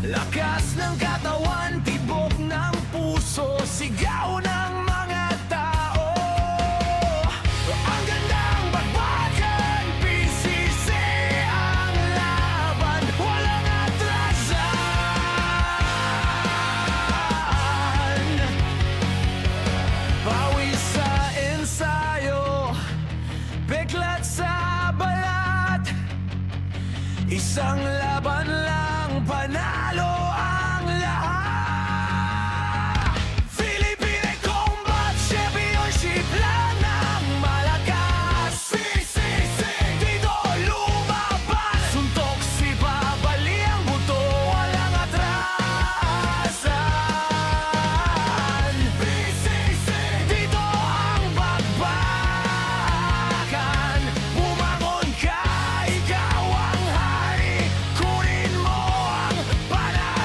Lakas ng katawan, tibok ng puso, sigaw ng mga tao. Ang gandang bagbagan, PCC ang laban, walang atrasan. Pawis sa ensayo, peklat sa balat, isang laban lang, panalo ang lahat. Philippine Combat Championship lang ng malakas. PCC, dito lumaban, suntok si babali ang buto, walang atrasan. PCC, dito ang bakbakan, bumangon ka, ikaw ang hari, kunin mo ang panalo.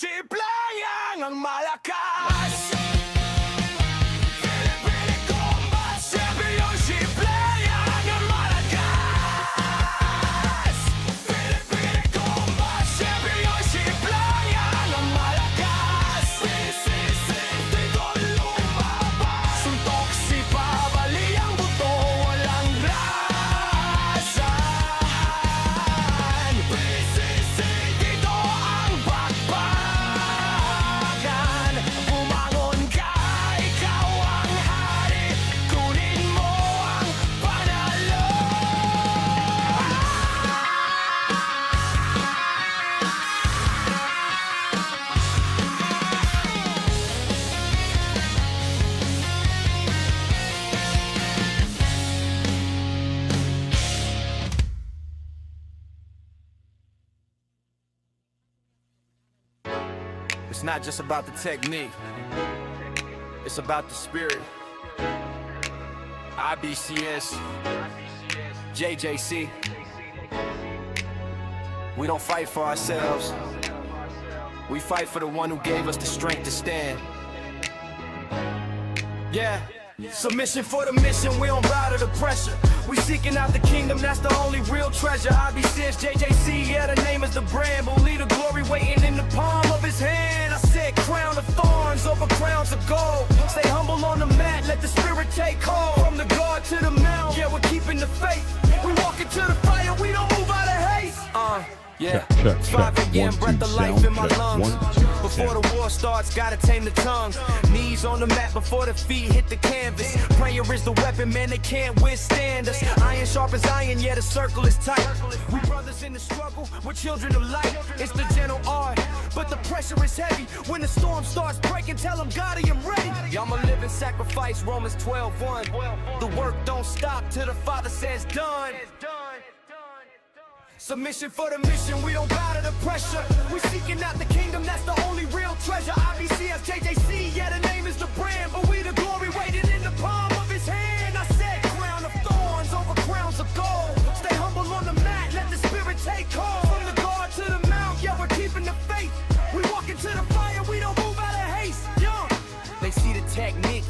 Championship lang ang malakas. Philippine Combat Championship lang ang malakas. Philippine Combat Championship lang ang malakas. PCC dito lumabas. Suntok si Pabali ang buto, walang rasan. PCC dito ang bakbakan. Bumangon ka, ikaw ang hari. Kunin mo ang panalo. It's not just about the technique, it's about the spirit. IBCS, JJC. We don't fight for ourselves, we fight for the one who gave us the strength to stand. Yeah. Submission for the mission, we don't bow to the pressure. We seeking out the kingdom, that's the only real treasure. IBCS, JJC, yeah, the name is the brand. But leave the glory waiting in the palm of his hand. I said crown of thorns over crowns of gold. Stay humble on the mat, let the spirit take hold. From the guard to the mount, yeah, we're keeping the faith. We walk into the fire, we don't move out of haste. Yeah, Check, 5 a.m., One, breath two, of life in my check. lungs. 1, 2, Before the war starts, gotta tame the tongue. Knees on the mat before the feet hit the canvas. Prayer is the weapon, man, they can't withstand us. Iron sharp as iron, yeah, the circle is tight. We brothers in the struggle, we're children of light. It's the gentle art, but the pressure is heavy. When the storm starts breaking, tell them, God, I am ready. I'm a living sacrifice, Romans 12:1. The work don't stop till the Father says done. Submission for the mission, we don't bow to the pressure. We seeking out the kingdom, that's the only real treasure. IBCS, JJC, yeah, the name is the brand. But we the glory waiting in the palm of his hand. I said crown of thorns over crowns of gold. Stay humble on the mat, let the spirit take hold. From the guard to the mount, yeah, we're keeping the faith. We walk into the fire, we don't move out of haste. Young. They see the technique,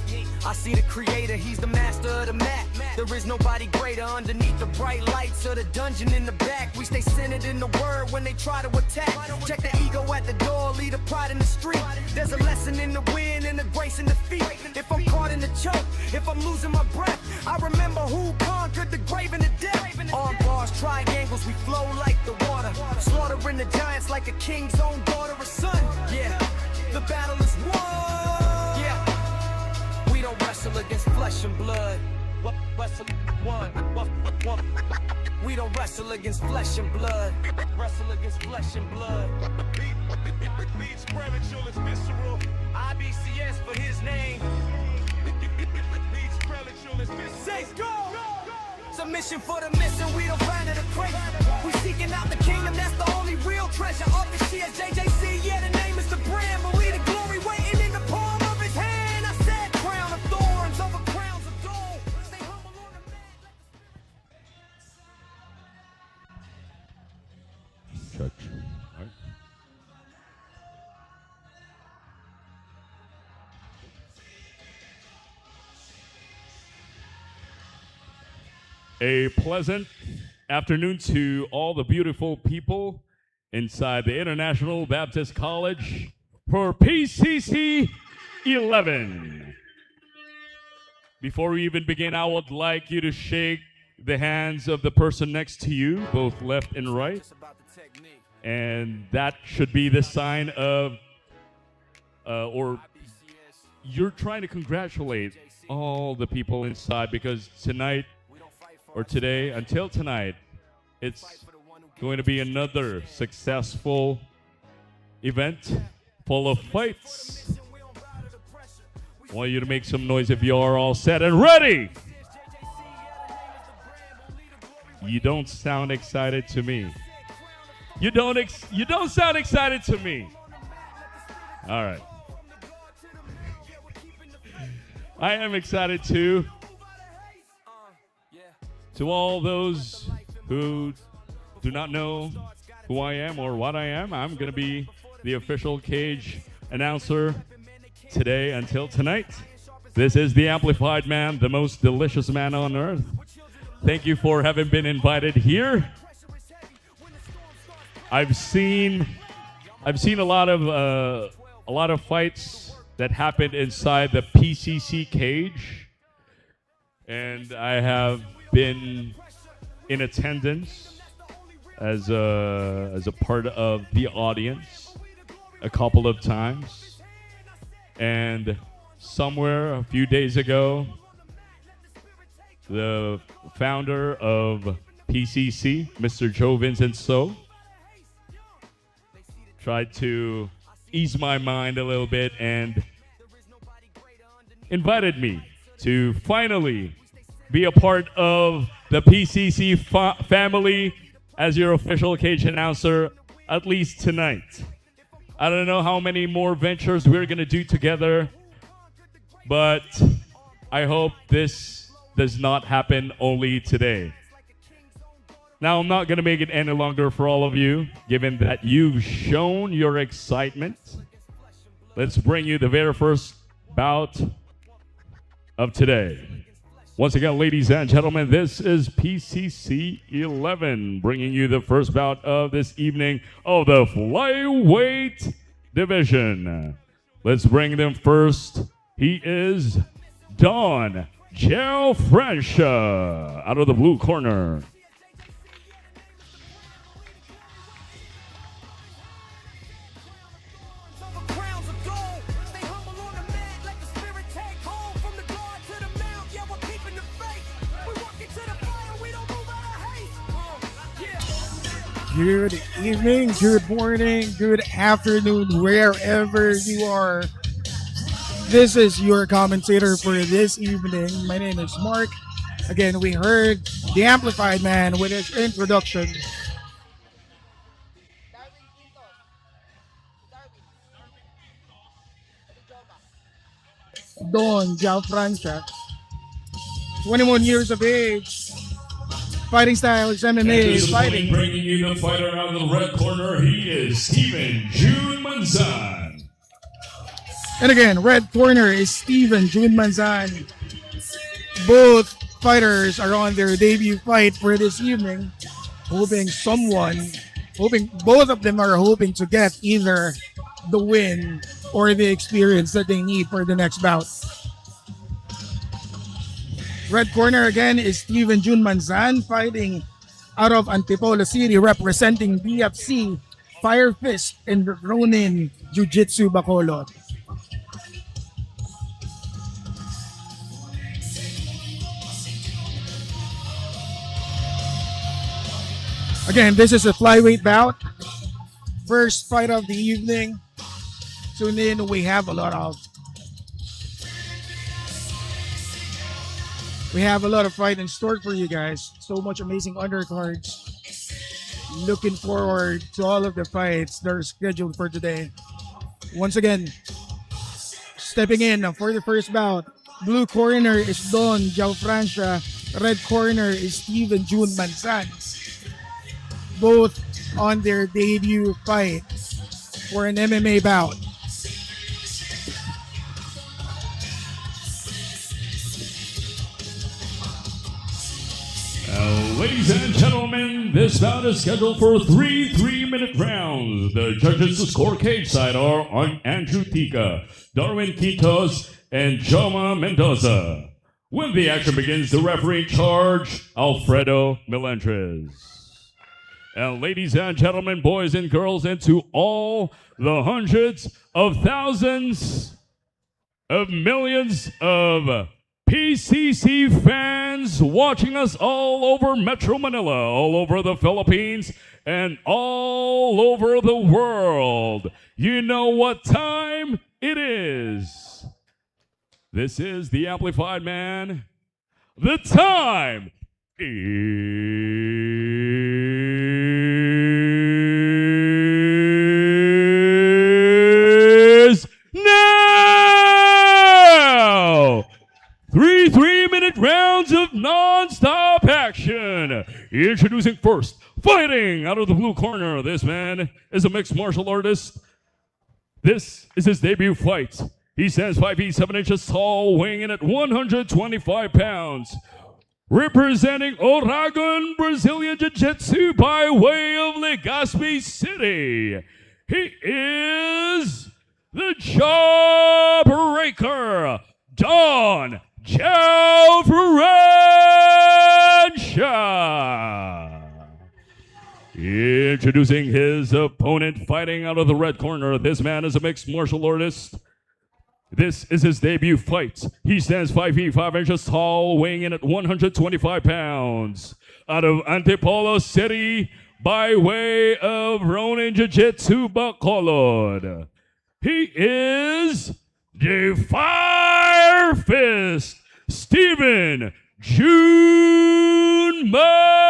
I see the creator, he's the master of the map. There is nobody greater underneath the bright lights of the dungeon in the back. We stay centered in the word when they try to attack. Check the ego at the door, leave the pride in the street. There's a lesson in the win and a grace in defeat. If I'm caught in the choke, if I'm losing my breath, I remember who conquered the grave and the death. Arm bars, triangles, we flow like the water. Slaughtering the giants like a king's own daughter or son. Yeah, the battle is won. Yeah, we don't wrestle against flesh and blood. We don't wrestle against flesh and blood. Wrestle against flesh and blood. Lead spiritual is visceral. IBCS for his name. Lead spiritual is visceral. Say go! Submission for the mission, we don't find it a crate. We seeking out the kingdom, that's the only real treasure. IBCS, JJC, yeah, the name is the brand. But we the glory waiting in the palm of his hand. I said crown of thorns over crowns of gold. Stay humble on the mat. Church. All right. A pleasant afternoon to all the beautiful people inside the International Baptist College for PCC 11. Before we even begin, I would like you to shake the hands of the person next to you, both left and right. And that should be the sign of, or you're trying to congratulate all the people inside, because tonight, or today, until tonight, it's going to be another successful event full of fights. I want you to make some noise if you are all set and ready. You don't sound excited to me. You don't sound excited to me. All right. I am excited too. To all those who do not know who I am or what I am, I'm going to be the official cage announcer today until tonight. This is the Amplified Man, the most delicious man on earth. Thank you for having been invited here. I've seen a lot of fights that happened inside the PCC cage, and I have been in attendance as a part of the audience a couple of times. And somewhere a few days ago, the founder of PCC, Mr. Joe Vincent So, tried to ease my mind a little bit and invited me to finally be a part of the PCC family as your official cage announcer, at least tonight. I don't know how many more ventures we're going to do together, but I hope this does not happen only today. Now, I'm not going to make it any longer for all of you, given that you've shown your excitement. Let's bring you the very first bout of today. Once again, ladies and gentlemen, this is PCC 11, bringing you the first bout of this evening of the flyweight division. Let's bring them first. He is Don Jalfranca out of the blue corner. Good evening, good morning, good afternoon, wherever you are. This is your commentator for this evening. My name is Mark. Again, we heard the Amplified Man with his introduction. Don Jalfranca, 21 years of age. Fighting style is MMA fighting. Bringing you the fighter out of the red corner, he is Steven June Manzan. And again, red corner is Steven June Manzan. Both fighters are on their debut fight for this evening, hoping both of them are hoping to get either the win or the experience that they need for the next bout. Red corner again is Steven June Manzan, fighting out of Antipolo City, representing BFC, Fire Fist, and Ronin Jiu-Jitsu Bacolod. Again, this is a flyweight bout. First fight of the evening. Tune in, we have a lot of fight in store for you guys. So much amazing undercards. Looking forward to all of the fights that are scheduled for today. Once again, stepping in for the first bout, blue corner is Don Jalfranca, red corner is Steven June Manzan. Both on their debut fight for an MMA bout. Ladies and gentlemen, this bout is scheduled for three 3-minute rounds. The judges to score cage side are Andrew Tika, Darwin Quintos, and Joma Mendoza. When the action begins, the referee in charge, Alfredo Melendres. And ladies and gentlemen, boys and girls, and to all the hundreds of thousands of millions of PCC fans watching us all over Metro Manila, all over the Philippines, and all over the world. You know what time it is. This is the Amplified Man. The time is now. Three 3-minute rounds of non-stop action. Introducing first, fighting out of the blue corner. This man is a mixed martial artist This is his debut fight. He stands 5 feet 7 inches tall, weighing in at 125 pounds. Representing Octagon Brazilian Jiu-Jitsu by way of Legazpi City, he is the Jawbreaker, Don Jalfrancia. Introducing his opponent, fighting out of the red corner. This man is a mixed martial artist. This is his debut fight. He stands 5 feet 5 inches tall, weighing in at 125 pounds. Out of Antipolo City, by way of Ronin Jiu-Jitsu Bacolod, he is the Fire Fist, Steven June Manzan.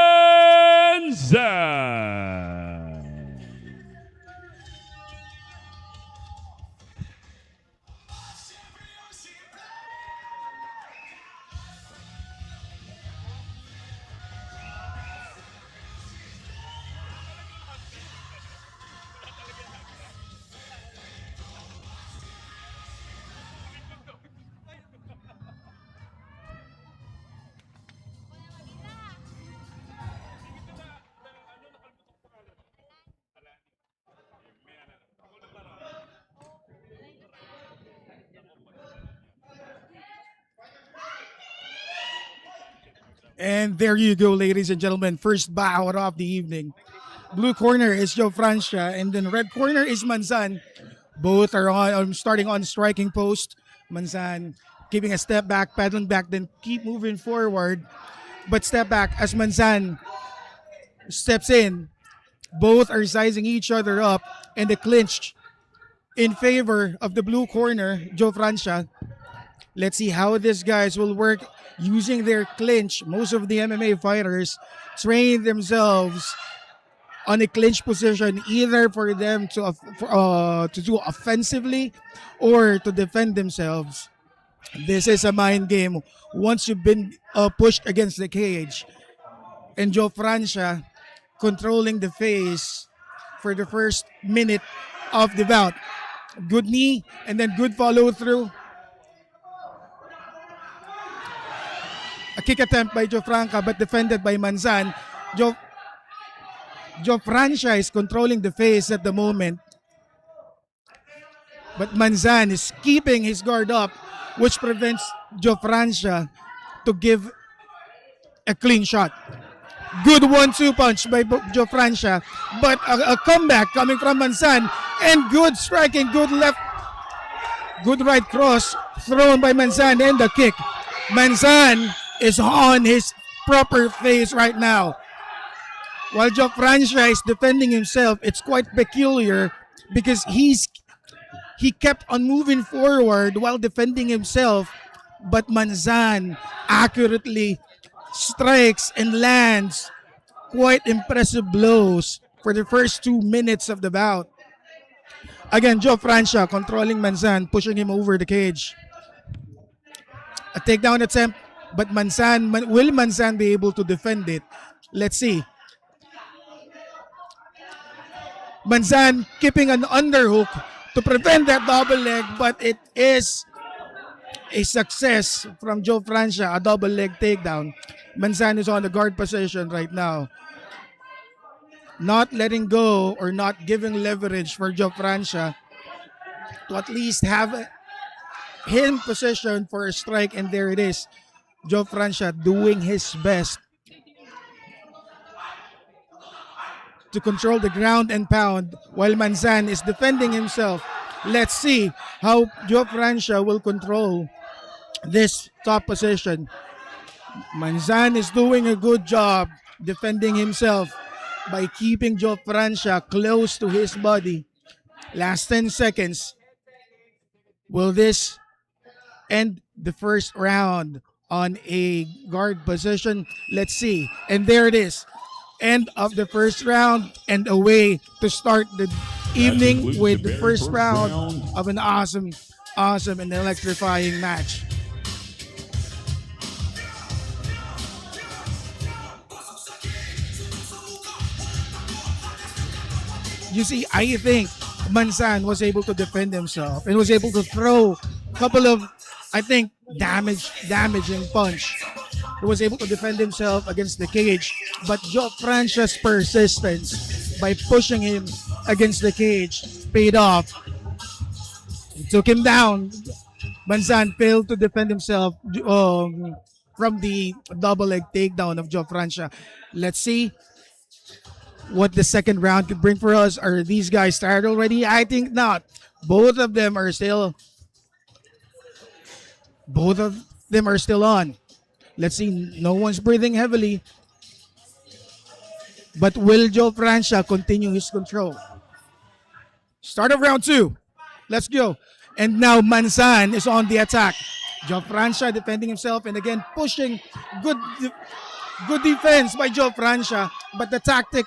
And there you go, ladies and gentlemen. First bout of the evening. Blue corner is Joe Francia, and then red corner is Manzan. Both are starting on striking post. Manzan giving a step back, paddling back, then keep moving forward. But step back as Manzan steps in. Both are sizing each other up, and the clinch in favor of the blue corner, Joe Francia. Let's see how these guys will work using their clinch. Most of the MMA fighters train themselves on a clinch position, either for them to do offensively or to defend themselves. This is a mind game once you've been pushed against the cage. And Joe Francia controlling the face for the first minute of the bout. Good knee and then good follow through. A kick attempt by Joe Francia but defended by Manzan. Joe Francia is controlling the face at the moment. But Manzan is keeping his guard up, which prevents Joe Francia to give a clean shot. Good 1-2 punch by Joe Francia, but a comeback coming from Manzan, and good striking, good left, good right cross thrown by Manzan, and the kick. Manzan is on his proper face right now. While Joe Francia is defending himself, it's quite peculiar because he kept on moving forward while defending himself, but Manzan accurately strikes and lands quite impressive blows for the first 2 minutes of the bout. Again, Joe Francia controlling Manzan, pushing him over the cage. A takedown attempt, but will Manzan be able to defend it? Let's see. Manzan keeping an underhook to prevent that double leg, but it is a success from Joe Francia, a double leg takedown. Manzan is on the guard position right now. Not letting go or not giving leverage for Joe Francia to at least have him positioned for a strike, and there it is. Joe Francia doing his best to control the ground and pound while Manzan is defending himself. Let's see how Joe Francia will control this top position. Manzan is doing a good job defending himself by keeping Joe Francia close to his body. Last 10 seconds. Will this end the first round on a guard position? Let's see. And there it is. End of the first round, and away to start the evening with the first round of an awesome and electrifying match. You see, I think Manzan was able to defend himself and was able to throw a couple of, I think, damaging punch. He was able to defend himself against the cage, but Joe Francia's persistence by pushing him against the cage paid off. He took him down. Manzan failed to defend himself from the double leg takedown of Joe Francia. Let's see what the second round could bring for us. Are these guys tired already? I think not. Both of them are still on. Let's see. No one's breathing heavily. But will Joe Francia continue his control? Start of round 2. Let's go. And now Manzan is on the attack. Joe Francia defending himself and again pushing. Good defense by Joe Francia, but the tactic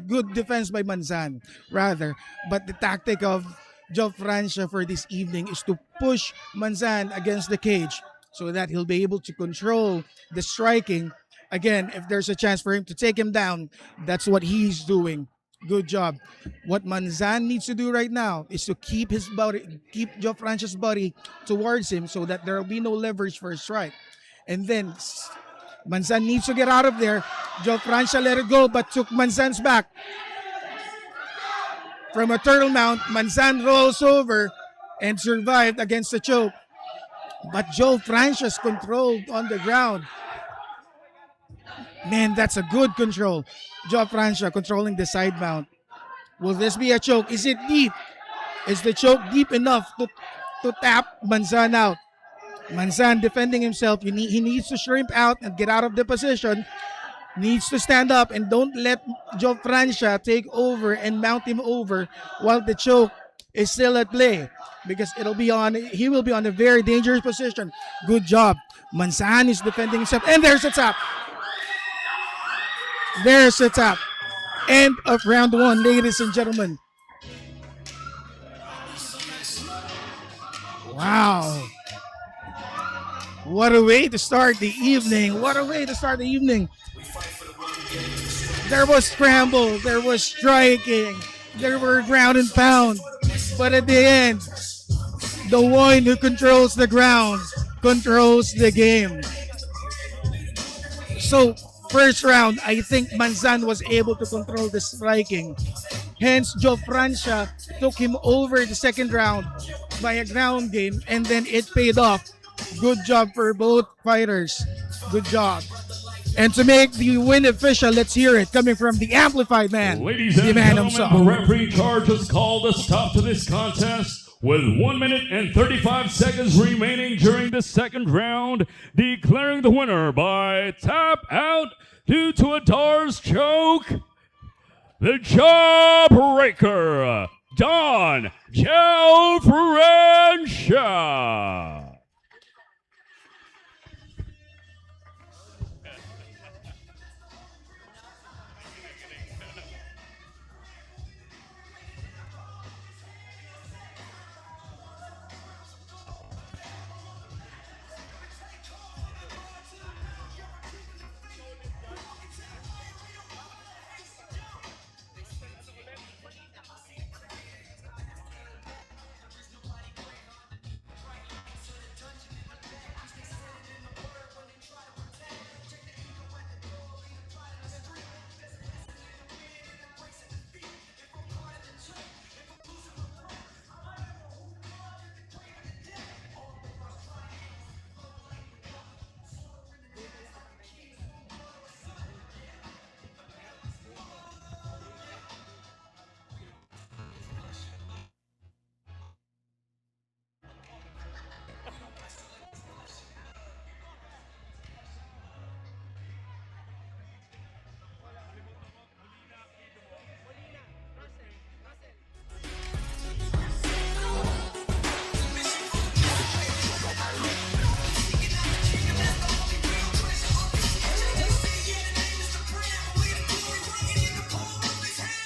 good defense by Manzan rather, but the tactic of Joe Francia for this evening is to push Manzan against the cage so that he'll be able to control the striking. Again, if there's a chance for him to take him down, that's what he's doing. Good job. What Manzan needs to do right now is to keep Joe Francia's body towards him so that there will be no leverage for a strike. And then Manzan needs to get out of there. Joe Francia let it go but took Manzan's back. From a turtle mount, Manzan rolls over and survived against the choke. But Joe Francia's controlled on the ground. Man, that's a good control. Joe Francia controlling the side mount. Will this be a choke? Is it deep? Is the choke deep enough to tap Manzan out? Manzan defending himself. He needs to shrimp out and get out of the position. Needs to stand up and don't let Joe Francia take over and mount him over while the choke is still at play, because he will be on a very dangerous position. Good job. Manzan is defending himself, and there's a tap. There's a tap. End of round 1, ladies and gentlemen. Wow. What a way to start the evening. There was scramble, there was striking, there were ground and pound. But at the end, the one who controls the ground controls the game. So, first round, I think Manzan was able to control the striking. Hence, Joe Francia took him over the second round by a ground game, and then it paid off. Good job for both fighters. Good job. And to make the win official, let's hear it coming from the amplified man. Ladies and gentlemen, the referee charge has called a stop to this contest with 1 minute and 35 seconds remaining during the second round, declaring the winner by tap out due to a Dar's choke, the Jawbreaker, Don Joe Francia.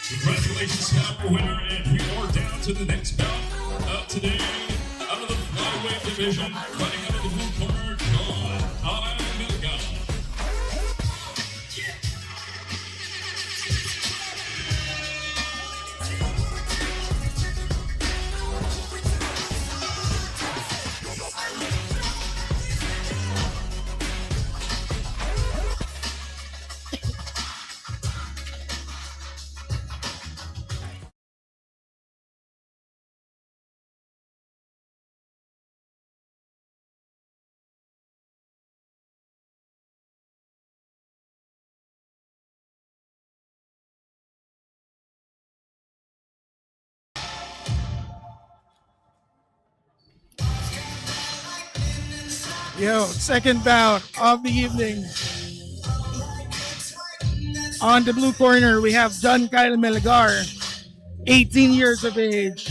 Congratulations, Scott, for winner, and we are down to the next bout of today. Out of the flyweight division, running out of the blue corner, John Milga. Yo, second bout of the evening. On the blue corner, we have John Kyle Melgar, 18 years of age,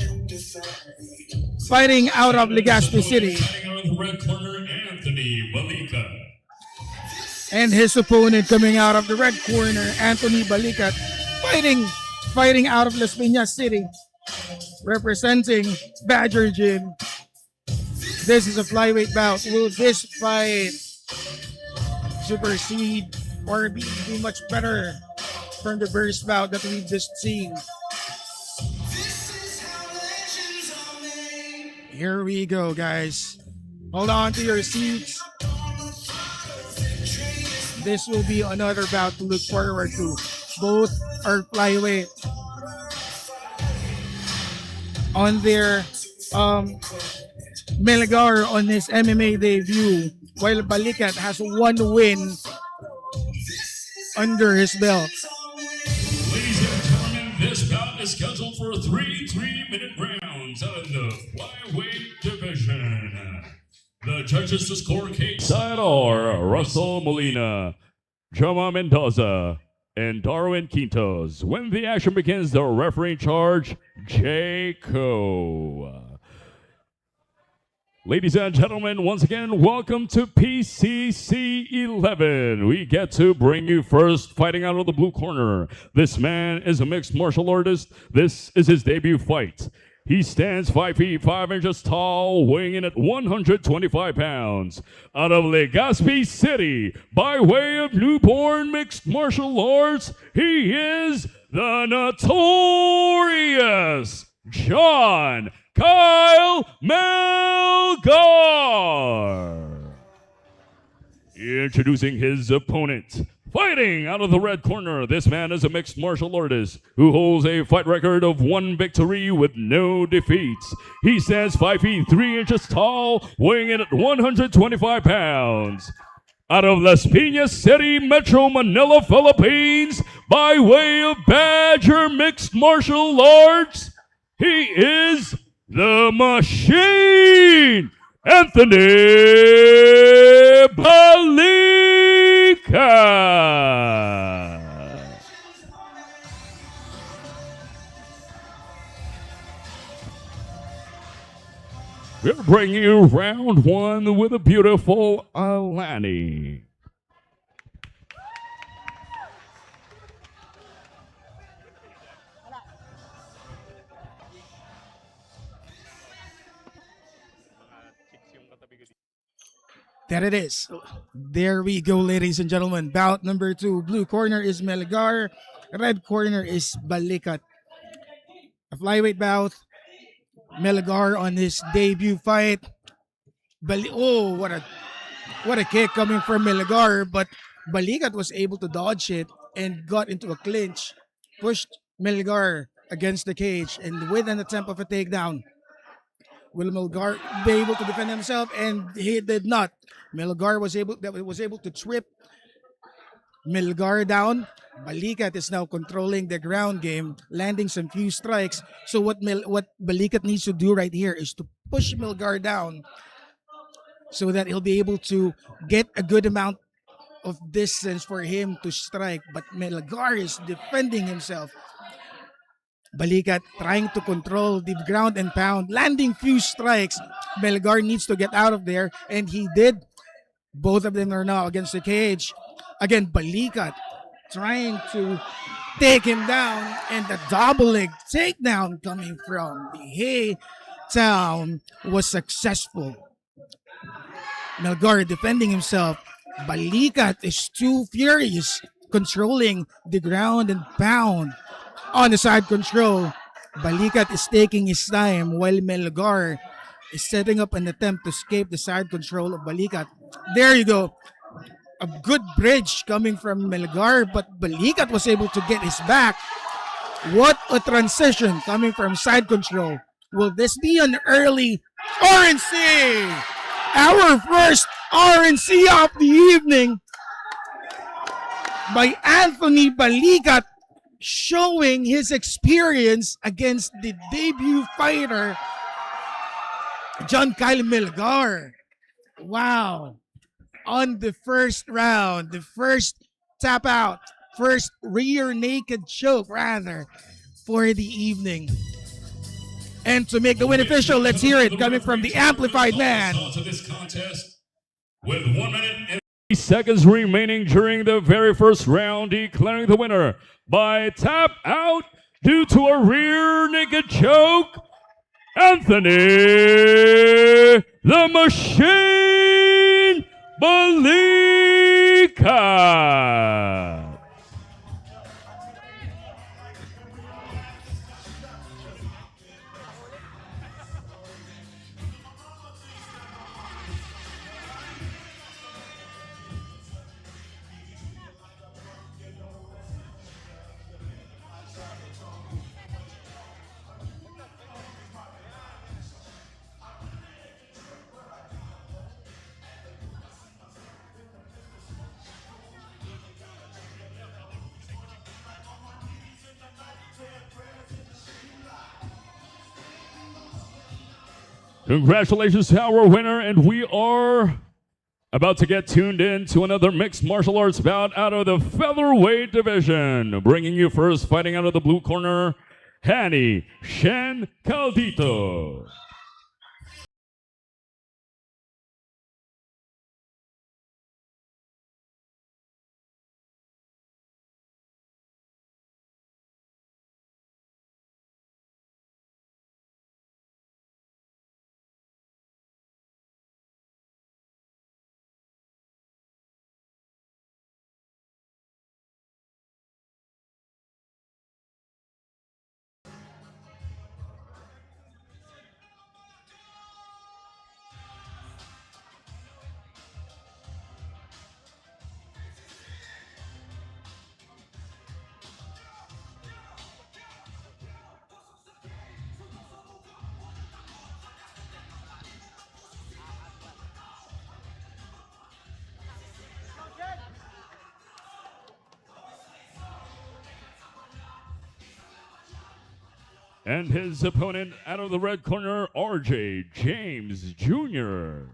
fighting out of Legazpi City. Fighting out of the red corner, Anthony Balika. And his opponent coming out of the red corner, Anthony Balikat, fighting out of Las Piñas City, representing Badger Gym. This is a flyweight bout. Will this fight supersede or be much better from the first bout that we've just seen? Here we go, guys. Hold on to your seats. This will be another bout to look forward to. Both are flyweight. On their Melgar on his MMA debut, while Balikat has one win under his belt. Ladies and gentlemen, this bout is scheduled for three 3-minute rounds out of the flyweight division. The judges to score case side are Russell Molina, Joma Mendoza, and Darwin Quintos. When the action begins, the referee in charge, Jayco. Ladies and gentlemen, once again, welcome to PCC 11. We get to bring you first, fighting out of the blue corner. This man is a mixed martial artist. This is his debut fight. He stands 5 feet 5 inches tall, weighing in at 125 pounds. Out of Legazpi City, by way of newborn mixed martial arts, he is the notorious John Kyle Melgar. Introducing his opponent. Fighting out of the red corner, this man is a mixed martial artist who holds a fight record of 1 victory with no defeats. He stands 5 feet 3 inches tall, weighing in at 125 pounds. Out of Las Piñas City, Metro Manila, Philippines, by way of Badger Mixed Martial Arts, he is the Machine, Anthony Balika. We're bringing you round 1 with a beautiful Alani. That it is. There we go, ladies and gentlemen. Bout number 2. Blue corner is Melgar. Red corner is Balikat. A flyweight bout. Melgar on his debut fight. Oh, what a kick coming from Melgar, but Balikat was able to dodge it and got into a clinch, pushed Melgar against the cage, and with an attempt of a takedown. Will Melgar be able to defend himself? And he did not. Melgar was able to trip Melgar down. Balikat is now controlling the ground game, landing some few strikes. So what Balikat needs to do right here is to push Melgar down so that he'll be able to get a good amount of distance for him to strike. But Melgar is defending himself. Balikat trying to control the ground and pound, landing few strikes. Melgar needs to get out of there, and he did. Both of them are now against the cage. Again, Balikat trying to take him down, and the double leg takedown coming from the Hay Town was successful. Melgar defending himself. Balikat is too furious, controlling the ground and pound. On the side control, Balikat is taking his time while Melgar is setting up an attempt to escape the side control of Balikat. There you go. A good bridge coming from Melgar, but Balikat was able to get his back. What a transition coming from side control. Will this be an early RNC? Our first RNC of the evening by Anthony Balikat, showing his experience against the debut fighter, John Kyle Melgar. Wow. On the first round, the first tap out, first rear naked choke, rather, for the evening. And to make the win official, let's hear it coming from the amplified man. To this contest with 1 minute and 30 seconds remaining during the very first round, declaring the winner by tap out due to a rear naked choke, Anthony the Machine Balika. Congratulations to our winner, and we are about to get tuned in to another mixed martial arts bout out of the featherweight division. Bringing you first, fighting out of the blue corner, Hani Shen Caldito. And his opponent out of the red corner, RJ James Jr.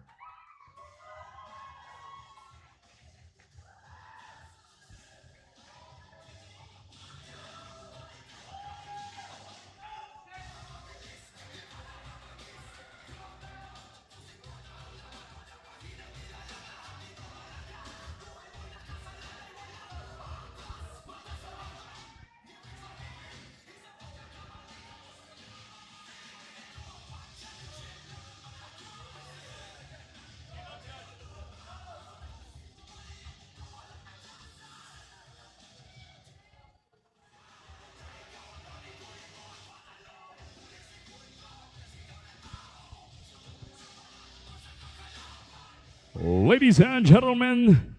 Ladies and gentlemen,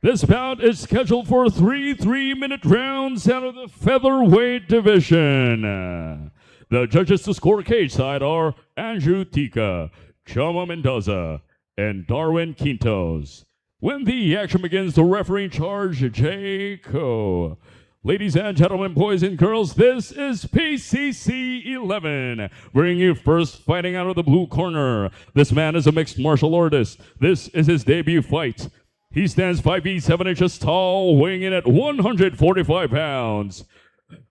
this bout is scheduled for three 3-minute rounds out of the featherweight division. The judges to score cage side are Andrew Tika, Choma Mendoza, and Darwin Quintos. When the action begins, the referee in charge, Jay Ko. Ladies and gentlemen, boys and girls, this is PCC 11. Bringing you first, fighting out of the blue corner. This man is a mixed martial artist. This is his debut fight. He stands 5 feet 7 inches tall, weighing in at 145 pounds.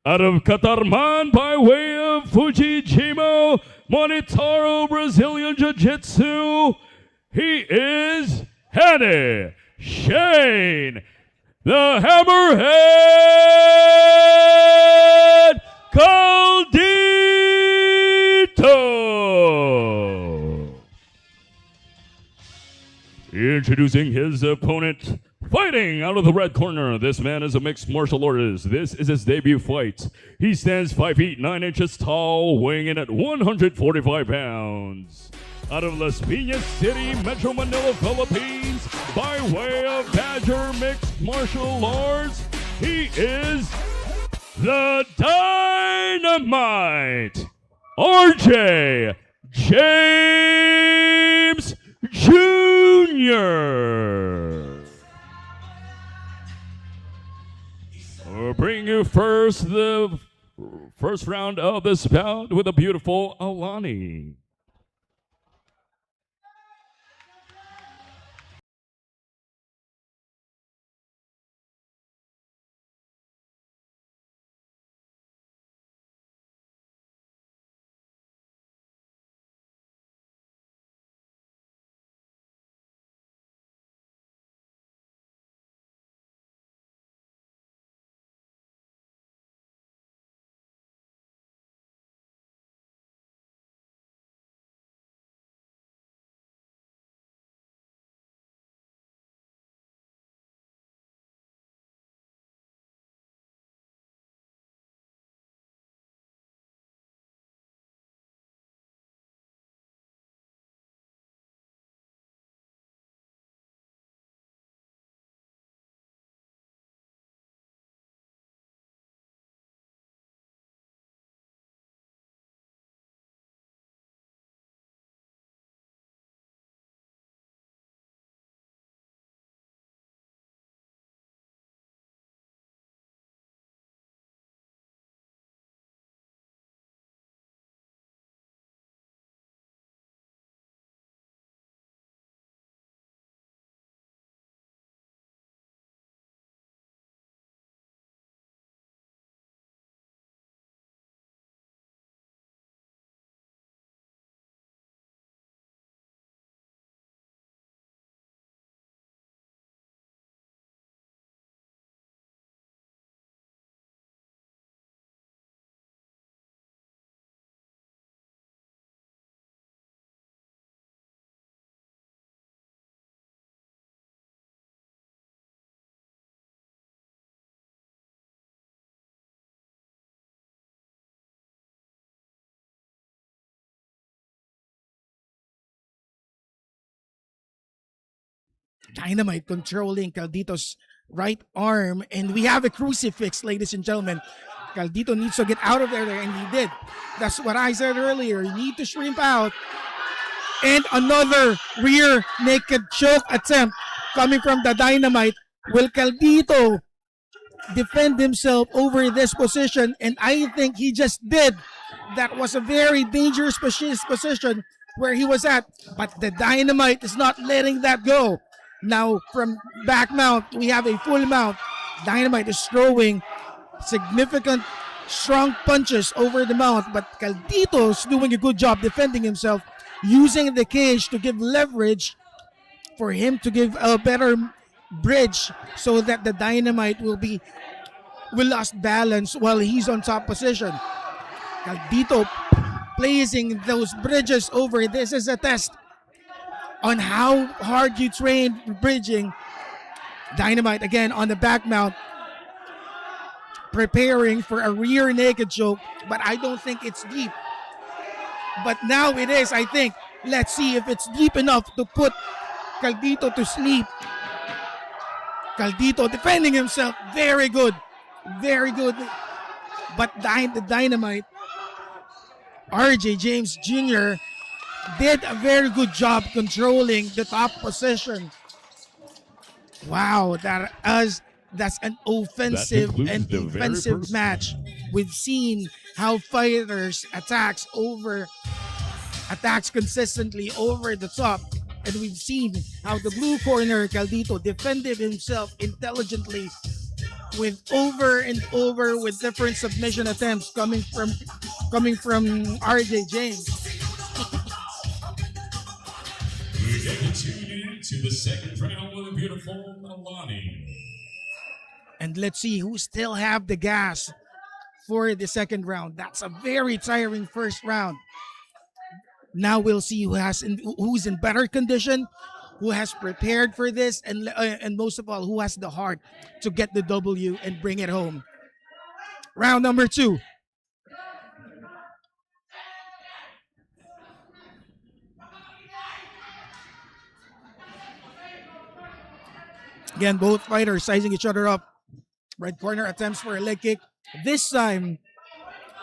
Out of Catarman by way of Fujijimo, Monitaro Brazilian Jiu-Jitsu, he is Hani Shane, the Hammerhead Caldito. Introducing his opponent, fighting out of the red corner. This man is a mixed martial artist. This is his debut fight. He stands 5 feet 9 inches tall, weighing in at 145 pounds. Out of Las Piñas City, Metro Manila, Philippines, by way of Badger Mixed Martial Arts, he is the Dynamite, RJ James Jr. We'll bring you first the first round of this bout with a beautiful Alani. Dynamite controlling Caldito's right arm, and we have a crucifix, ladies and gentlemen. Caldito needs to get out of there, and he did. That's what I said earlier. You need to shrimp out. And another rear naked choke attempt coming from the Dynamite. Will Caldito defend himself over this position? And I think he just did. That was a very dangerous position where he was at. But the Dynamite is not letting that go. Now from back mount, we have a full mount. Dynamite is throwing significant strong punches over the mount, but Caldito's doing a good job defending himself, using the cage to give leverage for him to give a better bridge so that the Dynamite will lost balance while he's on top position. Caldito placing those bridges over. This is a test on how hard you train bridging. Dynamite again on the back mount, preparing for a rear naked choke, but I don't think it's deep. But now it is, I think. Let's see if it's deep enough to put Caldito to sleep. Caldito defending himself. Very good. Very good. But the Dynamite, RJ James Jr., did a very good job controlling the top position. Wow, that's an offensive and defensive match. We've seen how fighters attacks consistently over the top, and we've seen how the blue corner Caldito defended himself intelligently with over and over with different submission attempts coming from RJ James. We get to tune in to the second round with the beautiful Alani. And let's see who still have the gas for the second round. That's a very tiring first round. Now we'll see who's in better condition, who has prepared for this, and most of all, who has the heart to get the W and bring it home. Round number 2. Again, both fighters sizing each other up. Red corner attempts for a leg kick. This time,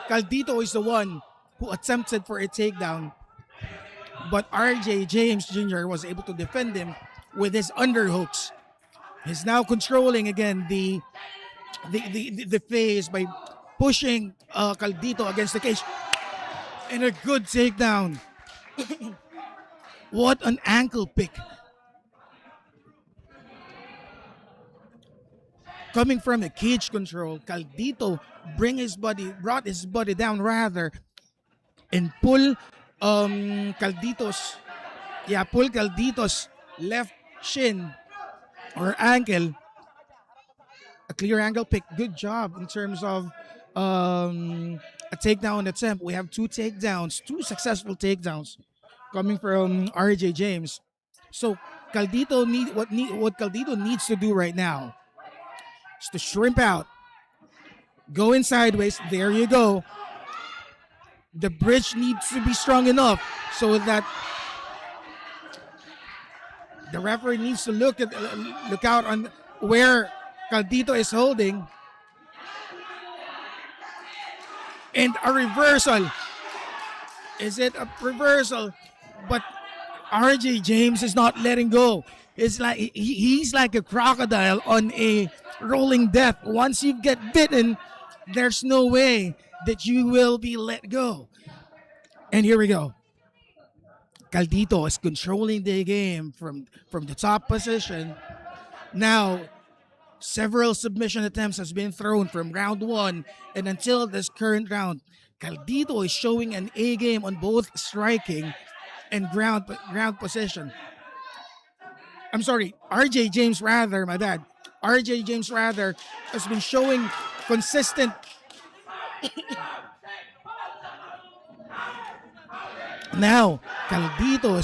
Caldito is the one who attempted for a takedown. But RJ James Jr. was able to defend him with his underhooks. He's now controlling again the phase by pushing Caldito against the cage. And a good takedown. What an ankle pick. Coming from a cage control, Caldito brought his body down rather, and pull Caldito's left shin or ankle. A clear angle pick. Good job in terms of a takedown attempt. We have 2 takedowns, 2 successful takedowns coming from RJ James. So what Caldito needs to do right now is to shrimp out, go in sideways. There you go. The bridge needs to be strong enough so that the referee needs to look out on where Caldito is holding. And a reversal. Is it a reversal? But RJ James is not letting go. It's like he's like a crocodile on a rolling death. Once you get bitten, there's no way that you will be let go. And here we go. Caldito is controlling the game from the top position. Now, several submission attempts has been thrown from round 1 and until this current round. Caldito is showing an A game on both striking and ground position. I'm sorry, RJ James rather, my bad. RJ James rather has been showing consistent Now, Caldito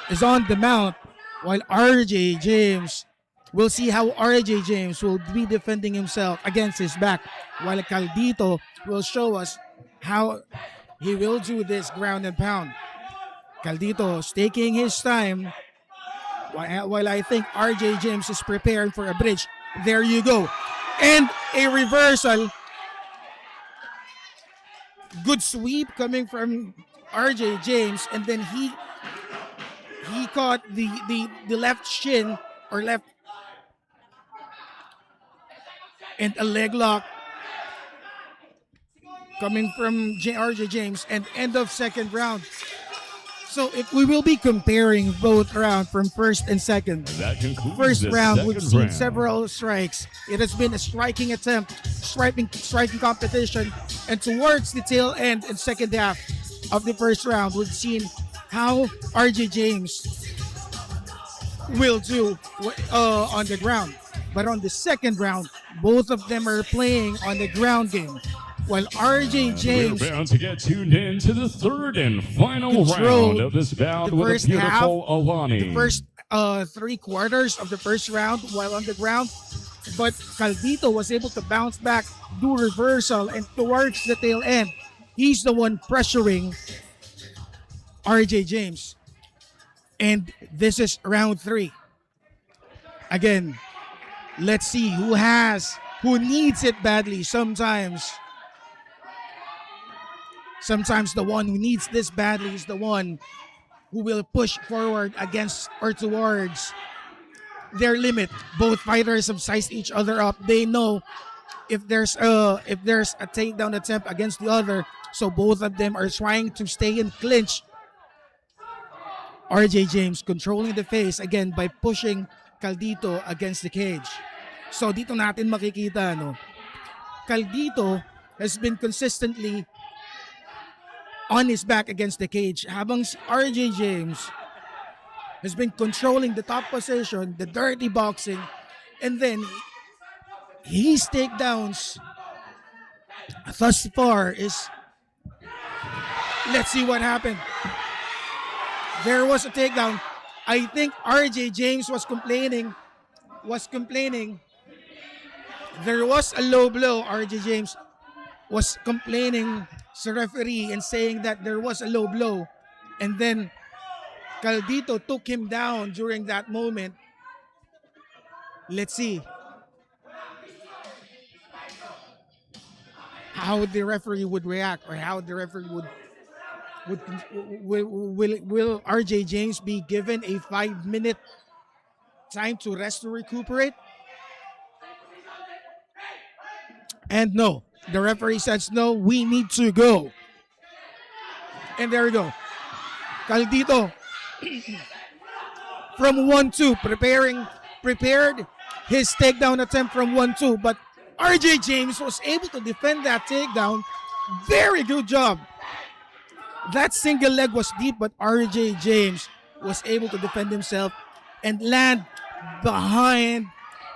is on the mount while RJ James, we'll see how RJ James will be defending himself against his back, while Caldito will show us how he will do this ground and pound. Caldito is taking his time, While I think RJ James is preparing for a bridge. There you go. And a reversal. Good sweep coming from RJ James, and then he caught the left shin or left and a leg lock coming from RJ James and end of second round. So if we will be comparing both round from first and second. That concludes First the round, second we've seen round. several strikes. It has been a striking attempt, striking competition. And towards the tail end and second half of the first round, we've seen how RJ James will do on the ground. But on the second round, both of them are playing on the ground game. While RJ James We're bound to get tuned in to the third and final controlled round of this bout the with first the beautiful Alani. the first 3/4 of the first round while on the ground. But Caldito was able to bounce back, do reversal, and towards the tail end, he's the one pressuring RJ James. And this is round 3. Again, let's see who needs it badly sometimes. Sometimes the one who needs this badly is the one who will push forward against or towards their limit. Both fighters have sized each other up. They know if there's a takedown attempt against the other, so both of them are trying to stay in clinch. RJ James controlling the face again by pushing Caldito against the cage. So dito natin makikita Caldito has been consistently on his back against the cage, habang RJ James has been controlling the top position, the dirty boxing, and then his takedowns thus far is, let's see what happened. There was a takedown. I think RJ James was complaining. There was a low blow. RJ James was complaining to referee and saying that there was a low blow. And then Caldito took him down during that moment. Let's see how the referee would react, or how the referee will RJ James be given a 5-minute time to rest to recuperate? And no, the referee says no, we need to go. And there we go. Caldito from 1-2, prepared his takedown attempt from 1-2, but RJ James was able to defend that takedown. Very good job. That single leg was deep, but RJ James was able to defend himself and land behind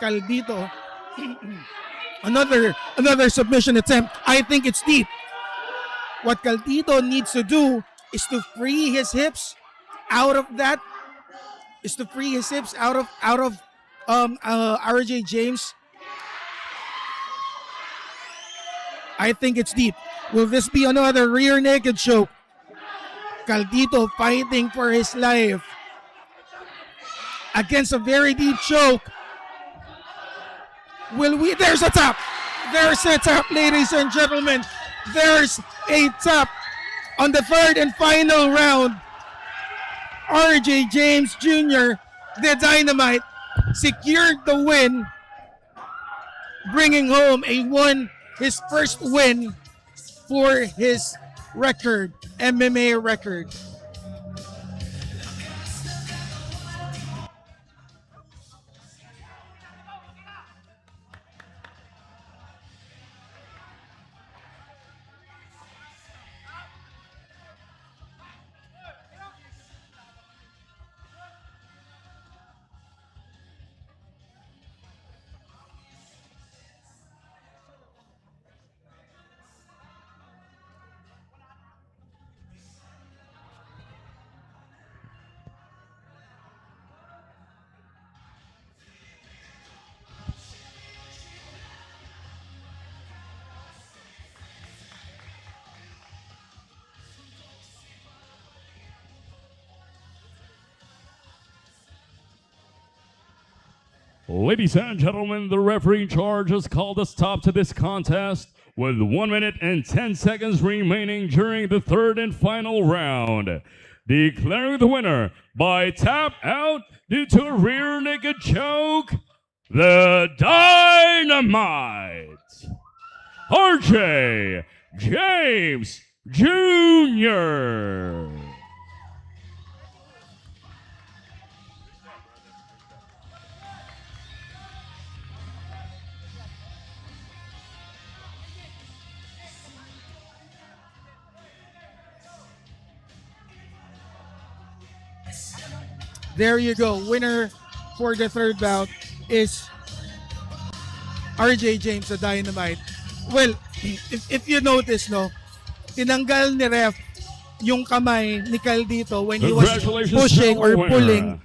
Caldito. Another submission attempt. I think it's deep. What Caldito needs to do is to free his hips out of that. RJ James. I think it's deep. Will this be another rear naked choke? Caldito fighting for his life against a very deep choke. There's a tap. There's a tap, ladies and gentlemen. There's a tap on the third and final round. RJ James Jr., the Dynamite, secured the win, bringing home his first win for his MMA record. Ladies and gentlemen, the referee in charge has called a stop to this contest with 1 minute and 10 seconds remaining during the third and final round. Declaring the winner by tap out due to a rear naked choke, the Dynamite, RJ James Jr. There you go. Winner for the third bout is RJ James, the Dynamite. Well, if you notice, no, tinanggal ni ref yung kamay ni Kyle dito when he was pushing or pulling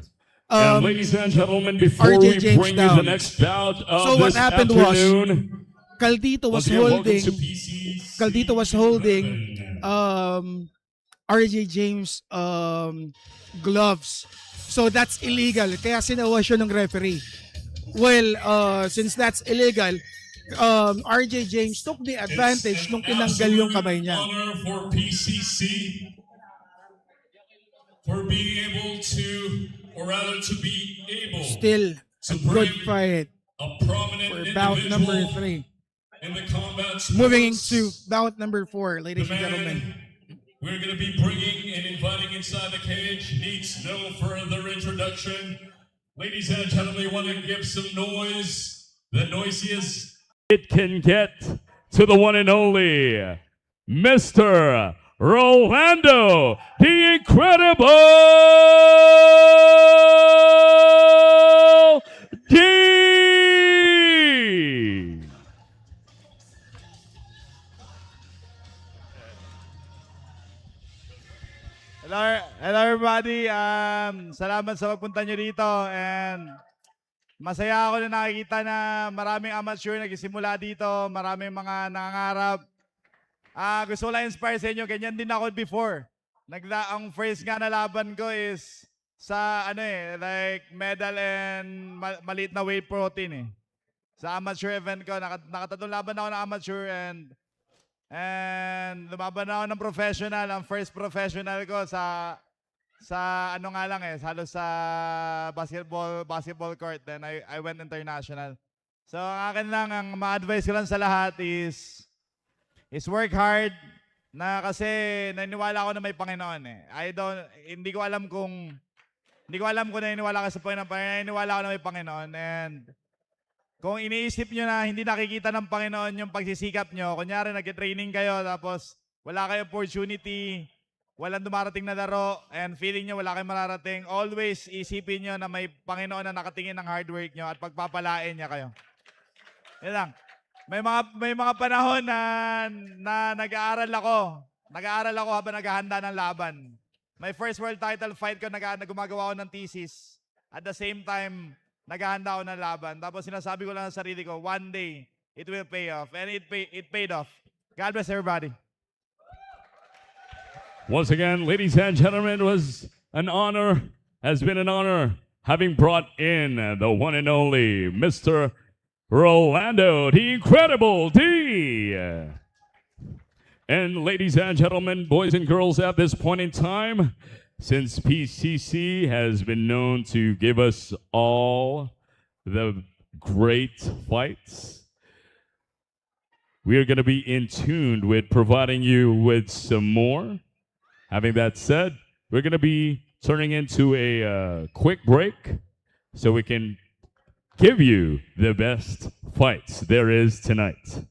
and ladies and gentlemen, before we RJ James bring you down. the next bout of So what this happened afternoon, Caldito was once again, welcome holding to PCC. Caldito was holding RJ James gloves. So that's illegal. Kaya sinawa siya ng referee. Well, since that's illegal, RJ James took the advantage nung tinanggal yung kamay niya. Honor for PCC for being able to, or rather to be able Still a good fight a prominent for bout number individual 3. in the combat sports. Moving into bout number 4, ladies The and gentlemen. man we're going to be bringing and inviting inside the cage needs no further introduction. Ladies and gentlemen, we want to give some noise, the noisiest. It can get to the one and only Mr. Rolando, the Incredible D. Hello everybody. Salamat sa pagpunta nyo dito and masaya ako na nakikita na maraming amateur nagsisimula dito, maraming mga nangangarap. Gusto ko lang inspire sa inyo, ganyan din ako before. Ang first nga na laban ko is sa like medal and maliit na whey protein Sa amateur event ko, nakatatong laban ako ng amateur and lumaban ako ng professional, ang first professional ko sa halos sa basketball court. Then I went international. So ang akin lang, ang ma-advise ko lang sa lahat is work hard na kasi naniniwala ako na may Panginoon Hindi ko alam kung naniniwala ka sa Panginoon, pero naniniwala ako na may Panginoon and kung iniisip nyo na hindi nakikita ng Panginoon yung pagsisikap nyo, kunyari nag-training kayo tapos wala kayong opportunity, walang dumarating na laro, and feeling nyo wala kayong mararating, always isipin nyo na may Panginoon na nakatingin ng hard work nyo at pagpapalain niya kayo. Yan lang. May mga panahon na nag-aaral ako habang naghahanda ng laban. My first world title fight ko, gumagawa ako ng thesis. At the same time, naghahanda ako ng laban. Tapos sinasabi ko lang sa sarili ko, one day, it will pay off. And it paid off. God bless everybody. Once again, ladies and gentlemen, it has been an honor having brought in the one and only Mr. Rolando, the Incredible D. And ladies and gentlemen, boys and girls, at this point in time, since PCC has been known to give us all the great fights, we are going to be in tune with providing you with some more. Having that said, we're going to be turning into a quick break so we can give you the best fights there is tonight.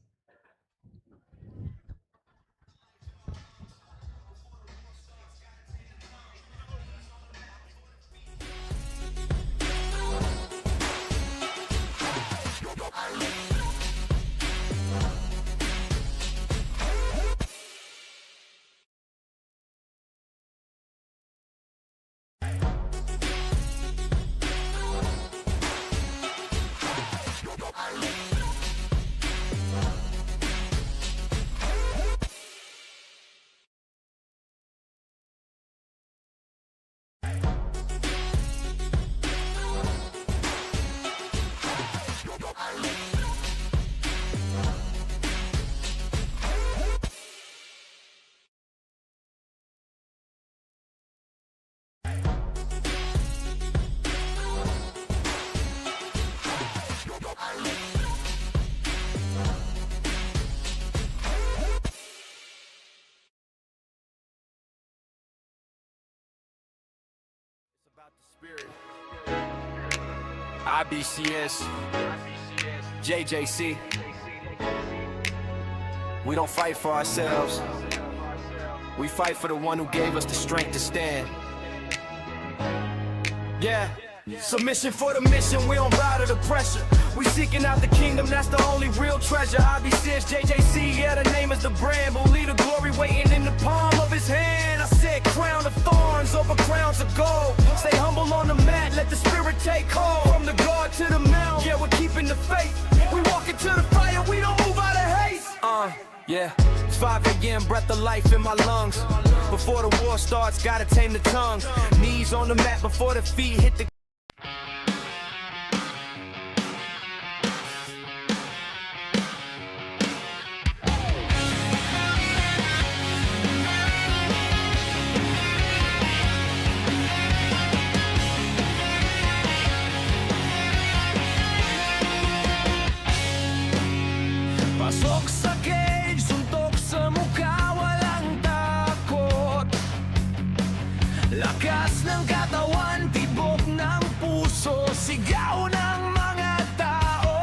IBCS, JJC. We don't fight for ourselves. We fight for the one who gave us the strength to stand. Yeah. Submission for the mission, we don't bow to the pressure. We seeking out the kingdom, that's the only real treasure. IBCS, JJC, yeah, the name is the brand. But leave the glory waiting in the palm of his hand. I said crown of thorns over crowns of gold. Stay humble on the mat, let the spirit take hold. From the guard to the mount, yeah, we're keeping the faith. We walk into the fire, we don't move out of haste. Yeah, it's 5 a.m., breath of life in my lungs. Before the war starts, gotta tame the tongue. Knees on the mat before the feet hit the pasok sa cage, suntok sa mukha, walang takot. Lakas ng katawan, tibok ng puso, sigaw ng mga tao.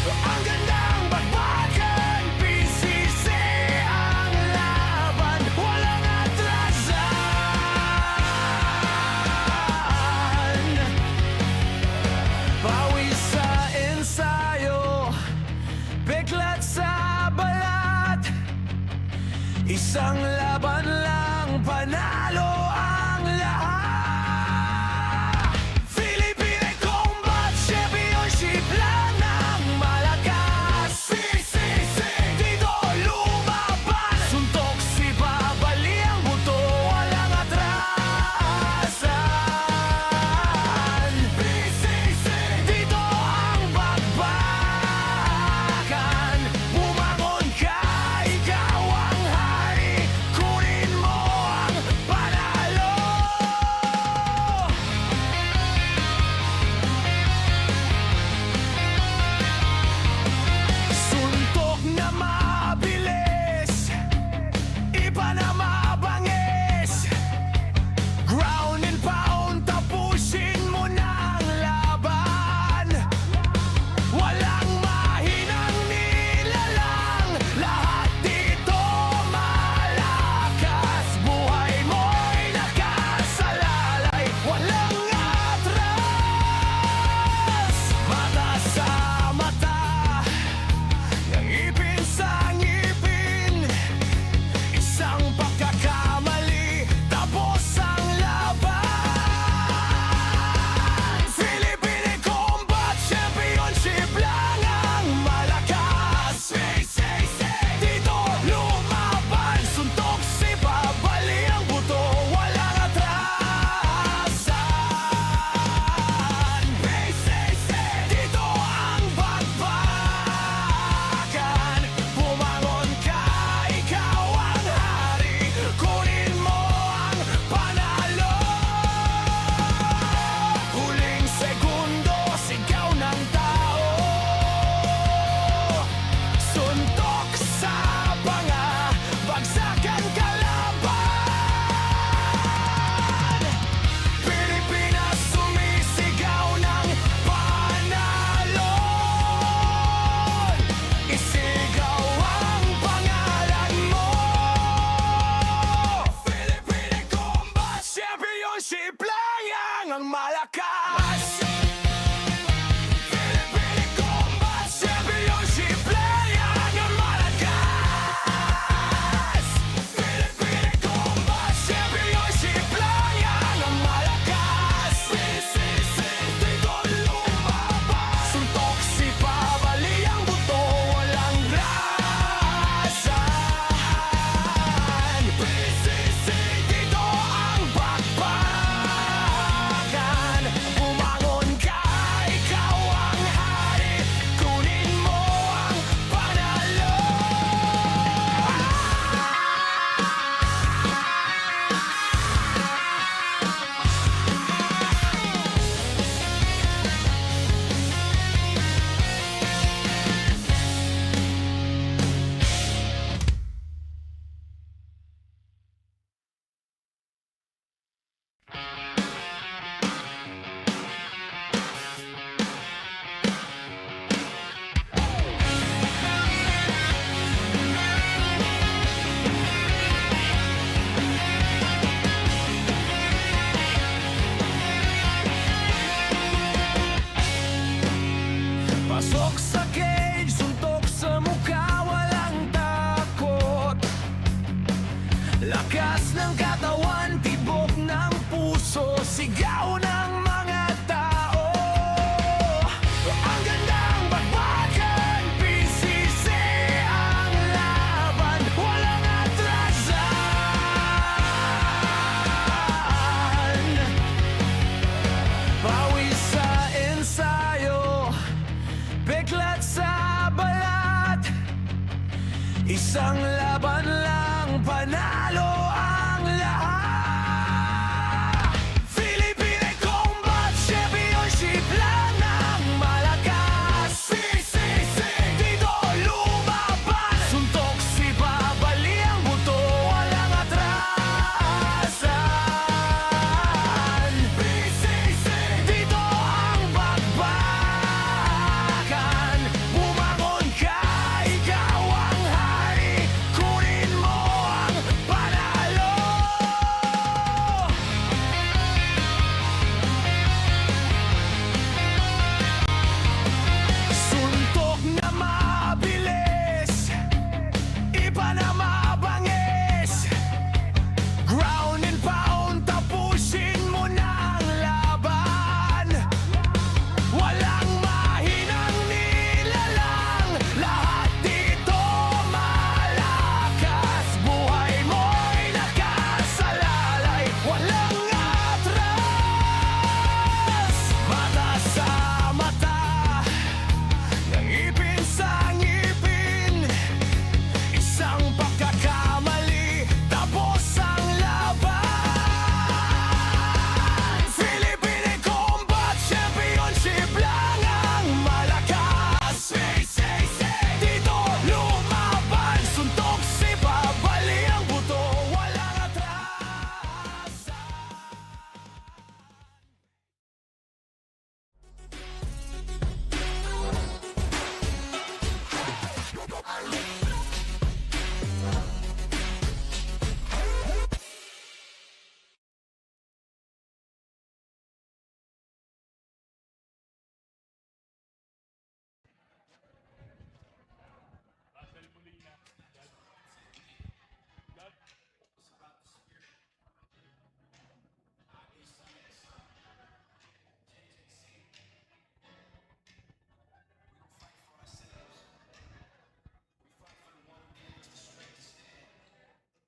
Ang gandang bagbagan, PCC ang laban, walang atrasan. Pawis sa ensayo, beklat sa balat. Isang laban lang, panalo ang lahat. Philippine combat.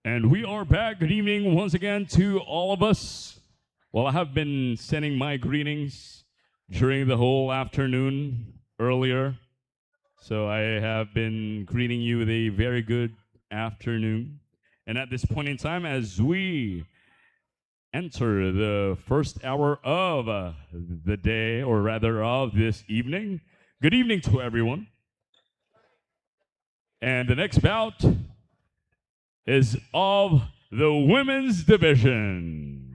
And we are back. Good evening once again to all of us. Well, I have been sending my greetings during the whole afternoon earlier. So I have been greeting you with a very good afternoon. And at this point in time, as we enter the first hour of the day, or rather of this evening, good evening to everyone. And the next bout is of the women's division.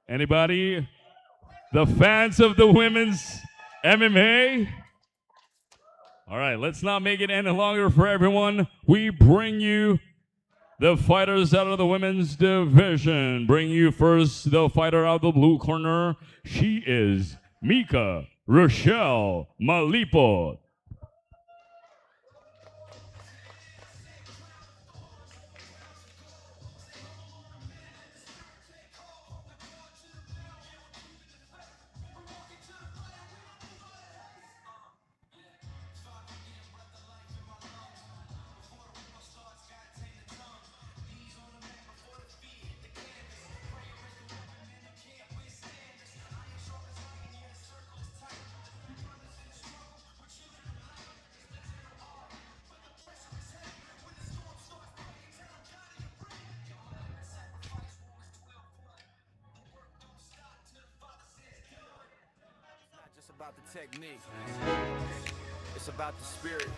Anybody? The fans of the women's MMA? All right, let's not make it any longer for everyone. We bring you the fighters out of the women's division. Bring you first the fighter out of the blue corner. She is Mika Rochelle Malipot. Just about the technique. It's about the spirit.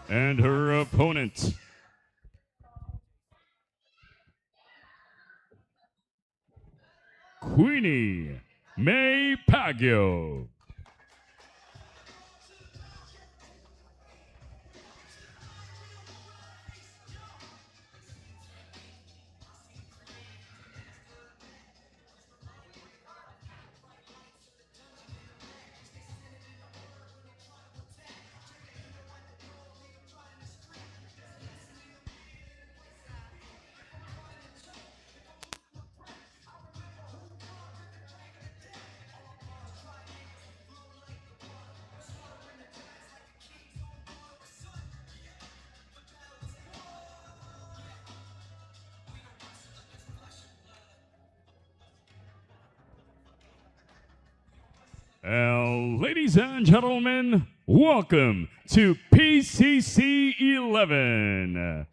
And her opponent, Queenie May Pagio. Ladies and gentlemen, welcome to PCC 11.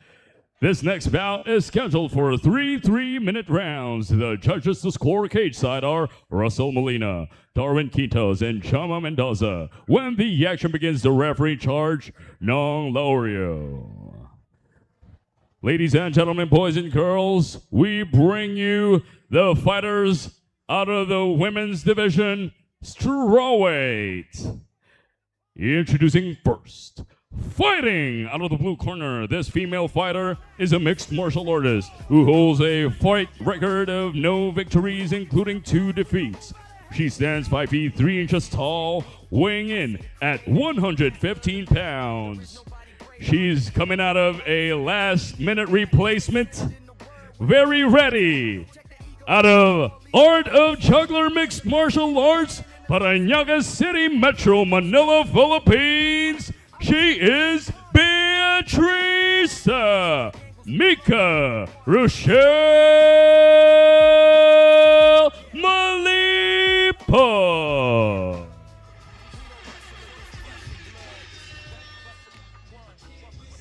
This next bout is scheduled for 3 3-minute rounds. The judges to score cage side are Russell Molina, Darwin Quintos, and Chama Mendoza. When the action begins, the referee charge, Nong Laurio. Ladies and gentlemen, boys and girls, we bring you the fighters out of the women's division, strawweight. Introducing first, fighting out of the blue corner, this female fighter is a mixed martial artist who holds a fight record of no victories, including 2 defeats. She stands 5 feet 3 inches tall, weighing in at 115 pounds. She's coming out of a last-minute replacement, very ready. Out of Art of Juggler Mixed Martial Arts, Parañaque City, Metro Manila, Philippines, she is Beatrice Mika Rochelle Malipo.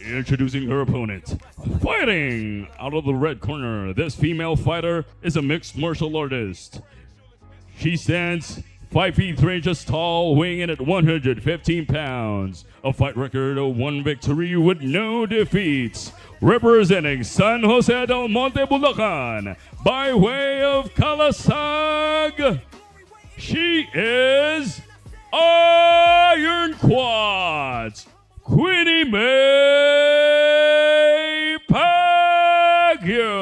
Introducing her opponent, fighting out of the red corner, this female fighter is a mixed martial artist. She stands 5 feet 3 inches tall, weighing in at 115 pounds. A fight record of 1 victory with no defeats. Representing San Jose del Monte, Bulacan, by way of Calasag, she is Iron Quads, Queenie May Pagio.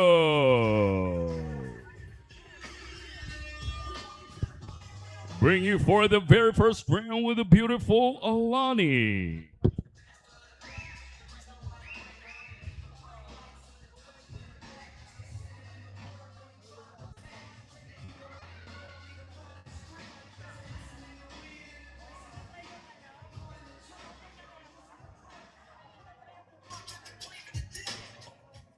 Bring you for the very first round with the beautiful Alani.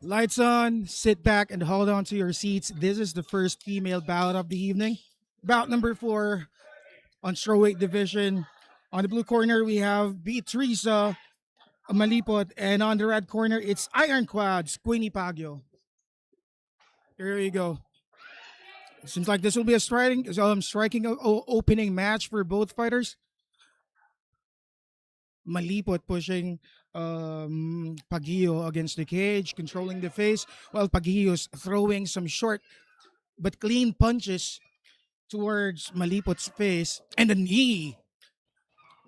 Lights on, sit back and hold on to your seats. This is the first female bout of the evening. Bout number 4 on strawweight division. On the blue corner, we have Beatriza Malipot, and on the red corner, it's Ironclads Queenie Pagyo. Here you go. Seems like this will be a striking opening match for both fighters. Malipot pushing Pagio against the cage, controlling the face, while Pagio's throwing some short but clean punches towards Malipot's face and the knee.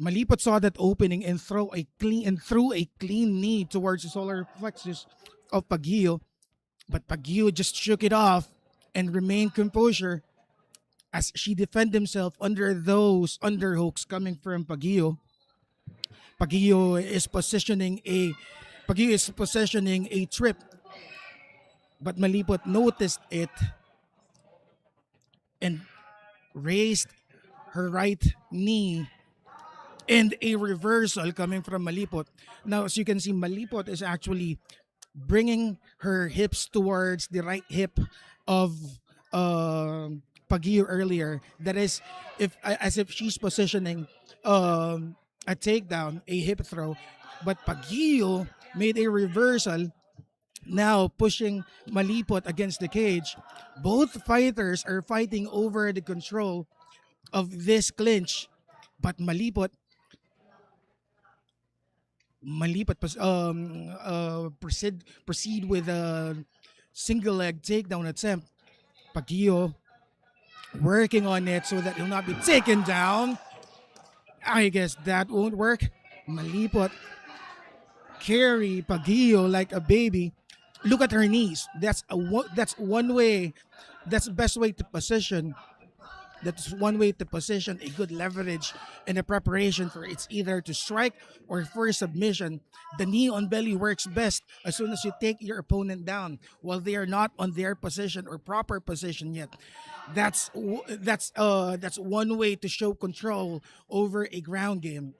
Malipot saw that opening and threw a clean knee towards the solar plexus of Pagio, but Pagio just shook it off and remained composure as she defended himself under those underhooks coming from Pagio. Pagio is positioning a trip, but Malipot noticed it and raised her right knee and a reversal coming from Malipot. Now, as you can see, Malipot is actually bringing her hips towards the right hip of uh, Pagio earlier. That is, if as if she's positioning a takedown, a hip throw, but Pagio made a reversal. Now pushing Malipot against the cage. Both fighters are fighting over the control of this clinch, but proceed with a single leg takedown attempt. Pagio working on it so that he'll not be taken down. I guess that won't work. Malipot carry Pagio like a baby. Look at her knees. That's one way. That's the best way to position. That's one way to position a good leverage and a preparation for it's either to strike or for submission. The knee on belly works best as soon as you take your opponent down while they are not on their position or proper position yet. That's one way to show control over a ground game.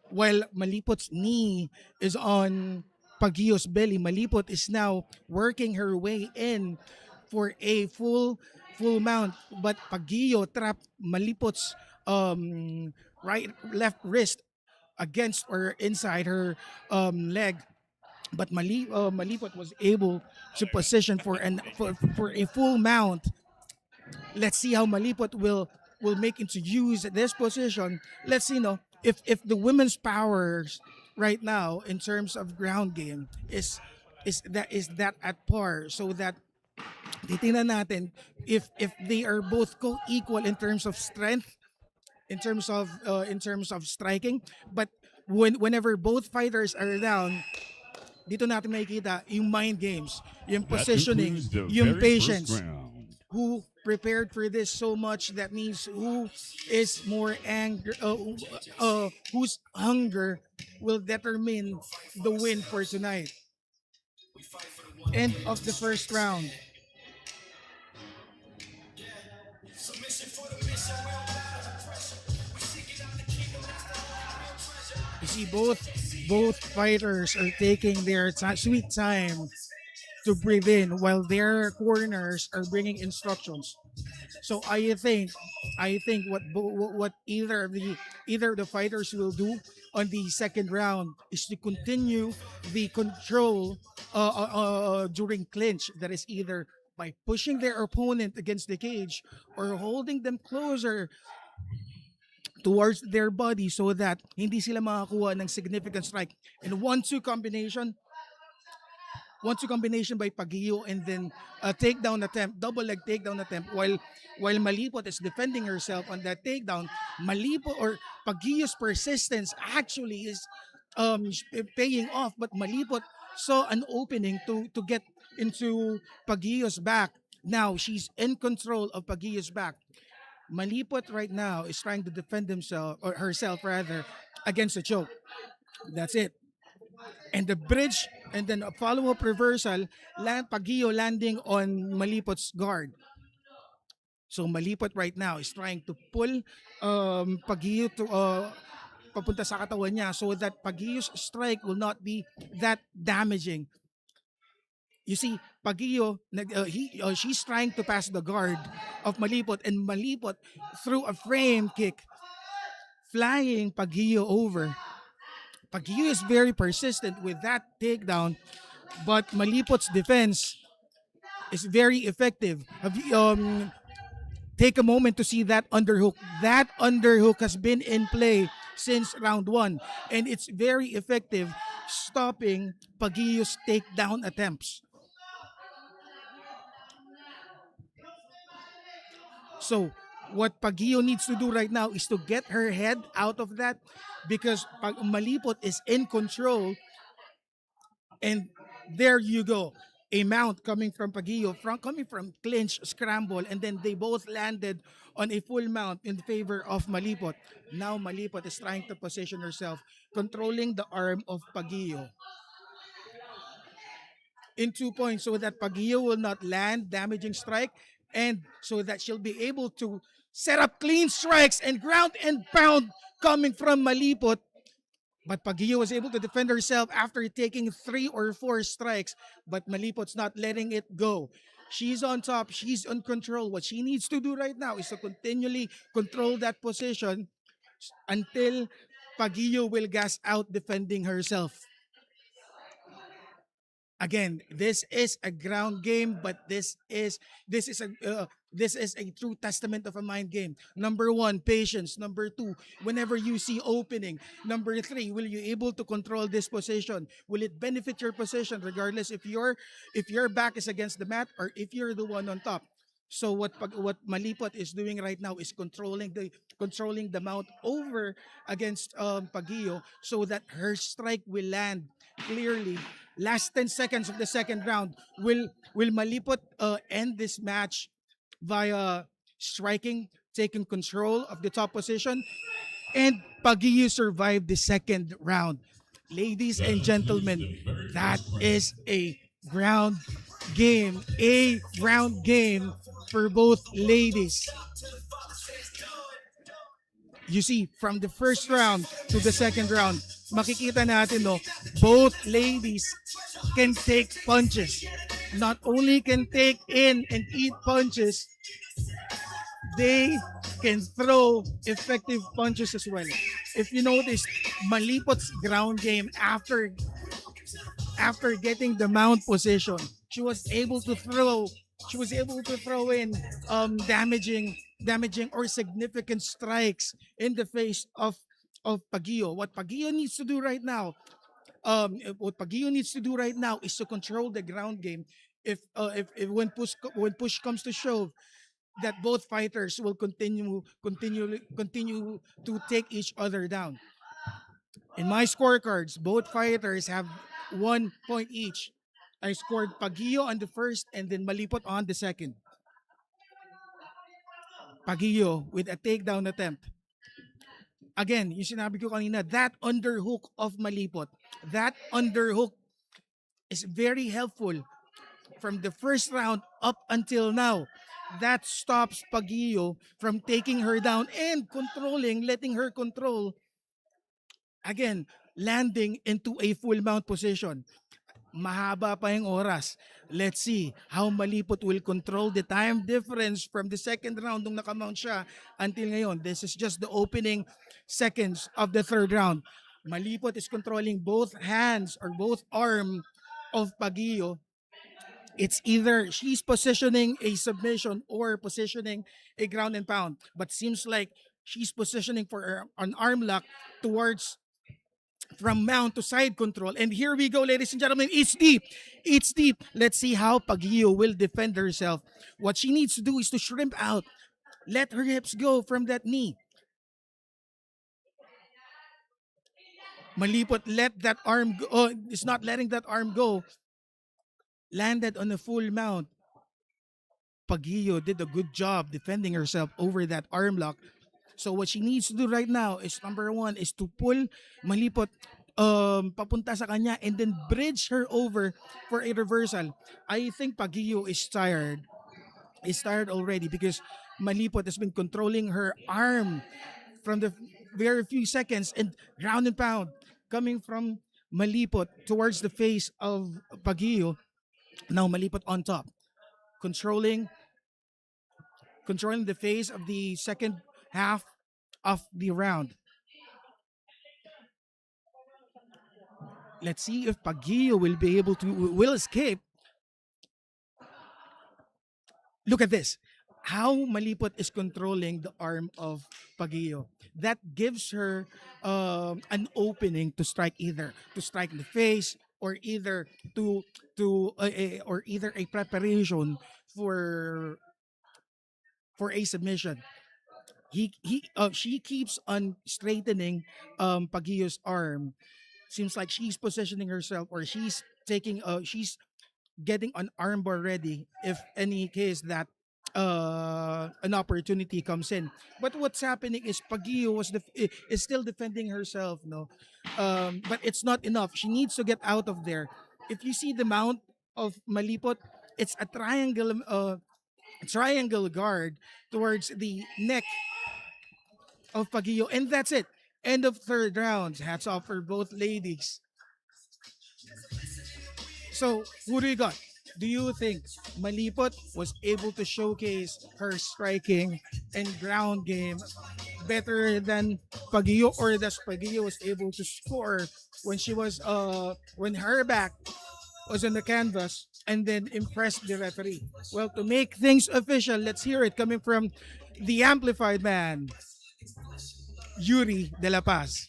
While Malipot's knee is on Pagio's belly, Malipot is now working her way in for a full mount. But Pagio trapped Malipot's right left wrist against or inside her leg. But Malipot was able to position for a full mount. Let's see how Malipot will make into use this position. Let's see, no, if the women's powers right now in terms of ground game is that at par, so that titingnan natin if they are both co-equal in terms of strength, in terms of striking, but whenever both fighters are down, dito natin makikita yung mind games, yung That positioning, concludes the yung very first patience. round. Who prepared for this so much? That means who is more anger, whose hunger will determine the win for tonight. End of the first round. You see, both fighters are taking their sweet time to breathe in while their corners are bringing instructions. So I think what either of the fighters will do on the second round is to continue the control during clinch. That is either by pushing their opponent against the cage or holding them closer towards their body so that hindi sila makakuha ng significant strike. And 1-2 combination by Pagio, and then a takedown attempt, double leg takedown attempt, while Malipot is defending herself on that takedown. Malipot or Pagio's persistence actually is paying off, but Malipot saw an opening to get into Pagio's back. Now she's in control of Pagio's back. Malipot right now is trying to defend himself or herself rather against a choke. That's it. And the bridge and then a follow-up reversal, Pagio landing on Malipot's guard. So Malipot right now is trying to pull Pagio to papunta sa katawan niya so that Pagio's strike will not be that damaging. You see, Pagilio, she's trying to pass the guard of Malipot, and Malipot threw a frame kick, flying Pagilio over. Pagilio is very persistent with that takedown, but Malipot's defense is very effective. Take a moment to see that underhook. That underhook has been in play since round one, and it's very effective, stopping Pagilio's takedown attempts. So what Pagio needs to do right now is to get her head out of that, because Malipot is in control, and there you go. A mount coming from Pagio, coming from clinch, scramble, and then they both landed on a full mount in favor of Malipot. Now Malipot is trying to position herself, controlling the arm of Pagio in 2 points so that Pagio will not land damaging strike, and so that she'll be able to set up clean strikes and ground and pound coming from Malipot. But Pagio was able to defend herself after taking 3 or 4 strikes, but Malipot's not letting it go. She's on top, she's on control. What she needs to do right now is to continually control that position until Pagio will gas out defending herself. Again, this is a ground game, but this is a true testament of a mind game. Number one, patience. Number two, whenever you see opening. Number three, will you able to control this position? Will it benefit your position regardless if your back is against the mat or if you're the one on top? So what Malipot is doing right now is controlling the mount over against Pagio, so that her strike will land clearly. Last 10 seconds of the second round. Will Malipot end this match via striking, taking control of the top position, and Pagio survived the second round? Ladies That and concludes gentlemen, the very that first round. is a round game for both ladies. You see, from the first round to the second round, makikita natin, no, both ladies can take punches. Not only can take in and eat punches, they can throw effective punches as well. If you notice, Malipot's ground game, after getting the mount position, she was able to throw in damaging or significant strikes in the face of Pagio. What Pagio needs to do right now is to control the ground game. If when push comes to shove, that both fighters will continue to take each other down. In my scorecards, both fighters have 1 point each. I scored Pagio on the first and then Malipot on the second. Pagio with a takedown attempt. Again, yung sinabi ko kanina, that underhook of Malipot, that underhook is very helpful from the first round up until now. That stops Pagio from taking her down and letting her control, again, landing into a full mount position. Mahaba pa yung oras. Let's see how Malipot will control the time difference from the second round nung nakamount siya until ngayon. This is just the opening seconds of the third round. Malipot is controlling both hands or both arm of Pagio. It's either she's positioning a submission or positioning a ground and pound. But seems like she's positioning for an arm lock towards from mount to side control. And here we go, ladies and gentlemen. It's deep. It's deep. Let's see how Pagio will defend herself. What she needs to do is to shrimp out. Let her hips go from that knee. Malipot let that arm go. Oh, is not letting that arm go. Landed on a full mount. Pagio did a good job defending herself over that arm lock. So what she needs to do right now is, number one, is to pull Malipot papunta sa kanya and then bridge her over for a reversal. I think Pagio is tired. Is tired already because Malipot has been controlling her arm from the very few seconds, and ground and pound coming from Malipot towards the face of Pagio. Now Malipot on top, controlling controlling the phase of the second half of the round. Let's see if Pagillo will be able to will escape. Look at this. How Malipot is controlling the arm of Pagillo. That gives her an opening to strike, either to strike in the face, or either or either a preparation for a submission. She keeps on straightening Pagillo's arm. Seems like she's positioning herself, or she's getting an armbar ready if any case that an opportunity comes in. But what's happening is Pagillo is still defending herself, no, but it's not enough. She needs to get out of there. If you see the mount of Malipot, it's a triangle guard towards the neck of Pagillo, and that's it. End of third round. Hats off for both ladies. So, who do you got? Do you think Malipot was able to showcase her striking and ground game better than Pagillo, or that Pagillo was able to score when her back was on the canvas and then impress the referee? Well, to make things official, let's hear it coming from the amplified man, Yuri De La Paz.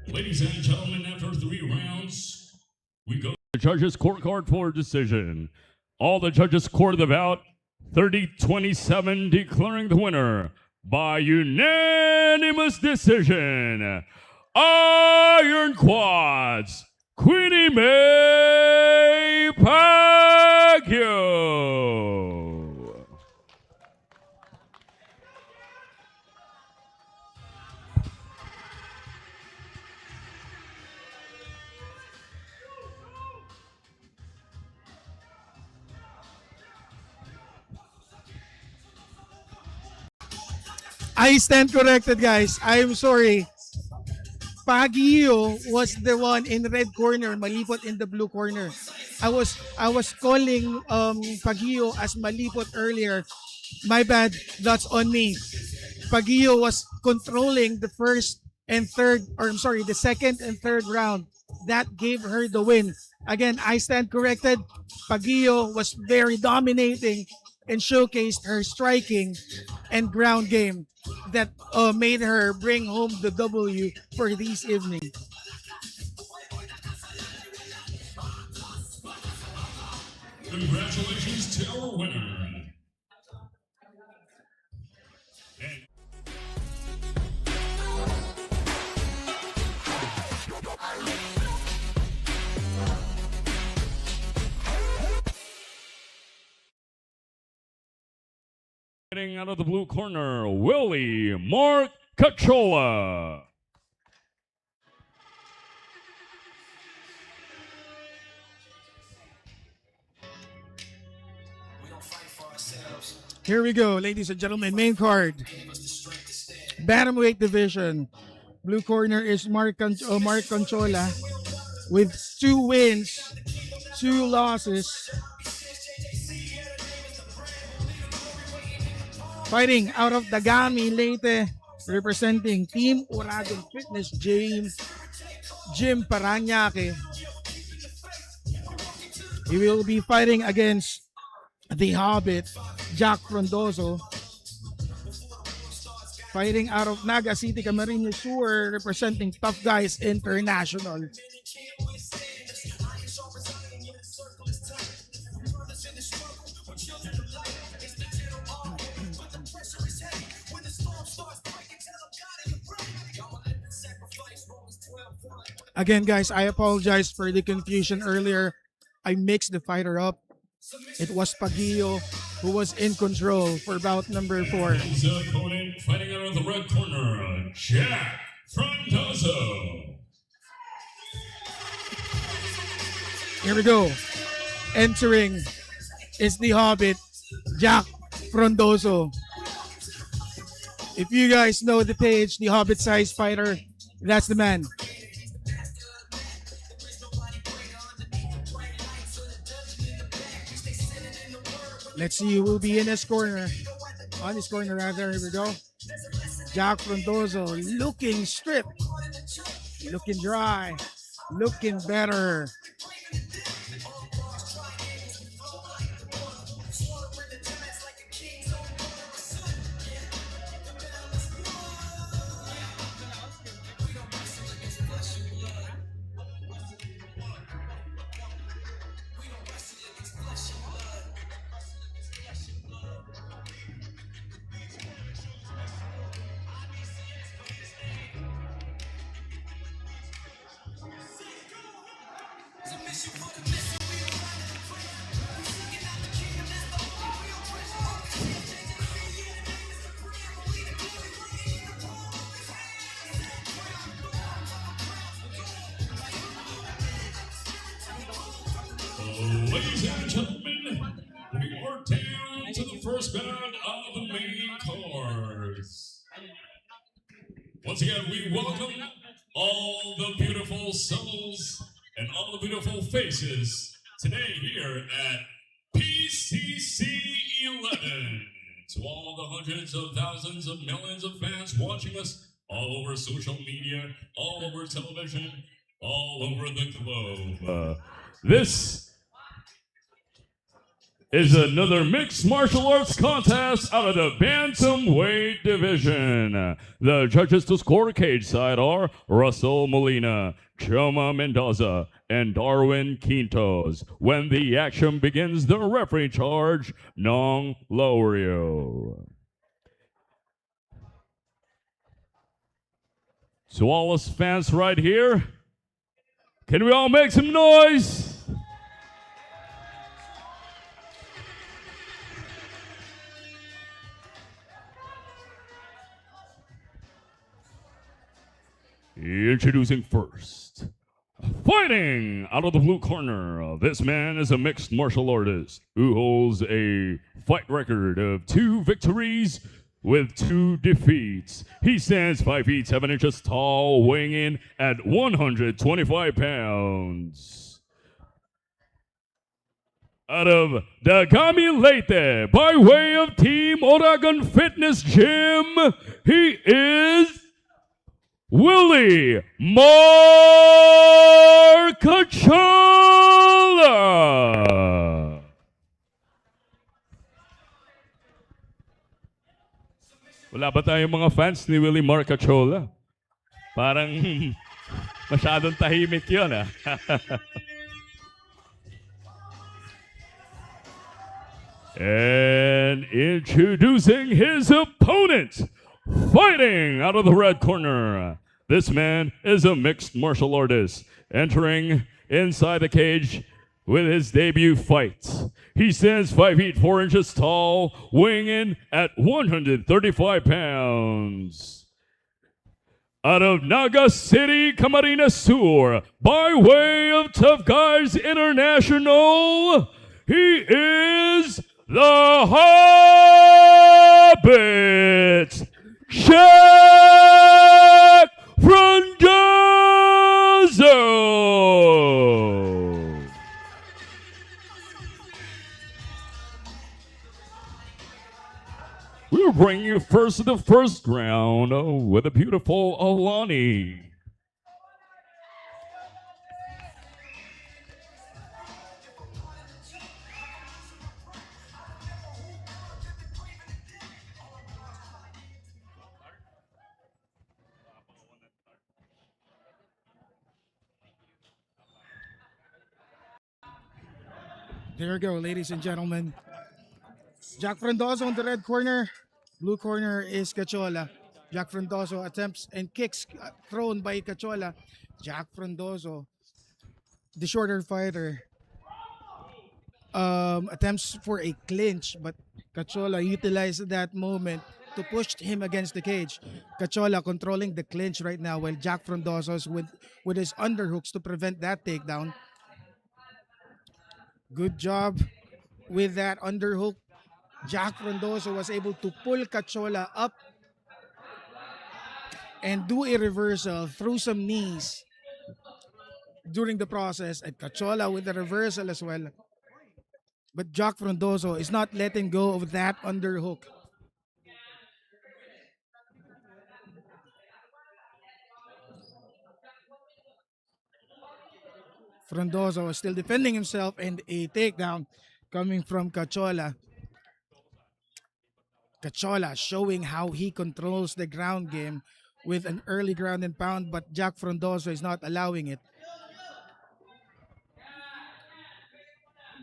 Ladies and gentlemen, after 3 rounds, we go. The judges' scorecard for decision. All the judges scored the bout 30-27, declaring the winner by unanimous decision. Iron Quads, Queenie May Pacquiao. I stand corrected, guys. I'm sorry. Pagillo was the one in the red corner, Malipot in the blue corner. I was calling Pagillo as Malipot earlier. My bad. That's on me. Pagillo was controlling the first and third, or I'm sorry, the second and third round. That gave her the win. Again, I stand corrected. Pagillo was very dominating and showcased her striking and ground game that made her bring home the W for this evening. Congratulations to our winner. Getting out of the blue corner, Willie Mark Cachola. Here we go, ladies and gentlemen. Main card, bantamweight division. Blue corner is Mark Conchola with 2 wins, 2 losses. Fighting out of Dagami, Leyte, representing Team Uragon Fitness Jim Paranaque. He will be fighting against the Hobbit, Jack Frondoso. Fighting out of Naga City, Camarines Sur, representing Tough Guys International. Again, guys, I apologize for the confusion earlier. I mixed the fighter up. It was Pagillo who was in control for bout number 4. His opponent fighting out of the red corner, Jack Frondoso. Here we go. Entering is the Hobbit, Jack Frondoso. If you guys know the page, the Hobbit Size Fighter, That's the man. Let's see who will be in this corner. On this corner, rather. Here we go. Jack Frondoso looking stripped, looking dry, looking better. Ladies and gentlemen, we are down to the first bout of the main cars. Once again, we welcome all the beautiful souls and all the beautiful faces today here at PCC 11. To all the hundreds of thousands of millions of fans watching us all over social media, all over television, all over the globe. This is another mixed martial arts contest out of the bantamweight division. The judges to score cage side are Russell Molina, Choma Mendoza, and Darwin Quintos. When the action begins, the referee in charge, Nong Laurio. So all us fans right here, can we all make some noise? Introducing first, fighting out of the blue corner. This man is a mixed martial artist who holds a fight record of 2 victories with 2 defeats. He stands 5 feet 7 inches tall, weighing in at 125 pounds. Out of Dagami Leyte, by way of Team Octagon Fitness Gym, he is Willie Marcachola. Wala ba tayong mga fans ni Willie Marcachola? Parang masyadong tahimik yun, ah. And introducing his opponent, fighting out of the red corner. This man is a mixed martial artist, entering inside the cage with his debut fight. He stands 5 feet 4 inches tall, weighing in at 135 pounds. Out of Naga City, Camarines Sur, by way of Tough Guys International, he is the Hobbit, Jack Frondoso. We're bringing you first to the first round with a beautiful Alani. There you go, ladies and gentlemen. Jack Frondoso on the red corner. Blue corner is Cachola. Jack Frondoso attempts and kicks thrown by Cachola. Jack Frondoso, the shorter fighter, attempts for a clinch, but Cachola utilized that moment to push him against the cage. Cachola controlling the clinch right now, while Jack Frondoso's with his underhooks to prevent that takedown. Good job with that underhook. Jack Frondoso was able to pull Cachola up and do a reversal through some knees during the process, and Cachola with the reversal as well. But Jack Frondoso is not letting go of that underhook. Frondoso is still defending himself, and a takedown coming from Cachola. Cachola showing how he controls the ground game with an early ground and pound, but Jack Frondoso is not allowing it.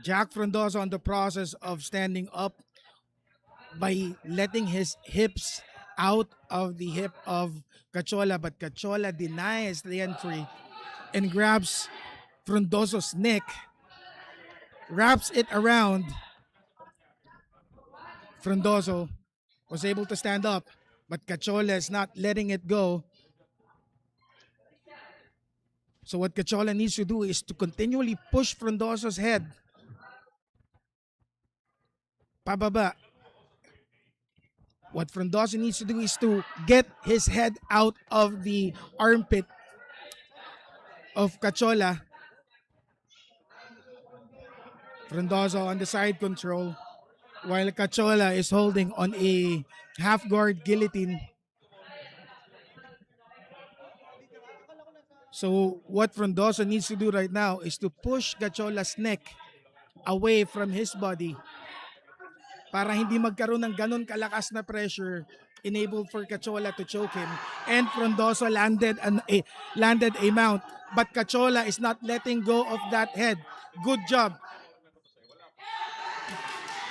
Jack Frondoso on the process of standing up by letting his hips out of the hip of Cachola, but Cachola denies the entry and grabs Frondoso's neck, wraps it around. Frondoso was able to stand up, but Cachola is not letting it go. So what Cachola needs to do is to continually push Frondoso's head pababa. What Frondoso needs to do is to get his head out of the armpit of Cachola. Frondoso on the side control, while Cachola is holding on a half guard guillotine. So what Frondoso needs to do right now is to push Cachola's neck away from his body para hindi magkaroon ng ganun kalakas na pressure, enabled for Cachola to choke him. And Frondoso landed a mount, but Cachola is not letting go of that head. Good job.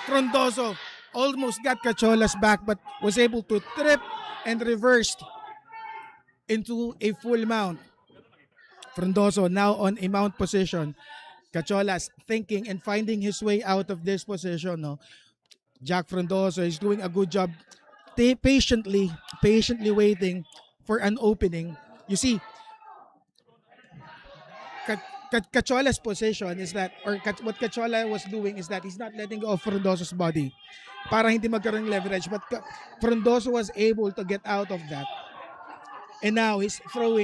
Frondoso almost got Cachola's back, but was able to trip and reversed into a full mount. Frondoso now on a mount position. Cachola's thinking and finding his way out of this position. No? Jack Frondoso is doing a good job patiently waiting for an opening. You see, Cachola's position is that, or what Cachola was doing is that he's not letting go of Frondoso's body para hindi magkaroon ng leverage, but Frondoso was able to get out of that. And now he's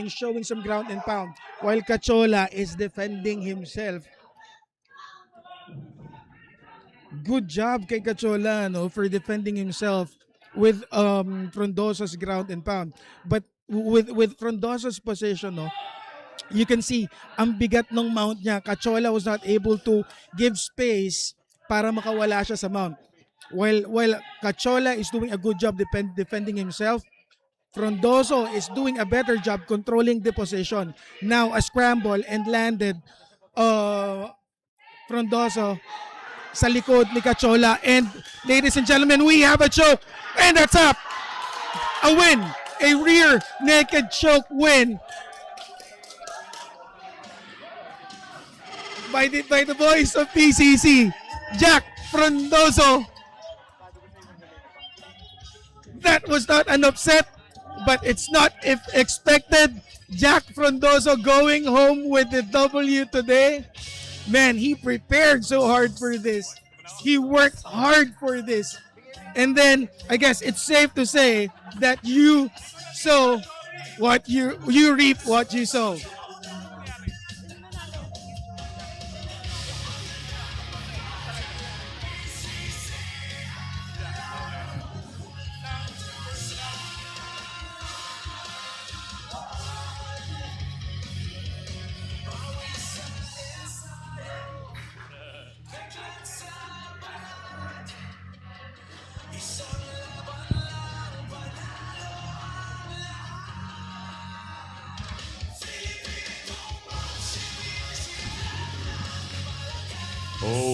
showing some ground and pound, while Cachola is defending himself. Good job kay Cachola, no, for defending himself with Frondoso's ground and pound. But with Frondoso's position, no, you can see ang bigat ng mount niya. Cachola was not able to give space para makawala siya sa mount. While Cachola is doing a good job defending himself, Frondoso is doing a better job controlling the position. Now a scramble and landed Frondoso sa likod ni Cachola. And ladies and gentlemen, we have a choke. And that's up. A win. A rear naked choke win by the voice of PCC, Jack Frondoso. That was not an upset, but it's not if expected. Jack Frondoso going home with the W today. Man, he prepared so hard for this. He worked hard for this. And then, I guess it's safe to say that you sow what you reap what you sow.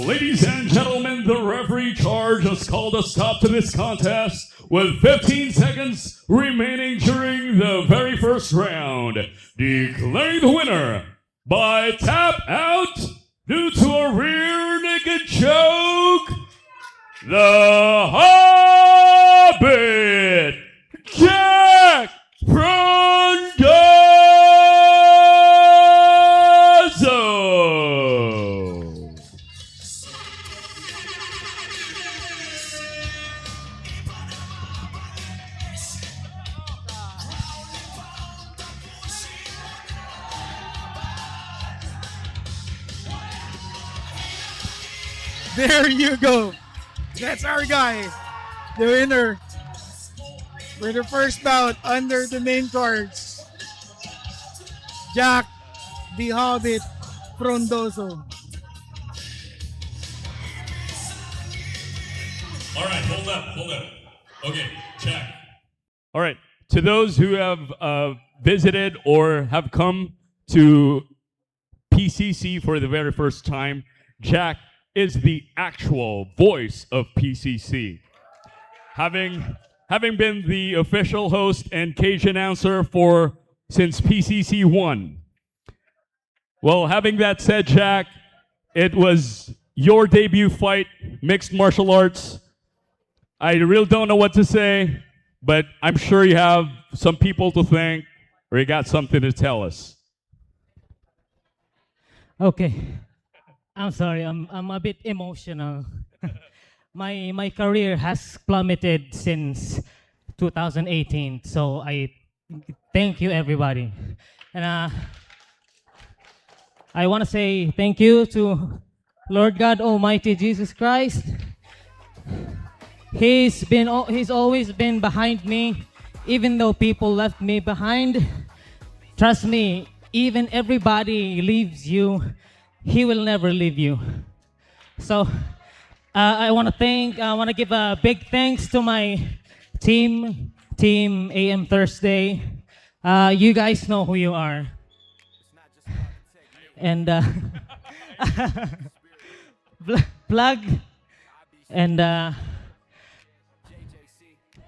Ladies and gentlemen, the referee charge has called a stop to this contest with 15 seconds remaining during the very first round, declaring the winner by tap out due to a rear naked choke, the Hobbit, Jack Frondoso. There you go. That's our guy. The winner for the first bout under the main cards. Jack the Hobbit Frondoso. All right, hold up. Okay, Jack. All right. To those who have visited or have come to PCC for the very first time, Jack is the actual voice of PCC. Having been the official host and cage announcer since PCC 1. Well, having that said, Jack, it was your debut fight, mixed martial arts. I really don't know what to say, but I'm sure you have some people to thank or you got something to tell us. Okay. I'm sorry. I'm a bit emotional. My career has plummeted since 2018. So I thank you everybody. And I want to say thank you to Lord God Almighty Jesus Christ. He's always been behind me even though people left me behind. Trust me, even everybody leaves you, he will never leave you. So I want to give a big thanks to my team AM Thursday. You guys know who you are. And plug and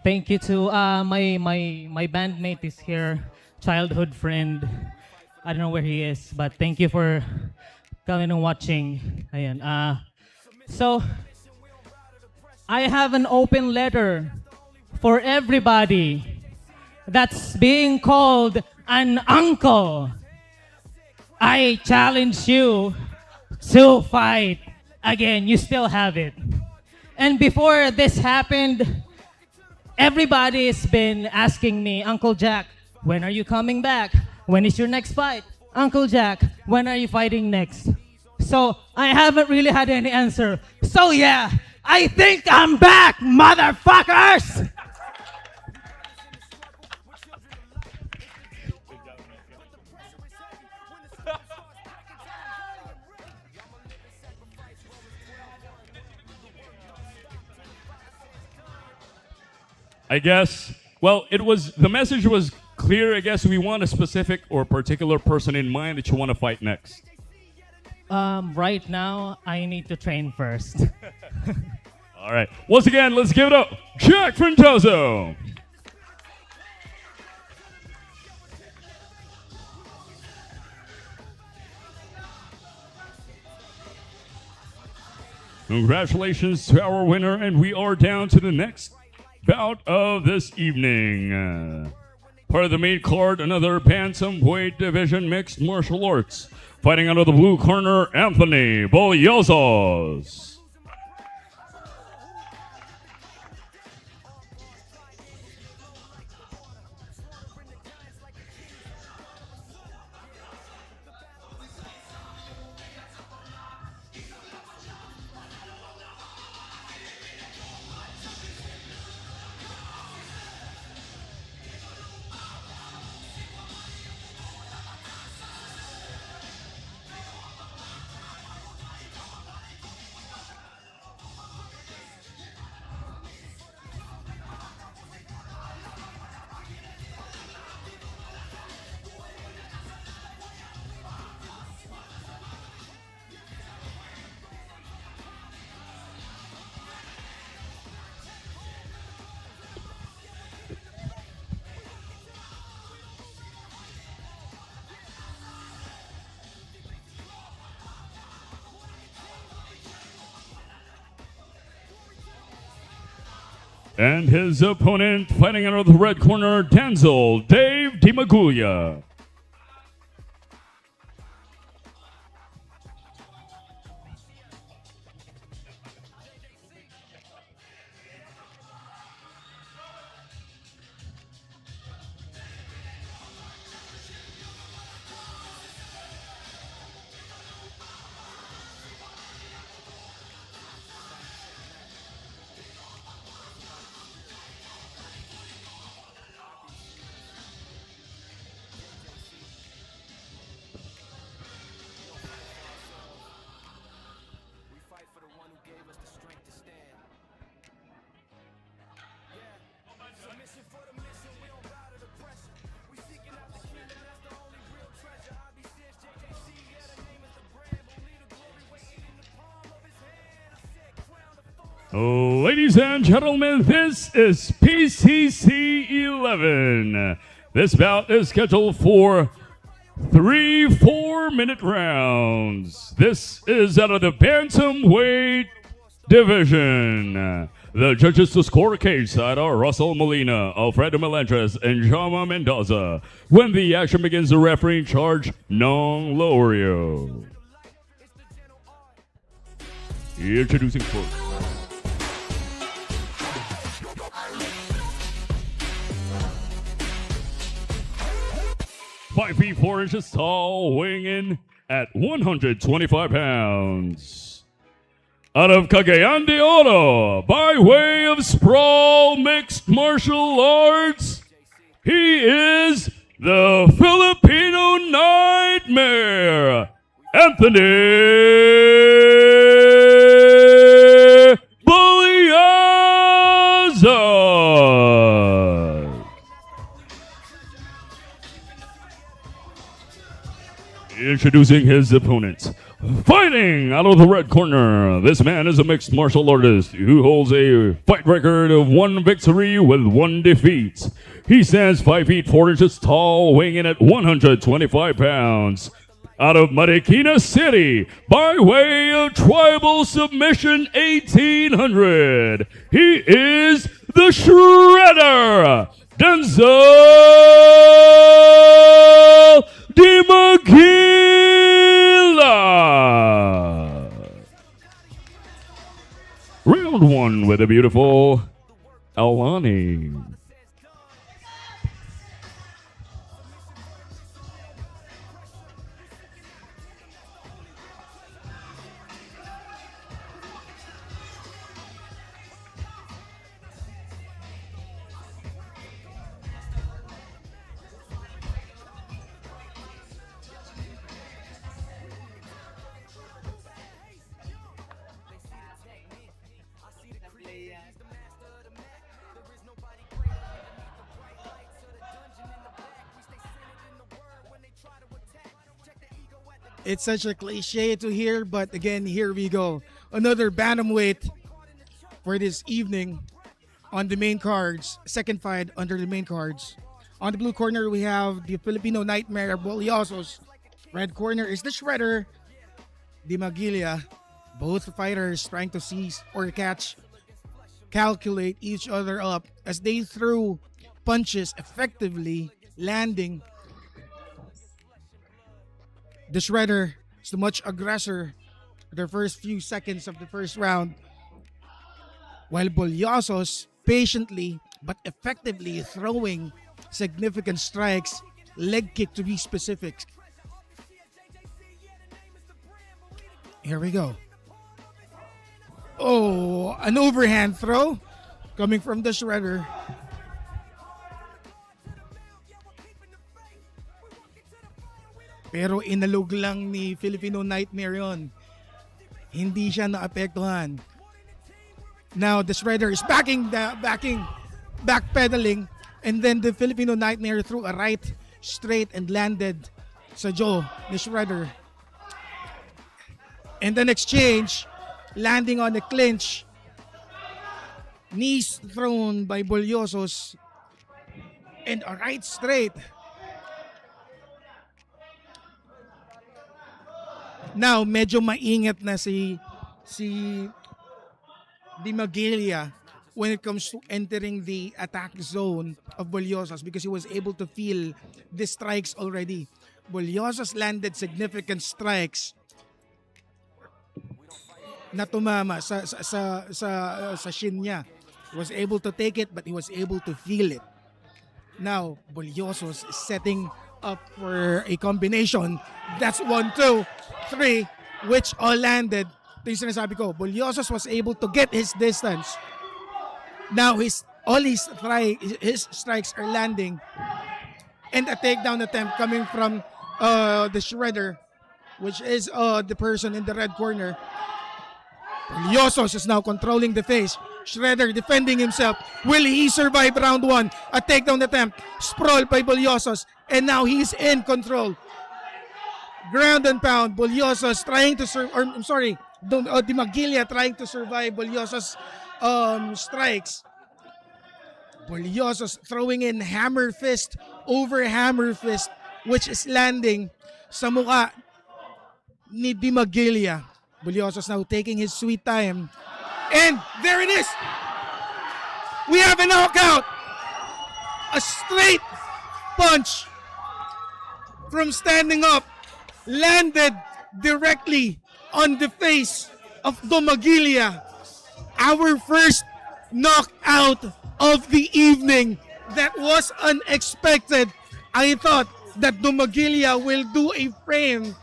thank you to my bandmate is here, childhood friend. I don't know where he is, but thank you for coming and watching. Ayan. So I have an open letter for everybody that's being called an uncle. I challenge you to fight again. You still have it. And before this happened, everybody has been asking me, Uncle Jack, when are you coming back? When is your next fight? Uncle Jack, when are you fighting next? So I haven't really had any answer. So yeah, I think I'm back, motherfuckers! I guess, well, the message was clear. I guess we want a specific or particular person in mind that you want to fight next. Right now, I need to train first. All right. Once again, let's give it up. Jack Frondoso. Congratulations to our winner, and we are down to the next bout of this evening. Part of the main card, another bantamweight division mixed martial arts. Fighting out of the blue corner, Anthony Bollozos. And his opponent, fighting out of the red corner, Denzel Dave DiMaguglia. Ladies and gentlemen, this is PCC 11. This bout is scheduled for 3 4-minute rounds. This is out of the bantamweight division. The judges to score cage side are Russell Molina, Alfredo Melendres, and Jama Mendoza. When the action begins, the referee in charge, Nong Lorio. Introducing first. Five feet 4 inches tall, weighing in at 125 pounds. Out of Cagayan de Oro, by way of sprawl mixed martial arts, he is the Filipino Nightmare, Anthony Baliaza. Introducing his opponents. Fighting out of the red corner, this man is a mixed martial artist who holds a fight record of 1 victory with 1 defeat. He stands 5 feet 4 inches tall, weighing in at 125 pounds. Out of Marikina City, by way of tribal submission 1800, he is the Shredder, Denzel DiMaggila. Round 1 with the beautiful Alani. It's such a cliche to hear, but again, here we go. Another bantamweight for this evening on the main cards. Second fight under the main cards. On the blue corner, we have the Filipino Nightmare, Boliosos. Red corner is the Shredder, DiMaggila. Both fighters trying to seize or calculate each other up as they threw punches effectively, landing. The Shredder is the much aggressor the first few seconds of the first round, while Boliosos patiently but effectively throwing significant strikes, leg kick to be specific. Here we go. Oh, an overhand throw coming from the Shredder. Pero inalog lang ni Filipino Nightmare yon. Hindi siya naapektuhan. Now the Shredder is backpedaling, and then the Filipino Nightmare threw a right straight and landed sa jaw ni Shredder. And then exchange, landing on the clinch. Knees thrown by Boliosos and a right straight. Now, medyo maingat na si DiMaggila when it comes to entering the attack zone of Boliosos because he was able to feel the strikes already. Boliosos landed significant strikes na tumama sa shin niya. He was able to take it, but he was able to feel it. Now, Boliosos is setting up for a combination. That's 1, 2, 3, which all landed. Ito yung sinasabi ko, Boliosos was able to get his distance. Now, all his strikes are landing. And a takedown attempt coming from the Shredder, which is the person in the red corner. Boliosos is now controlling the face. Shredder defending himself. Will he survive round 1? A takedown attempt. Sprawl by Boliosos. And now he's in control. Ground and pound. Boliosos trying to DiMaggila trying to survive Boliosos' strikes. Boliosos throwing in hammer fist over hammer fist, which is landing sa mukha ni Di Magilla. Boliosos now taking his sweet time. And there it is! We have a knockout! A straight punch from standing up landed directly on the face of Domagilla. Our first knockout of the evening. That was unexpected. I thought that Domagilla will do a frame,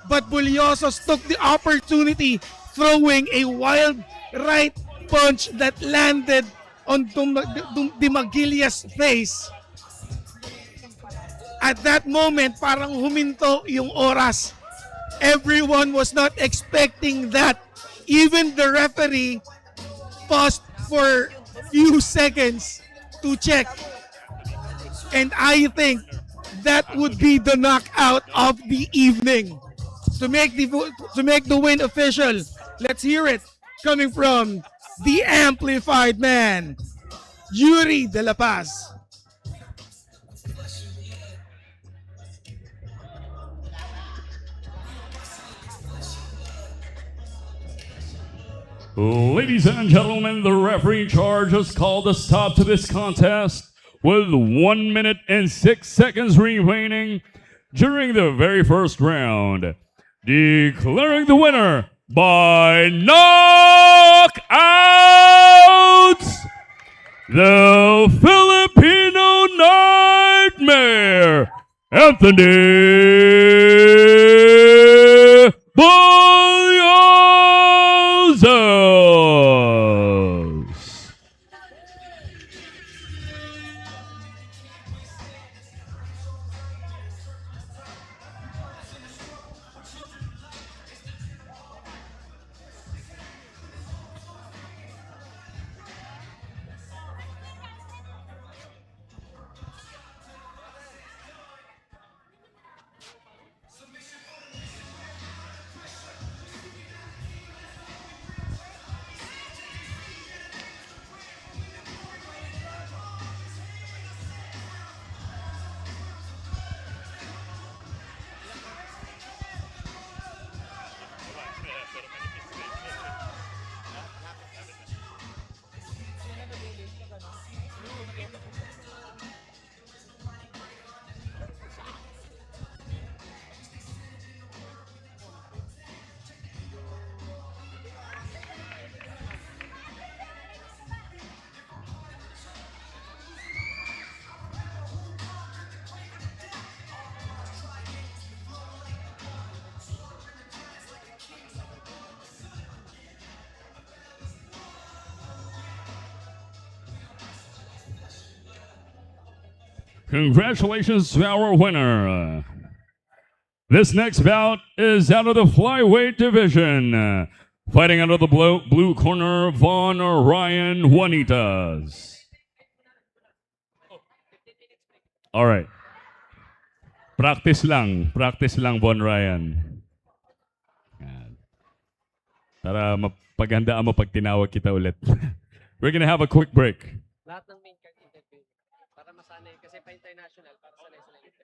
but Buliosos took the opportunity, throwing a wild right punch that landed on Dimagilla's face. At that moment, parang huminto yung oras. Everyone was not expecting that. Even the referee paused for few seconds to check. And I think that would be the knockout of the evening. To make the win official, let's hear it coming from the amplified man, Yuri De La Paz. Ladies and gentlemen, the referee in charge has called a stop to this contest with 1 minute and 6 seconds remaining during the very first round, declaring the winner by knockout, the Filipino Nightmare, Anthony Bolliosos. Congratulations to our winner. This next bout is out of the flyweight division. Fighting out of the blue corner, Von Ryan Juanitas. All right. Practice lang, Von Ryan. Yan. Para mapaghandaan mo pag tinawag kita ulit. We're gonna have a quick break. Lahat ng main card interview para masanay kasi pa international para sanay sila.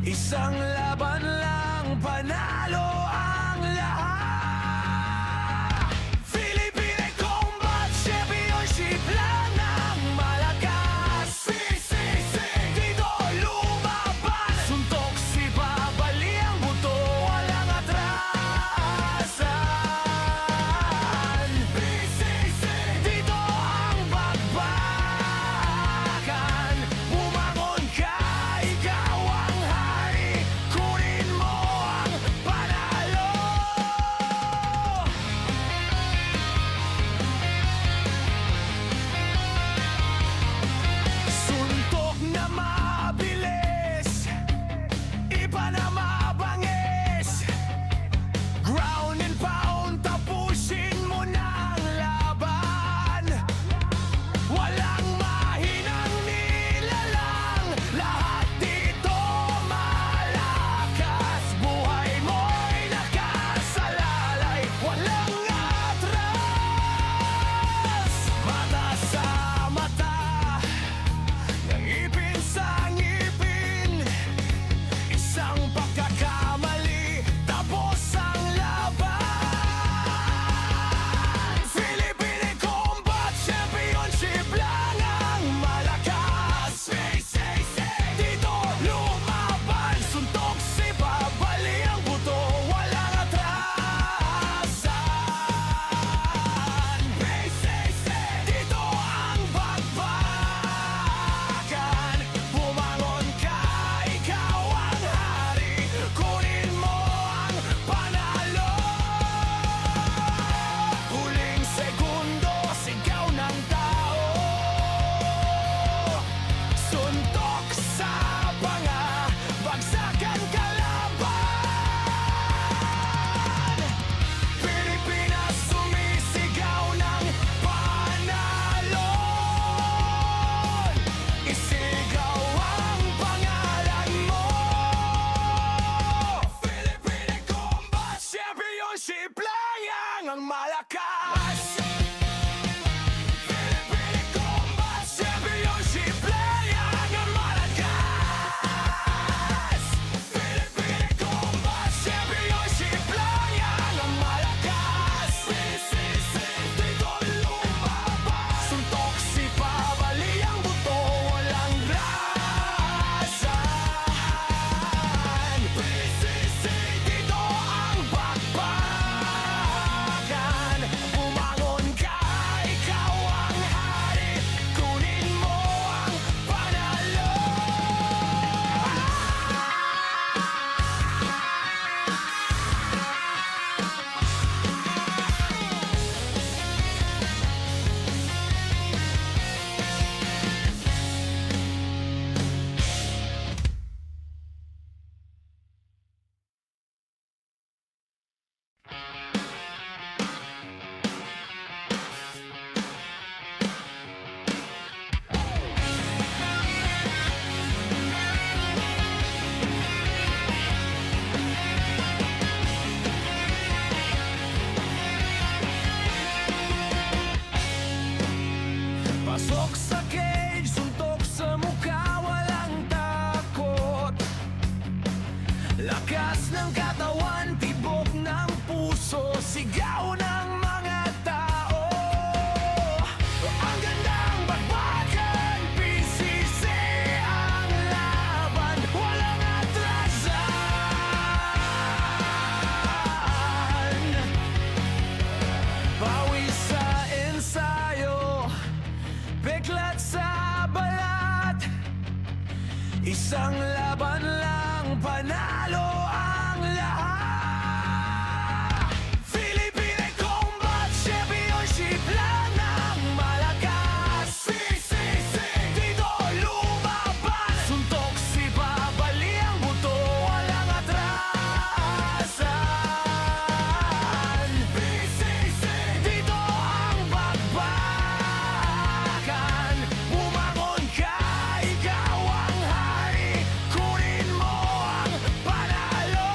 Isang laban lang, panalo ang lahat. Philippine Combat Championship lang ang malakas. PCC, dito lumaban. Suntok si Babali ang buto, walang atrasan. PCC, dito ang bakbakan. Bumangon ka, ikaw ang hari. Kunin mo ang panalo. Suntok na mabilis, iba na mabangis. Ground and pound, tapusin mo na ang laban. Walang mahinang nilalang, lahat dito malakas. Buhay mo'y nakasalalay, walang atras. Mata sa mata, ngipin sa ngipin. Isang pagkakamali, tapos ang laban. Philippine Combat Championship lang ang malakas. PCC, dito lumaban. Suntok si Babali ang buto, walang atrasan. PCC, dito ang bakbakan. Bumangon ka, ikaw ang hari. Kunin mo ang panalo. Huling segundo, sigaw ng tao. Suntok sa panga, bagsakan kalaban. Pilipinas sumisigaw ng panalo. Isigaw ang pangalan mo. Philippine Combat Championship lang ang malakas. Philippine Combat Championship lang ang malakas. Philippine Combat Championship lang ang malakas. PCC, dito lumaban. Suntok si Babali ang buto, walang rasan. PCC, dito ang bakbakan. Bumangon ka, ikaw ang hari. Kunin mo ang panalo. Pasok sa cage, suntok sa mukha, walang takot. Lakas ng katawan, tibok ng puso, sigaw ng mga tao. Ang gandang bakbakan, PCC ang laban, walang atrasan. Pawis sa ensayo, peklat sa balat. Isang laban lang, panalo ang lahat. Philippine Combat Championship lang ang malakas. PCC, dito lumaban. Suntok si Babali ang buto, walang atrasan. PCC, dito ang bakbakan. Bumangon ka, ikaw ang hari. Kunin mo ang panalo.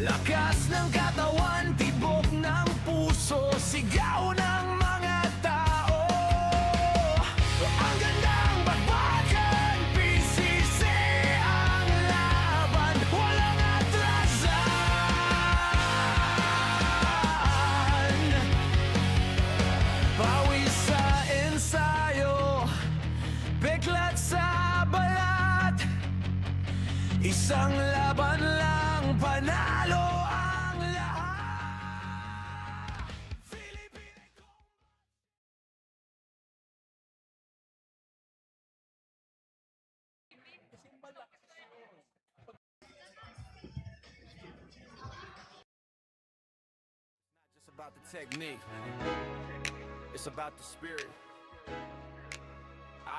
Lakas ng katawan, tibok ng puso, sigaw ng mga tao. Ang gandang bakbakan, PCC ang laban, walang atrasan. Pawis sa ensayo, beklat sa balat, isang laban lang, panalo ang lahat. Philippine. Just about the technique, it's about the spirit.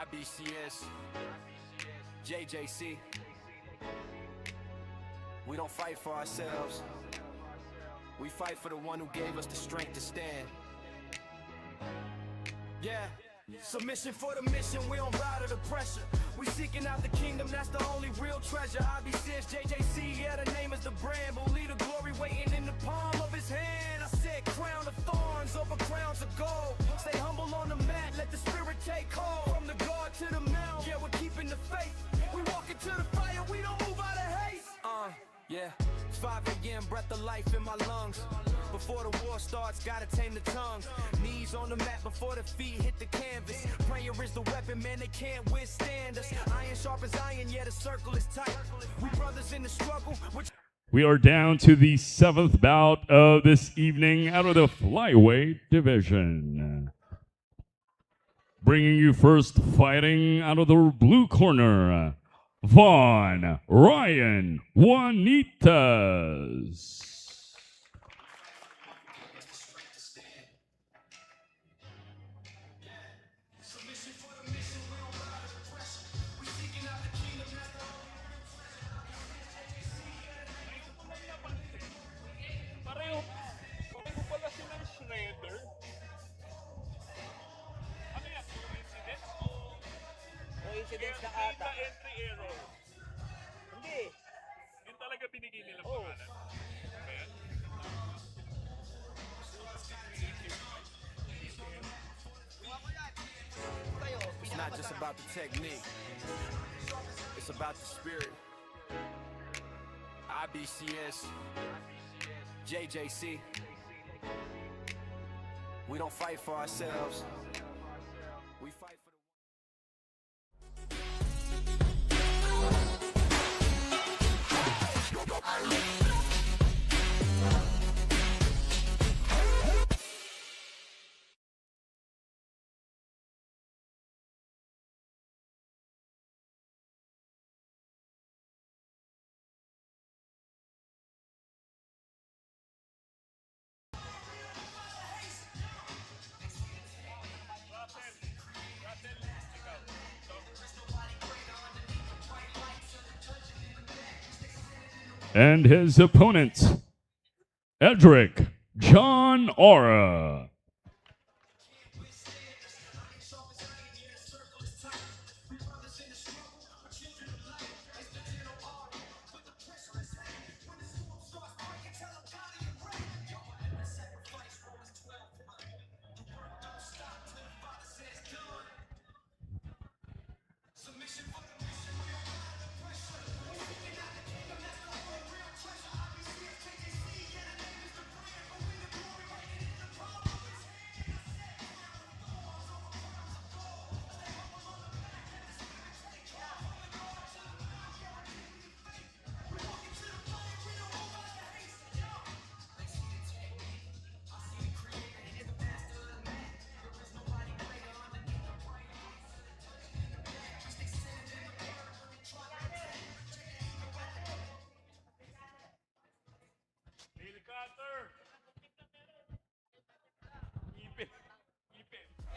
IBCS, JJC. We don't fight for ourselves. We fight for the one who gave us the strength to stand. Yeah. Submission for the mission, we don't bow to the pressure. We seeking out the kingdom, that's the only real treasure. IBCS, JJC, yeah, the name is the brand. But leave the glory waiting in the palm of his hand. I said crown of thorns over crowns of gold. Stay humble on the mat, let the spirit take hold. From the guard to the mount, yeah, we're keeping the faith. We walk into the fire, we don't move out of haste. Yeah, 5 a.m., breath of life in my lungs. Before the war starts, gotta tame the tongue. Knees on the mat before the feet hit the canvas. Prayer is the weapon, man, they can't withstand us. Iron sharp as iron, yeah, the circle is tight. We brothers in the struggle, which We are down to the 7th bout of this evening out of the flyweight division. Bringing you first, fighting out of the blue corner, Von Ryan Juanitas. Coincidence na ata. Entry error. Hindi. Yun talaga binigay nilang pangalan. it's not just about the technique, it's about the spirit. IBCS, JJC. We don't fight for ourselves. We fight for the And his opponent, Edric John Aura.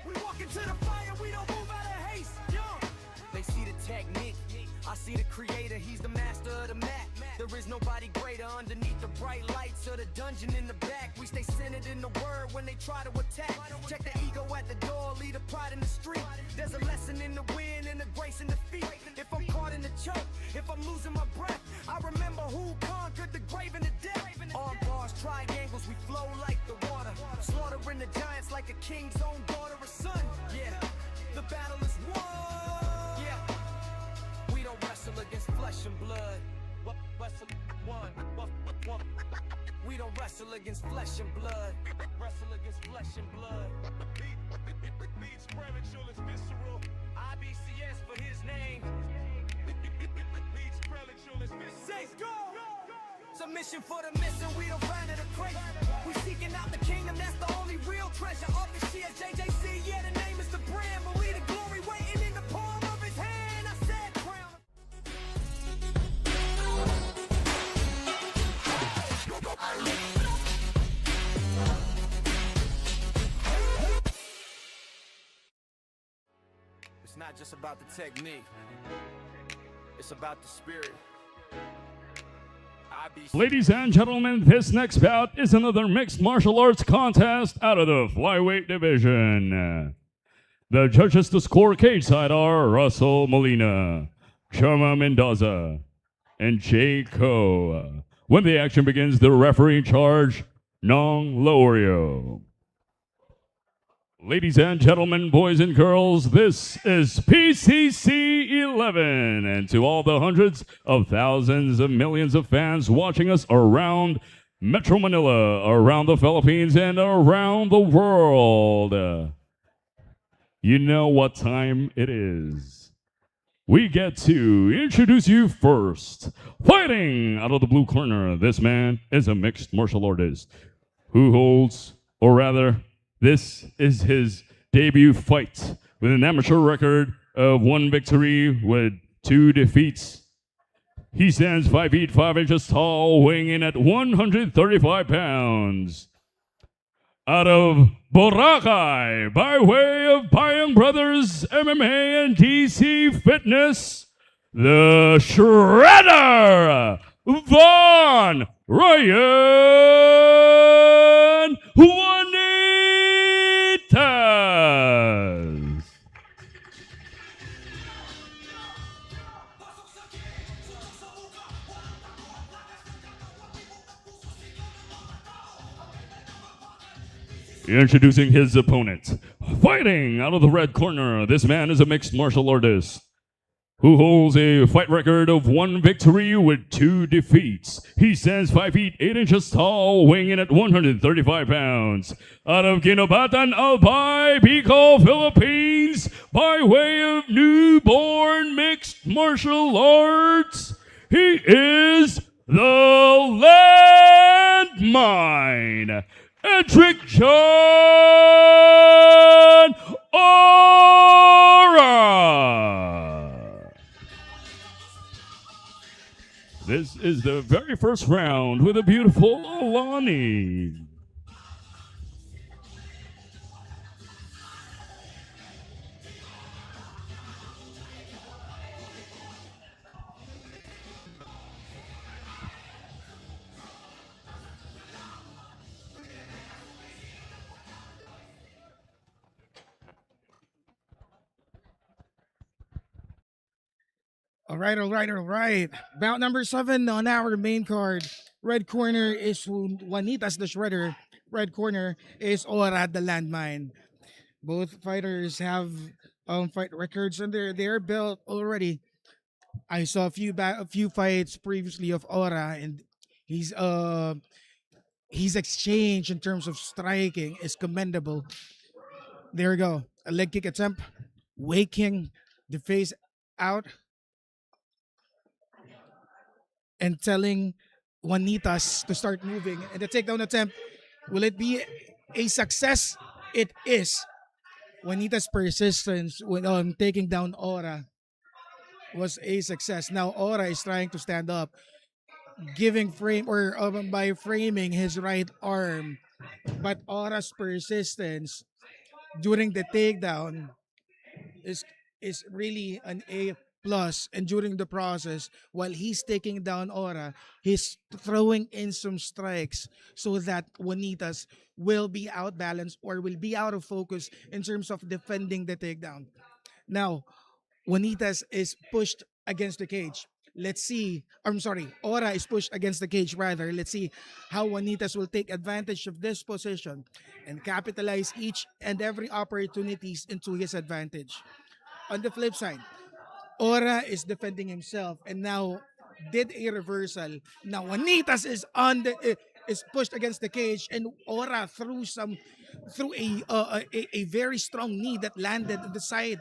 We walk into the fire, we don't move out of haste. They see the technique, I see the creator, he's the master of the map. There is nobody greater underneath the bright lights of the dungeon in the back. We stay centered in the word when they try to attack. Check the ego at the door, leave the pride in the street. There's a lesson in the win and a grace in the feet. If I'm caught in the choke, if I'm losing my breath, I remember who conquered the grave and the death. conquering the giants like a king's own daughter or son. Yeah, the battle is won. Yeah, we don't wrestle against flesh and blood. Wrestle one. We don't wrestle against flesh and blood. Wrestle against flesh and blood. Beat spiritual is visceral. IBCS for his name. Beat spiritual is visceral. Say go! Submission for the mission, we don't find it a crate. We seeking out the kingdom, that's the only real treasure. Office JJC, yeah, the name is the brand, but we the glory waiting in the palm of his hand. I said crown. It's not just about the technique, it's about the spirit. Ladies and gentlemen, this next bout is another mixed martial arts contest out of the flyweight division. The judges to score cage side are Russell Molina, Chama Mendoza, and Jay Ko. When the action begins, the referee in charge, Nong Lorio. Ladies and gentlemen, boys and girls, this is PCC 11. And to all the hundreds of thousands of millions of fans watching us around Metro Manila, around the Philippines, and around the world, you know what time it is. We get to introduce you first. Fighting out of the blue corner, this man is a mixed martial artist who holds, or rather, this is his debut fight with an amateur record of 1 victory with 2 defeats. He stands 5 feet 5 inches tall, weighing in at 135 pounds. Out of Boracay, by way of Bayang Brothers MMA and DC Fitness, the Shredder, Von Ryan Juanitas. Introducing his opponent. Fighting out of the red corner, this man is a mixed martial artist who holds a fight record of 1 victory with 2 defeats. He stands 5 feet 8 inches tall, weighing in at 135 pounds. Out of Ginobatan, Albay, Bicol, Philippines, by way of newborn mixed martial arts, he is the Landmine, Edric John Ora. This is the very first round with a beautiful Alani. All right, all right, all right. Bout number 7 on our main card. Red corner is Juanitas the Shredder. Red corner is Ora the Landmine. Both fighters have fight records under their belt already. I saw a few fights previously of Ora, and he's his exchange in terms of striking is commendable. There we go. A leg kick attempt, waking the face out and telling Juanitas to start moving. And the takedown attempt, will it be a success? It is. Juanitas' persistence when taking down Ora was a success. Now Ora is trying to stand up, giving frame or by framing his right arm. But Ora's persistence during the takedown is really an A plus. And during the process, while he's taking down Ora, he's throwing in some strikes so that Juanitas will be outbalanced or will be out of focus in terms of defending the takedown. Now, Juanitas is pushed against the cage. Let's see. I'm sorry. Aura is pushed against the cage rather. Let's see how Juanitas will take advantage of this position and capitalize each and every opportunities into his advantage. On the flip side, Aura is defending himself and now did a reversal. Now Juanitas is pushed against the cage and Aura threw a very strong knee that landed on the side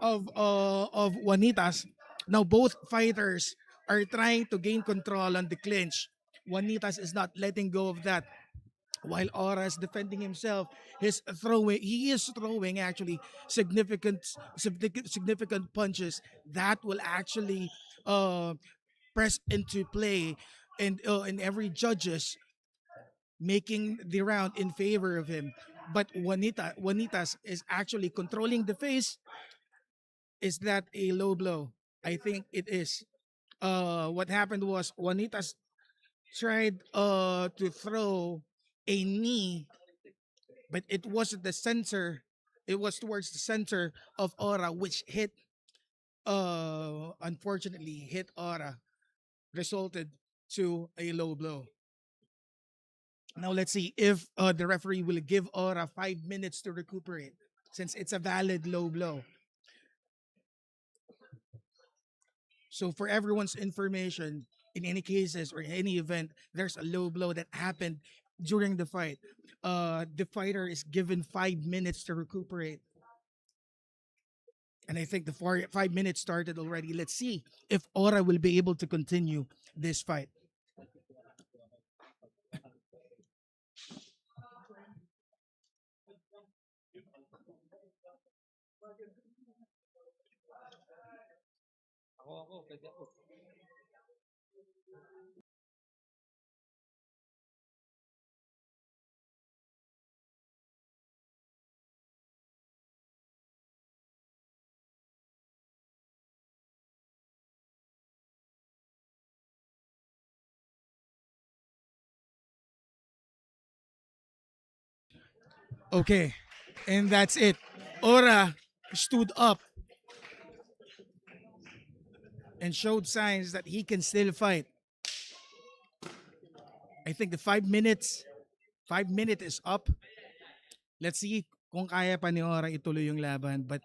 of Juanitas. Now both fighters are trying to gain control on the clinch. Juanitas is not letting go of that while Aura is defending himself. He is throwing actually significant punches that will actually uh, press into play in every judges making the round in favor of him. But Juanitas is actually controlling the face. Is that a low blow? I think it is. What happened was Juanitas tried to throw a knee, but it wasn't the center. It was towards the center of Aura, which hit. Unfortunately, hit Aura, resulted to a low blow. Now let's see if the referee will give Aura 5 minutes to recuperate, since it's a valid low blow. So for everyone's information, in any cases or in any event, there's a low blow that happened during the fight. The fighter is given 5 minutes to recuperate. And I think the 5 minutes started already. Let's see if Aura will be able to continue this fight. Okay, and that's it. Aura stood up and showed signs that he can still fight. I think the 5 minute is up. Let's see kung kaya pa ni Ora ituloy yung laban. But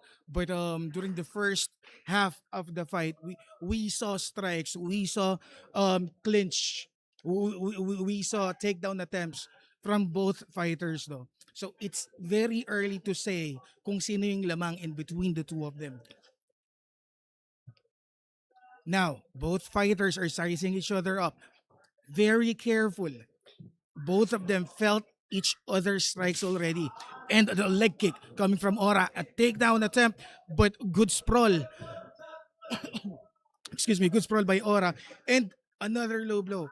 during the first half of the fight, we saw strikes, we saw clinch, we saw takedown attempts from both fighters though. So it's very early to say kung sino yung lamang in between the two of them. Now, both fighters are sizing each other up. Very careful. Both of them felt each other's strikes already. And the leg kick coming from Aura. A takedown attempt, but good sprawl. Excuse me, good sprawl by Aura. And another low blow.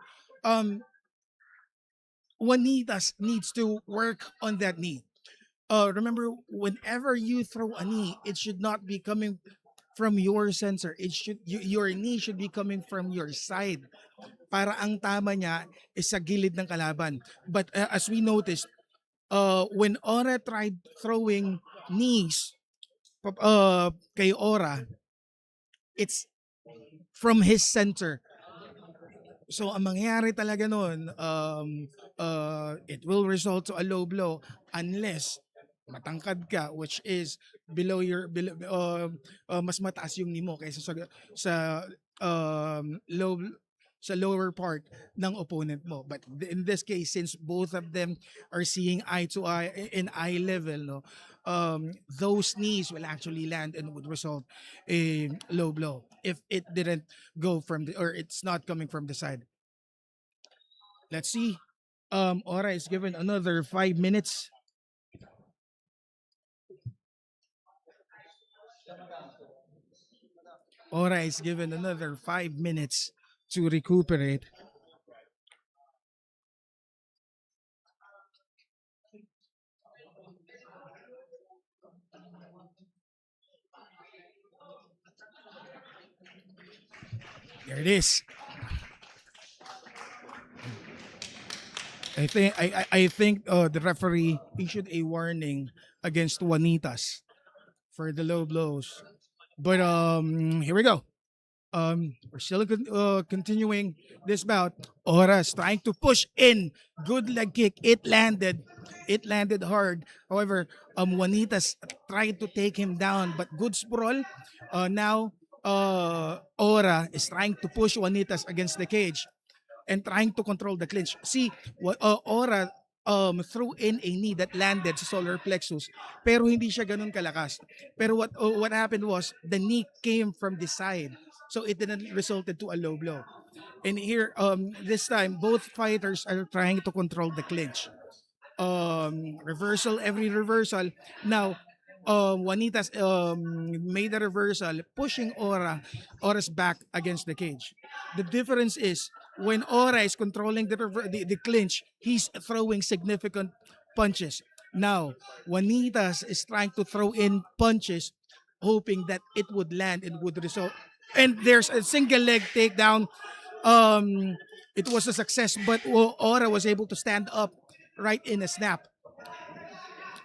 Juanitas needs to work on that knee. Remember, whenever you throw a knee, it should not be coming from your sensor. Your knee should be coming from your side. Para ang tama niya is sa gilid ng kalaban. But as we noticed, when Aura tried throwing knees kay Aura, it's from his center. So ang mangyayari talaga nun, it will result to a low blow unless matangkad ka, which is mas mataas yung knee mo kaysa sa low sa lower part ng opponent mo. But in this case, since both of them are seeing eye to eye in eye level, no, those knees will actually land and would result a low blow if it didn't go from or it's not coming from the side. Let's see. Aura is given another 5 minutes. Aura is given another 5 minutes to recuperate. There it is. I think the referee issued a warning against Juanitas for the low blows. But here we go. We're still continuing this bout. Oras trying to push in. Good leg kick. It landed. It landed hard. However, Juanitas tried to take him down, but good sprawl. Now, Ora is trying to push Juanitas against the cage and trying to control the clinch. See, Ora threw in a knee that landed sa solar plexus, pero hindi siya ganun kalakas. Pero what happened was the knee came from the side, so it didn't resulted to a low blow. And here, this time, both fighters are trying to control the clinch. Reversal, every reversal. Now, Juanitas made a reversal, pushing Ora's back against the cage. The difference is when Ora is controlling the clinch, he's throwing significant punches. Now, Juanitas is trying to throw in punches, hoping that it would land and would result. And there's a single leg takedown. It was a success, but Ora was able to stand up right in a snap.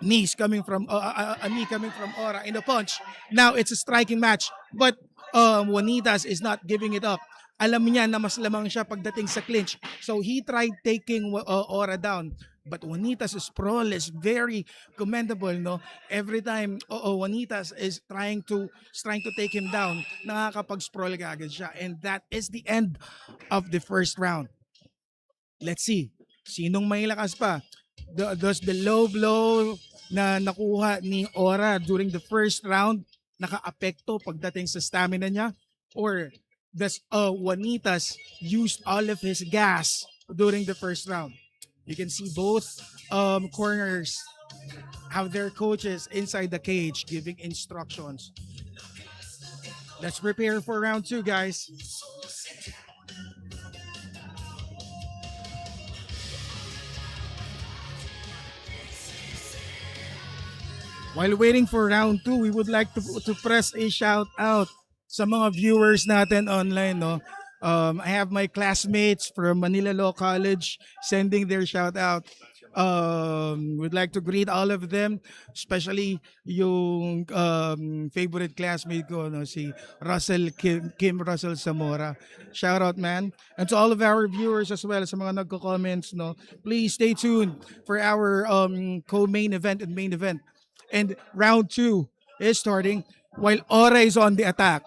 Knees coming from a knee coming from Ora in the punch. Now it's a striking match, but Juanitas is not giving it up. Alam niya na mas lamang siya pagdating sa clinch. So he tried taking Ora down. But Juanitas' sprawl is very commendable, no? Every time Juanitas is trying to take him down, nakakapag-sprawl agad siya. And that is the end of the first round. Let's see. Sinong may lakas pa? Does the low blow na nakuha ni Ora during the first round naka-apekto pagdating sa stamina niya? Or does Juanitas used all of his gas during the first round? You can see both corners have their coaches inside the cage giving instructions. Let's prepare for round 2, guys. While waiting for round 2, we would like to press a shout out sa mga viewers natin online, no? I have my classmates from Manila Law College sending their shout out. Would like to greet all of them, especially yung favorite classmate ko, no, si Kim Russell Zamora. Shout out, man. And to all of our viewers as well, sa mga nagko-comments, no, please stay tuned for our co-main event and main event. And round 2 is starting while Ora is on the attack.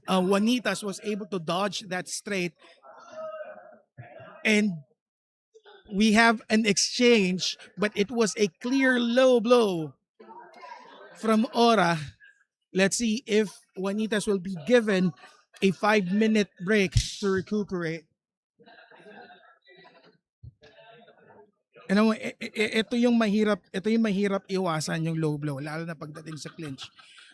Juanitas was able to dodge that straight, and we have an exchange, but it was a clear low blow from Ora. Let's see if Juanitas will be given a 5-minute break to recuperate. Ano, ito yung mahirap iwasan yung low blow, lalo na pagdating sa clinch.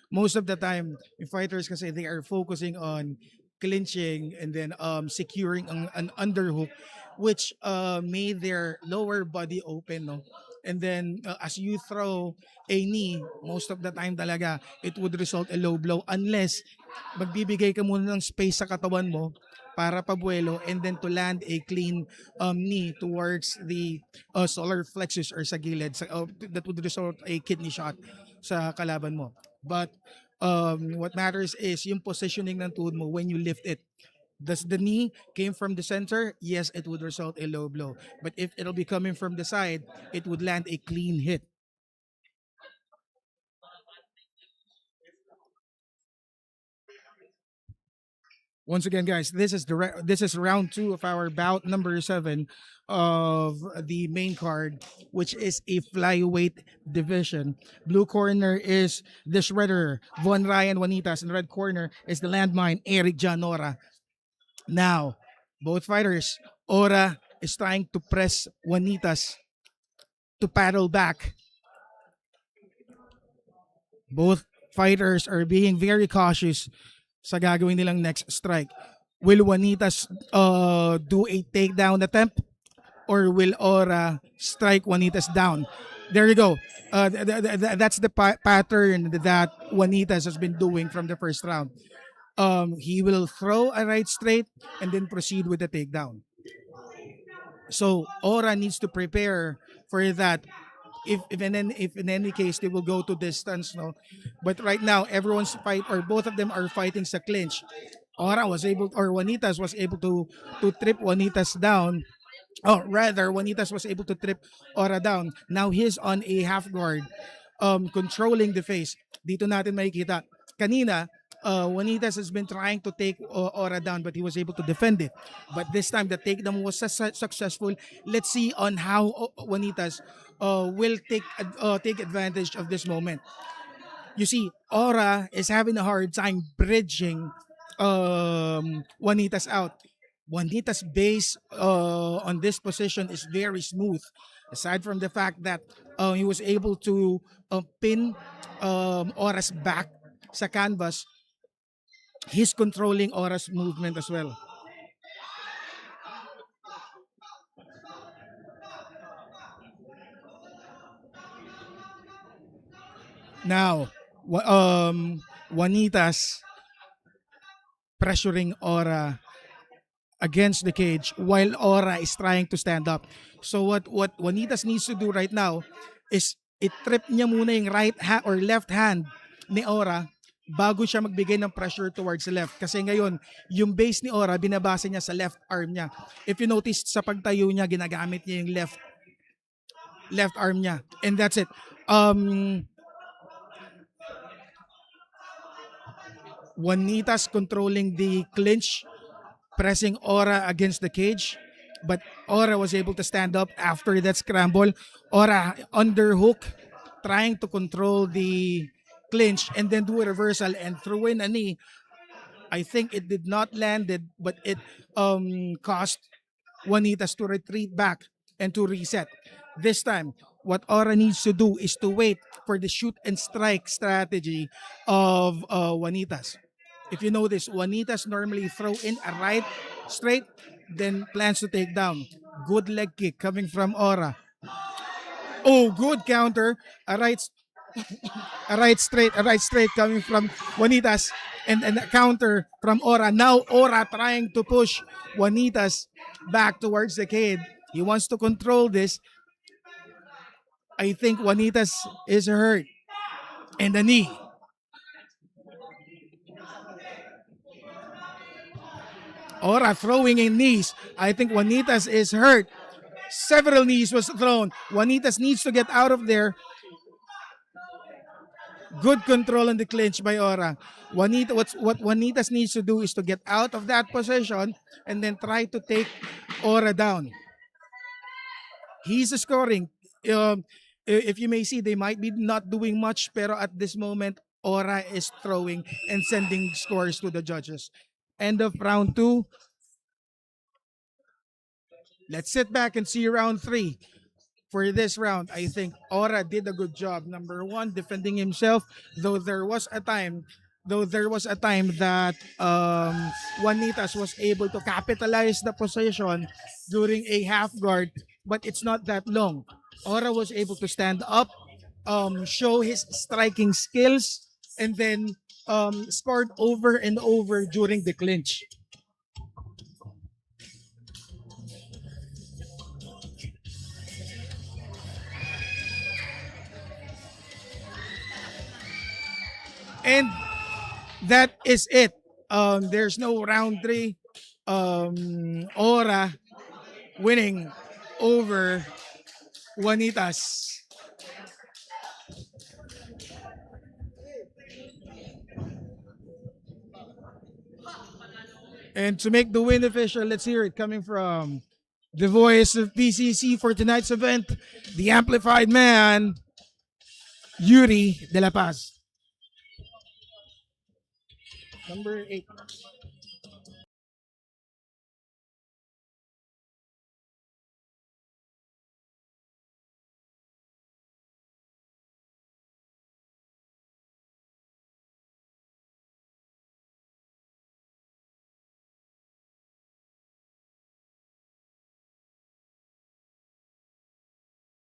Most of the time, the fighters kasi they are focusing on clinching and then securing an underhook, which made their lower body open, no? And then as you throw a knee, most of the time talaga it would result a low blow unless magbibigay ka muna ng space sa katawan mo para pabuelo and then to land a clean knee towards the solar plexus or sa gilid, that would result a kidney shot sa kalaban mo. But what matters is yung positioning ng tuhod mo when you lift it. Does the knee came from the center? Yes, it would result a low blow. But if it'll be coming from the side, it would land a clean hit. Once again, guys, this is round 2 of our bout number 7 of the main card, which is a flyweight division. Blue corner is the Shredder, Von Ryan Juanitas, and red corner is the landmine, Eric Janora. Now, both fighters, Ora is trying to press Juanitas to paddle back. Both fighters are being very cautious sa gagawin nilang next strike. Will Juanitas do a takedown attempt or will Ora strike Juanitas down? There you go. That's the pattern that Juanitas has been doing from the first round. He will throw a right straight and then proceed with the takedown. So Ora needs to prepare for that. If in any case they will go to distance, no. But right now everyone's fight or both of them are fighting sa clinch. Ora was able, or Juanitas was able to trip Juanitas down. Oh, rather, Juanitas was able to trip Ora down. Now he's on a half guard, controlling the face. Dito natin makikita. Kanina, Juanitas has been trying to take Ora down, but he was able to defend it. But this time, the takedown was successful. Let's see on how Juanitas will take advantage of this moment. You see, Aura is having a hard time bridging Juanita's out. Juanita's base on this position is very smooth. Aside from the fact that he was able to pin Aura's back sa canvas, he's controlling Aura's movement as well. Now, Juanita's pressuring Aura against the cage while Aura is trying to stand up. So what Juanitas needs to do right now is i-trip niya muna yung right hand or left hand ni Aura bago siya magbigay ng pressure towards the left. Kasi ngayon, yung base ni Aura, binabase niya sa left arm niya. If you notice, sa pagtayo niya, ginagamit niya yung left arm niya. And that's it. Juanitas controlling the clinch, pressing Aura against the cage, but Aura was able to stand up after that scramble. Aura underhook, trying to control the clinch and then do a reversal and throw in a knee. I think it did not land it, but it caused Juanitas to retreat back and to reset. This time, what Aura needs to do is to wait for the shoot and strike strategy of Juanitas. If you notice, Juanitas normally throw in a right straight, then plans to take down. Good leg kick coming from Aura. Oh, good counter. A right straight coming from Juanitas, and a counter from Aura. Now Aura trying to push Juanitas back towards the cage. He wants to control this. I think Juanitas is hurt. And the knee. Aura throwing in knees. I think Juanitas is hurt. Several knees was thrown. Juanitas needs to get out of there. Good control on the clinch by Aura. What Juanitas needs to do is to get out of that position and then try to take Aura down. He's scoring. If you may see, they might be not doing much, pero at this moment, Aura is throwing and sending scores to the judges. End of round 2. Let's sit back and see round 3. For this round, I think Aura did a good job. Number 1, defending himself, though there was a time that Juanitas was able to capitalize the position during a half guard, but it's not that long. Aura was able to stand up, show his striking skills, and then scored over and over during the clinch. And that is it. There's no round 3. Aura winning over Juanitas. And to make the win official, let's hear it coming from the voice of PCC for tonight's event, the amplified man, Yuri De La Paz. Number 8.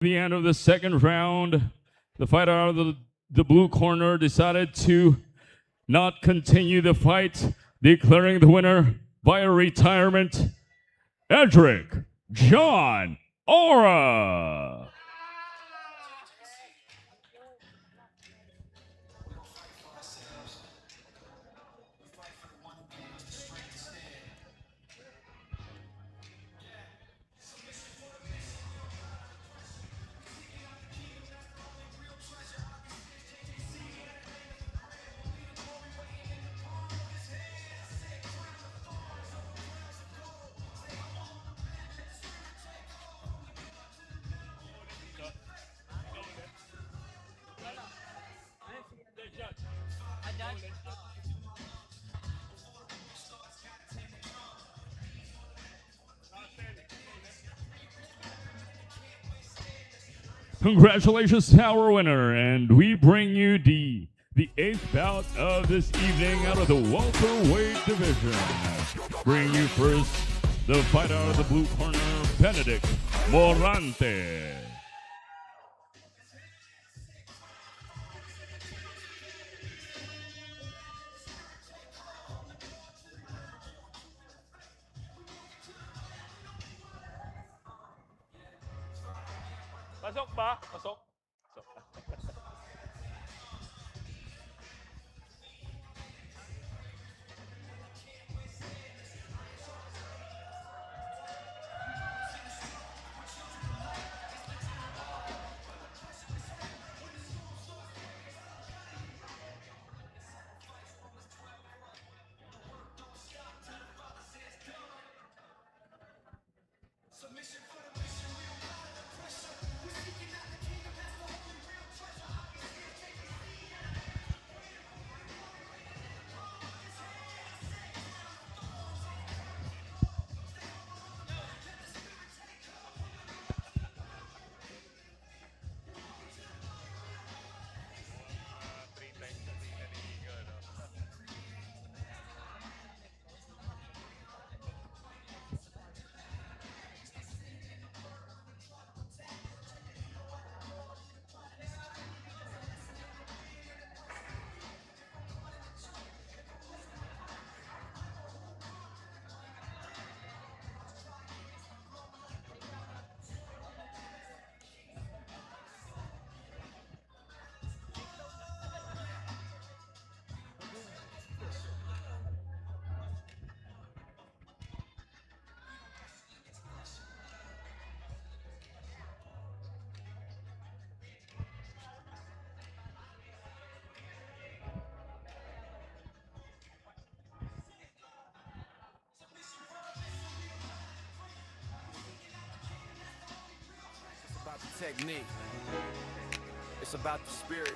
The end of the second round, the fighter out of the blue corner decided to not continue the fight, declaring the winner by a retirement, Edric John Aura. Congratulations to our winner, and we bring you the eighth bout of this evening out of the welterweight division. Bring you first the fighter out of the blue corner, Benedict Morante. Pasok ba? Pasok. About the technique. It's about the spirit.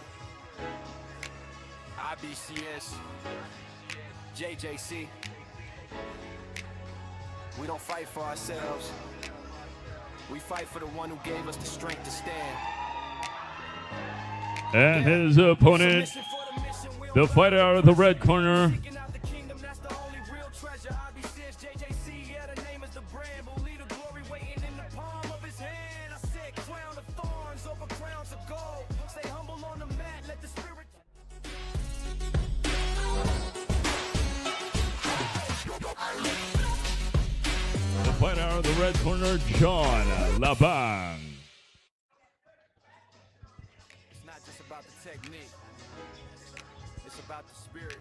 IBCS, JJC. We don't fight for ourselves. We fight for the one who gave us the strength to stand. And his opponent, the fighter out of the red corner, fighter out of the red corner, John Labang. It's not just about the technique. It's about the spirit.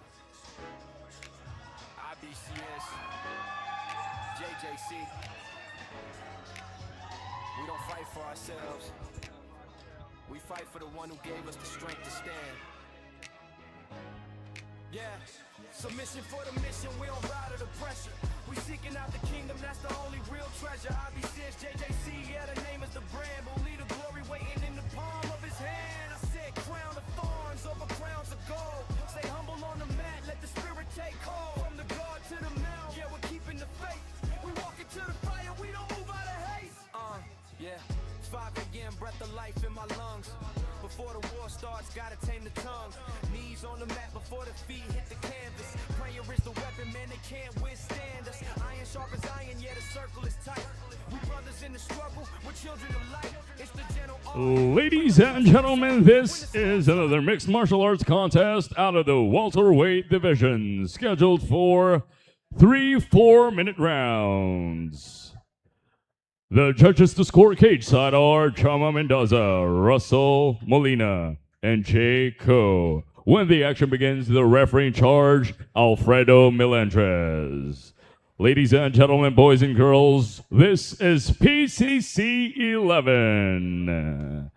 IBCS, JJC. We don't fight for ourselves. We fight for the one who gave us the strength to stand. Yeah, submission for the mission, we don't ride under pressure. We seeking out the kingdom, that's the only real treasure. IBCS, JJC, yeah, the name is the brand. Believe the glory waiting in the palm of his hand. I said crown of thorns over crowns of gold. Stay humble on the mat, let the spirit take hold. From the guard to the mount, yeah, we're keeping the faith. We walk into the fire, we don't move out of haste. Yeah, 5 a.m., breath of life in my lungs. Before the war starts, gotta tame the tongue. Knees on the mat before the feet hit the canvas. Prayer is the weapon, man, they can't withstand us. Iron sharp as iron, yeah, the circle is tight. We brothers in the struggle, we're children of light. It's the gentle. Ladies and gentlemen, this is another mixed martial arts contest out of the welterweight division, scheduled for 3 4-minute rounds. The judges to score cage side are Chama Mendoza, Russell Molina, and Jay Ko. When the action begins, the referee in charge, Alfredo Melendrez. Ladies and gentlemen, boys and girls, this is PCC 11.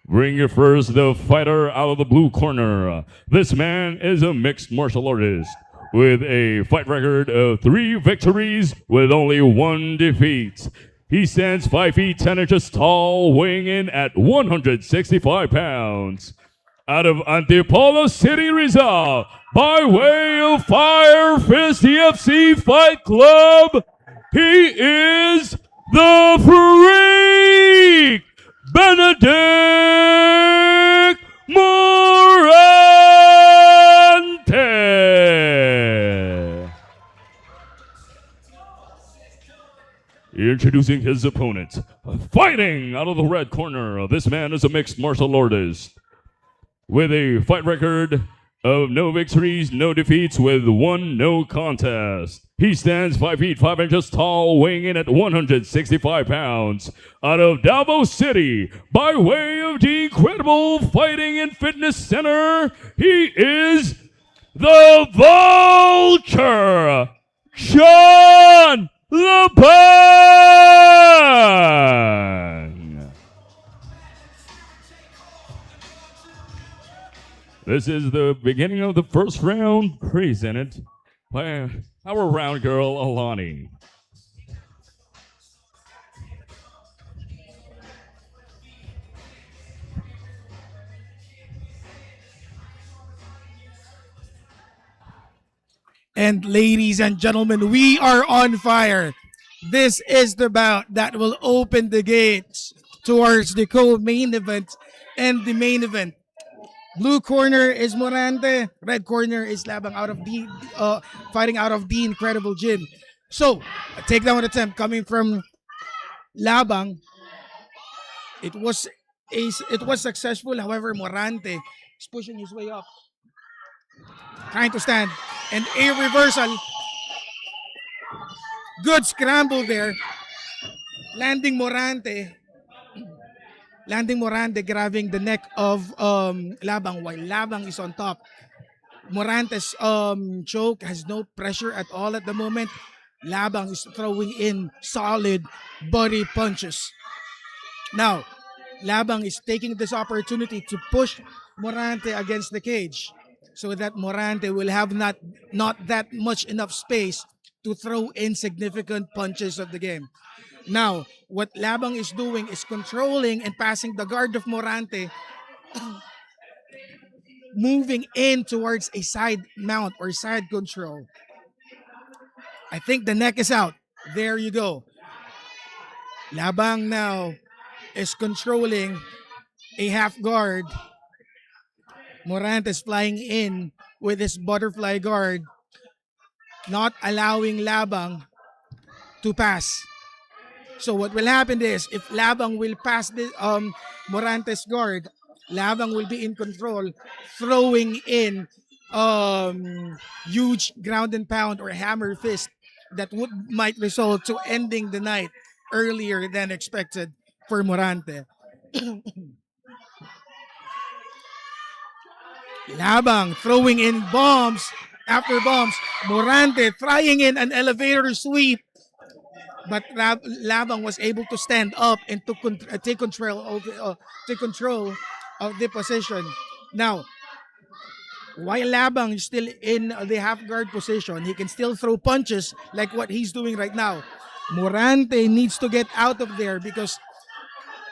Bring you first the fighter out of the blue corner. This man is a mixed martial artist with a fight record of 3 victories with only 1 defeat. He stands 5 feet 10 inches tall, weighing in at 165 pounds. Out of Antipolo City, Rizal, by way of Fire Fist EFC Fight Club, he is the Freak, Benedict introducing his opponent. Fighting out of the red corner, this man is a mixed martial artist with a fight record of no victories, no defeats, with one no contest. He stands 5 feet 5 inches tall, weighing in at 165 pounds. Out of Davao City, by way of the incredible Fighting and Fitness Center, he is the Vulture, John Labang. This is the beginning of the first round, presented by our round girl, Alani. And ladies and gentlemen, we are on fire. This is the bout that will open the gates towards the co-main event and the main event. Blue corner is Morante. Red corner is Labang out of fighting out of the Incredible Gym. So, a takedown attempt coming from Labang. It was successful. However, Morante is pushing his way up, trying to stand, and a reversal. Good scramble there, landing Morante, grabbing the neck of Labang while Labang is on top. Morante's choke has no pressure at all at the moment. Labang is throwing in solid body punches. Now, Labang is taking this opportunity to push Morante against the cage so that Morante will have not that much enough space to throw in significant punches of the game. Now, what Labang is doing is controlling and passing the guard of Morante, moving in towards a side mount or side control. I think the neck is out. There you go. Labang now is controlling a half guard. Morante is flying in with his butterfly guard, not allowing Labang to pass. So what will happen is, if Labang will pass the Morante's guard, Labang will be in control, throwing in huge ground and pound or hammer fist that might result to ending the night earlier than expected for Morante. Labang throwing in bombs after bombs. Morante trying in an elevator sweep, but Labang was able to stand up and to take control of the position. Now, while Labang is still in the half guard position, he can still throw punches like what he's doing right now. Morante needs to get out of there because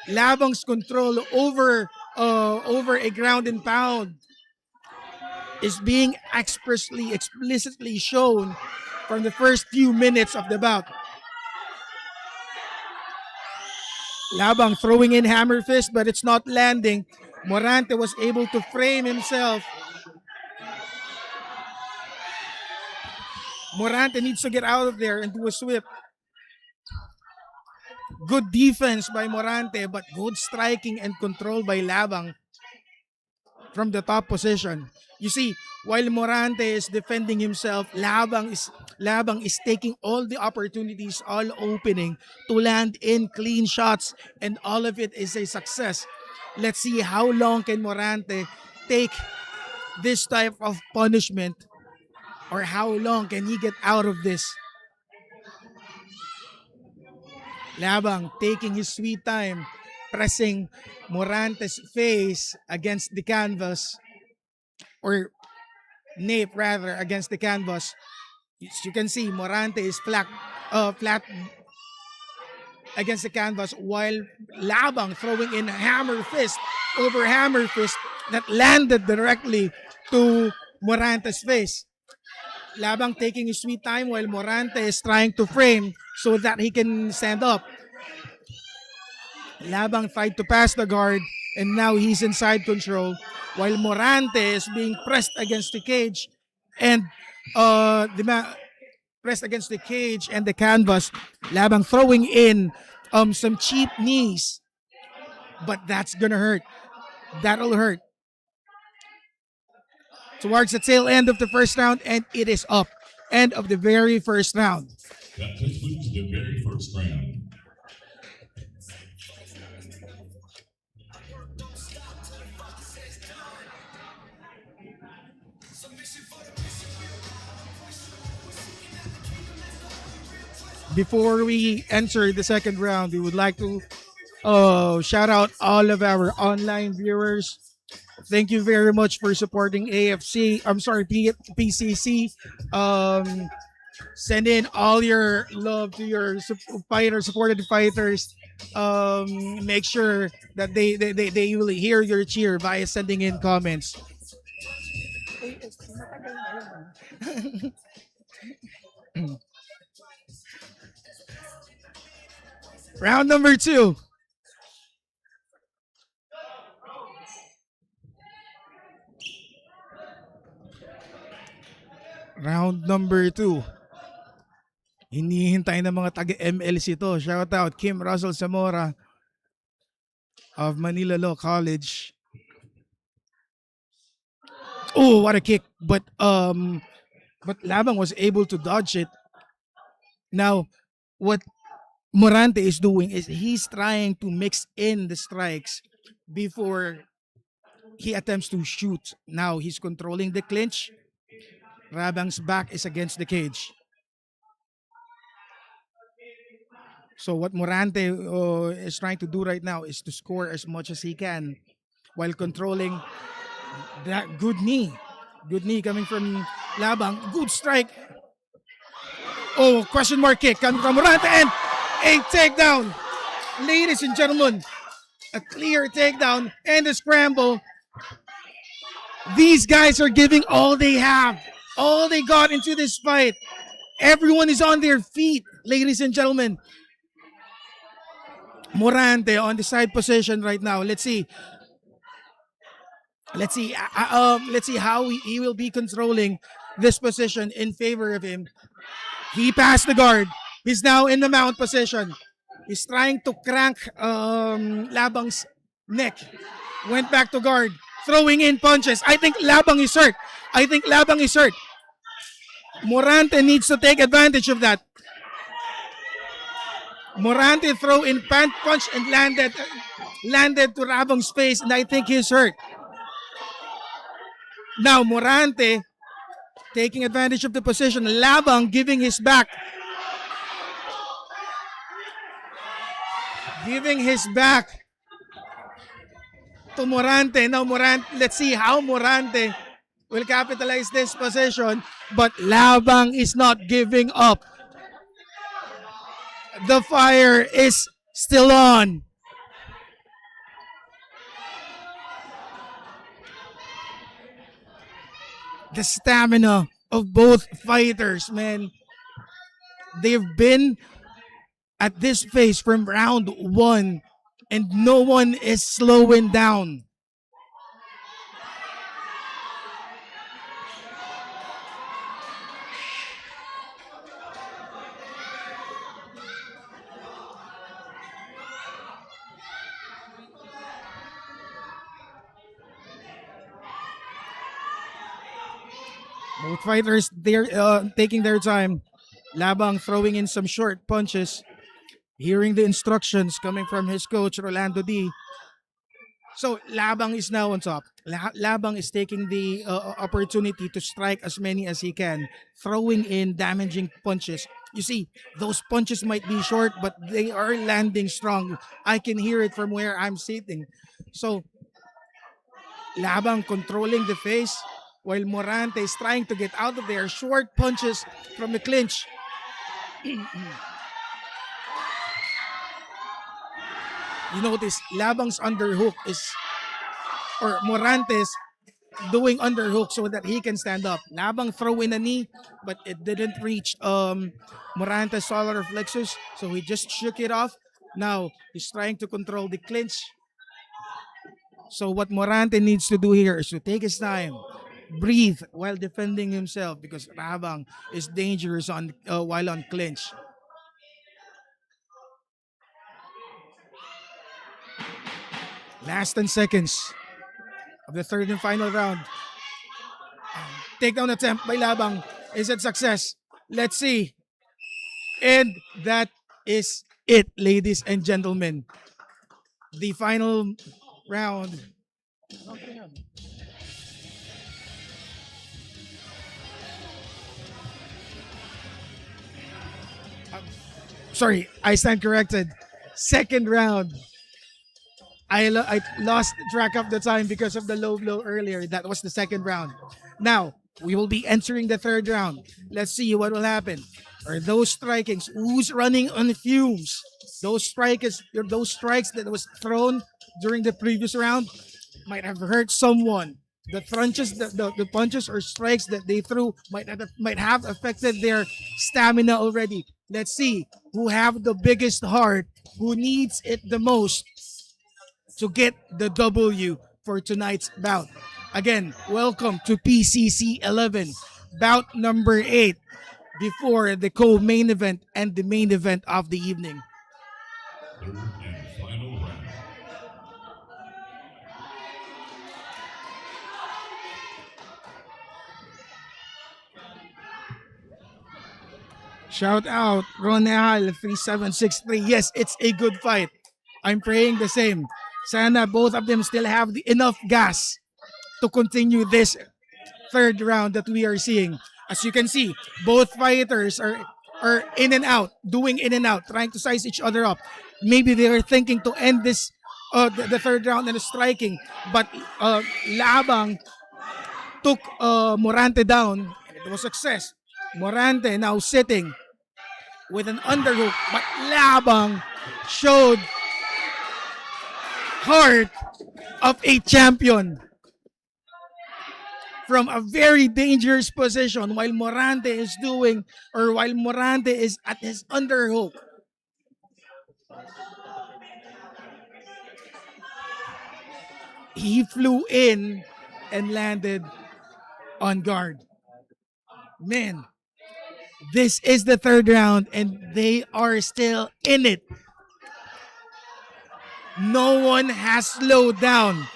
Labang's control over a ground and pound is being explicitly shown from the first few minutes of the bout. Labang throwing in hammer fist, but it's not landing. Morante was able to frame himself. Morante needs to get out of there and do a sweep. Good defense by Morante, but good striking and control by Labang from the top position. You see, while Morante is defending himself, Labang is taking all the opportunities, all opening to land in clean shots, and all of it is a success. Let's see how long can Morante take this type of punishment, or how long can he get out of this. Labang taking his sweet time, pressing Morante's face against the canvas, or nape rather, against the canvas. As you can see, Morante is flat against the canvas, while Labang throwing in hammer fist over hammer fist that landed directly to Morante's face. Labang taking his sweet time while Morante is trying to frame so that he can stand up. Labang tried to pass the guard, and now he's in side control, while Morante is being pressed against the cage, and pressed against the cage and the canvas. Labang throwing in some cheap knees, but that's gonna hurt. That'll hurt. Towards the tail end of the first round, and it is up. End of the very first round. That concludes the very first round. Before we enter the second round, we would like to shout out all of our online viewers. Thank you very much for supporting AFC. I'm sorry, PCC. Send in all your love to your fighters, supported fighters. Make sure that they will hear your cheer by sending in comments. Round number 2. Round number 2. Hinihintay ng mga taga-MLC to. Shout out Kim Russell Zamora of Manila Law College. Oh, what a kick. But Labang was able to dodge it. Now, what Morante is doing is he's trying to mix in the strikes before he attempts to shoot. Now he's controlling the clinch. Rabang's back is against the cage. So what Morante is trying to do right now is to score as much as he can while controlling that good knee. Good knee coming from Labang. Good strike. Oh, question mark kick coming from Morante and a takedown. Ladies and gentlemen, a clear takedown and a scramble. These guys are giving all they have, all they got into this fight. Everyone is on their feet, ladies and gentlemen. Morante on the side position right now. Let's see. Let's see how he will be controlling this position in favor of him. He passed the guard. He's now in the mount position. He's trying to crank Labang's neck. Went back to guard. Throwing in punches. I think Labang is hurt. Morante needs to take advantage of that. Morante throw in punch and landed to Labang's face, and I think he's hurt. Now Morante taking advantage of the position. Labang giving his back. Giving his back to Morante. Now Morante, let's see how Morante will capitalize this position. But Labang is not giving up. The fire is still on. The stamina of both fighters, man. They've been at this phase from round 1 and no one is slowing down. Both fighters, they're taking their time. Labang throwing in some short punches. Hearing the instructions coming from his coach, Rolando D. So Labang is now on top. Labang is taking the opportunity to strike as many as he can. Throwing in damaging punches. You see, those punches might be short, but they are landing strong. I can hear it from where I'm sitting. So Labang controlling the face while Morante is trying to get out of there. Short punches from the clinch. You notice Labang's underhook is, or Morante's doing underhook so that he can stand up. Labang throw in a knee, but it didn't reach Morante's solar plexus, so he just shook it off. Now he's trying to control the clinch. So what Morante needs to do here is to take his time. breathe while defending himself because Rabang is dangerous on while on clinch. Last 10 seconds of the third and final round. Takedown attempt by Labang. Is it success? Let's see. And that is it, ladies and gentlemen. The final round. Sorry, I stand corrected. Second round. I lost track of the time because of the low blow earlier. That was the second round. Now, we will be entering the third round. Let's see what will happen. Are those strikings? Who's running on fumes? Those strikes that was thrown during the previous round might have hurt someone. The punches, the punches or strikes that they threw might have affected their stamina already. Let's see who have the biggest heart, who needs it the most to get the W for tonight's bout. Again, welcome to PCC 11, bout number 8, before the co-main event and the main event of the evening. Third and final round. Shout out Ronel 3763. Yes, it's a good fight. I'm praying the same. Sana both of them still have enough gas to continue this third round that we are seeing. As you can see, both fighters are in and out, doing in and out, trying to size each other up. Maybe they are thinking to end this the third round in a striking, but Labang took Morante down, and it was success. Morante now sitting with an underhook, but Labang showed heart of a champion from a very dangerous position while Morante is at his underhook. He flew in and landed on guard. Man, this is the third round and they are still in it. No one has slowed down.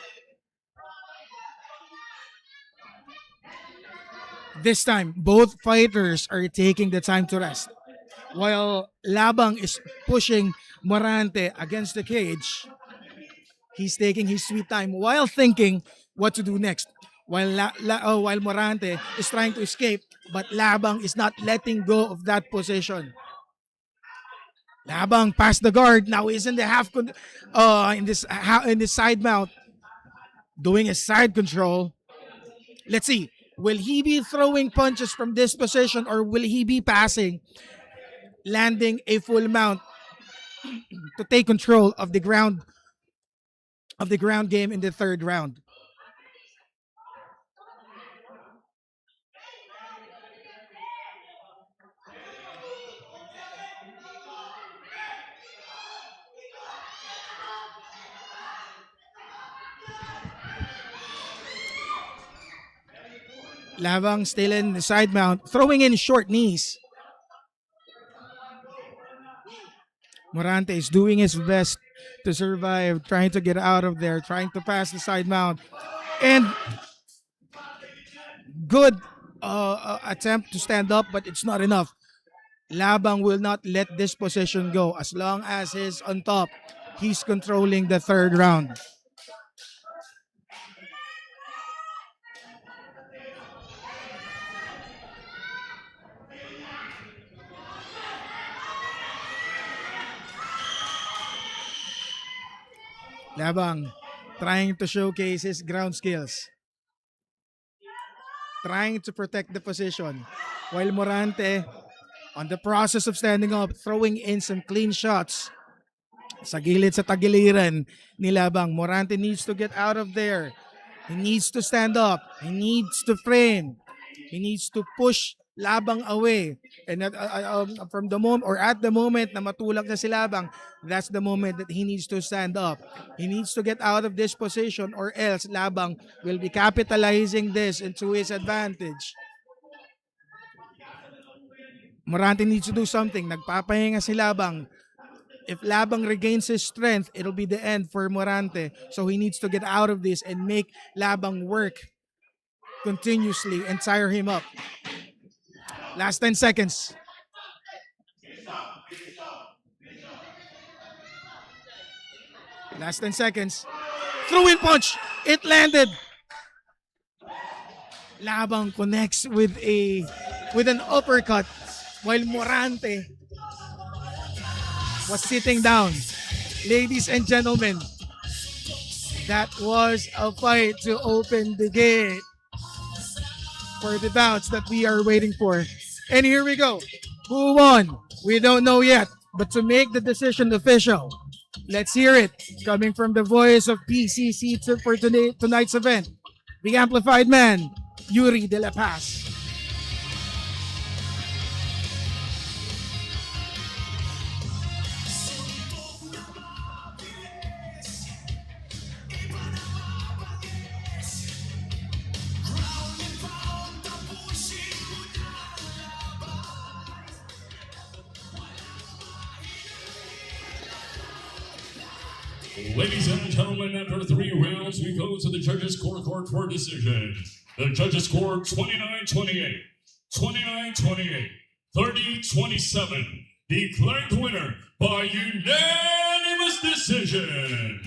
This time, both fighters are taking the time to rest. While Labang is pushing Morante against the cage, he's taking his sweet time while thinking what to do next. While Morante is trying to escape, but Labang is not letting go of that position. Labang past the guard. Now he's in the in this side mount, doing a side control. Let's see. Will he be throwing punches from this position or will he be passing, landing a full mount to take control of the ground game in the third round? Lavang still in the side mount, throwing in short knees. Morante is doing his best to survive, trying to get out of there, trying to pass the side mount. And good attempt to stand up, but it's not enough. Labang will not let this position go as long as he's on top. He's controlling the third round. Labang trying to showcase his ground skills, trying to protect the position, while Morante, on the process of standing up, throwing in some clean shots sa gilid sa tagiliran ni Labang. Morante needs to get out of there. He needs to stand up. He needs to frame. He needs to push Labang away. And from the moment or at the moment na matulak na si Labang, that's the moment that he needs to stand up. He needs to get out of this position or else Labang will be capitalizing this into his advantage. Morante needs to do something. Nagpapahinga si Labang. If Labang regains his strength, it'll be the end for Morante. So he needs to get out of this and make Labang work continuously and tire him up. Last 10 seconds. Last 10 seconds. Throw-in punch. It landed. Labang connects with an uppercut while Morante was sitting down. Ladies and gentlemen, that was a fight to open the gate for the bouts that we are waiting for. And here we go. Who won? We don't know yet. But to make the decision official, let's hear it coming from the voice of PCC for tonight's event. The amplified man, Yuri De La Paz. Ladies and gentlemen, after 3 rounds, we go to the judges' court for decision. The judges scored 29-28, 29-28, 30-27. Declared winner by unanimous decision,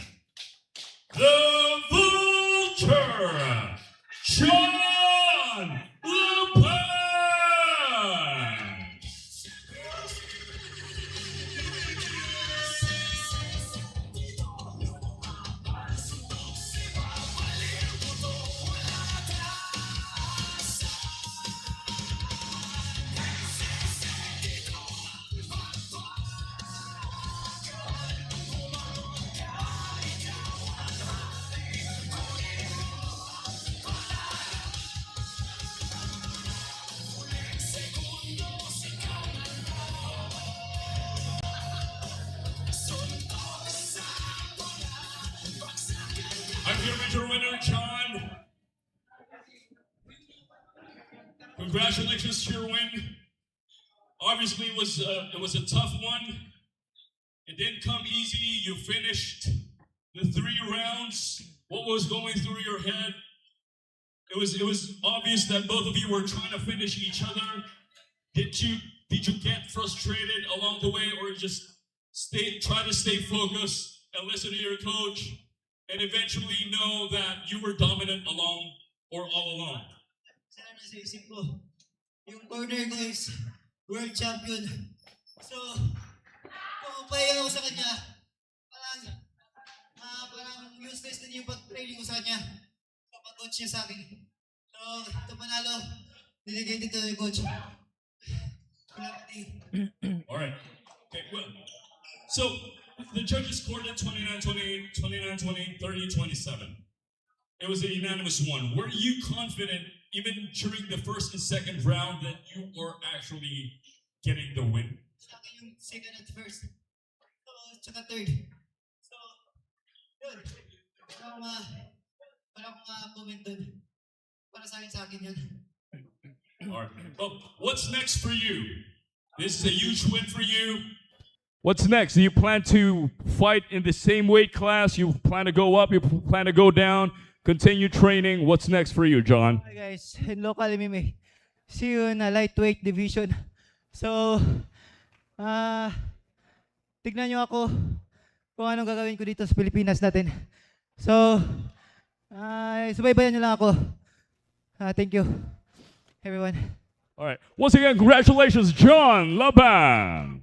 the Vulture, John Lopez. I'm here with your winner, John. Congratulations to your win. Obviously, it was a tough one. It didn't come easy. You finished the 3 rounds. What was going through your head? It was obvious that both of you were trying to finish each other. Did you get frustrated along the way, or just try to stay focused and listen to your coach, and eventually know that you were dominant all along? Sana sa isip ko, yung corner ko is world champion. So, kung pahiya ako sa kanya, parang useless din yung pag-training ko sa kanya. Kapag-coach niya sa akin. So, ito panalo, delegated to the coach. All right. Okay, well, so the judges scored at 29-28, 29-28, 30-27. It was a unanimous one. Were you confident, even during the first and second round, that you were actually getting the win? Sa akin yung second at first. So, tsaka third. So, yun. Wala akong comment dun. Para sa akin yun. All right. Well, what's next for you? This is a huge win for you. What's next? Do you plan to fight in the same weight class? You plan to go up? You plan to go down? Continue training? What's next for you, John? Hi guys, in local MMA. See you in a lightweight division. So, tignan nyo ako kung anong gagawin ko dito sa Pilipinas natin. So, subaybayan nyo lang ako. Thank you, everyone. All right. Once again, congratulations, John Laban.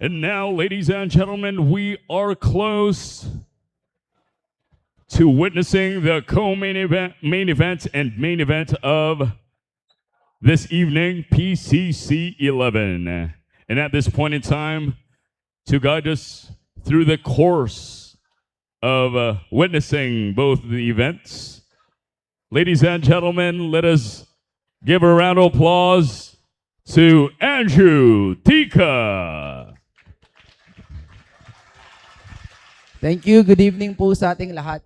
And now, ladies and gentlemen, we are close to witnessing the co-main event, main event of this evening, PCC 11. And at this point in time, to guide us through the course of witnessing both the events, ladies and gentlemen, let us give a round of applause to Andrew Tika. Thank you. Good evening po sa ating lahat.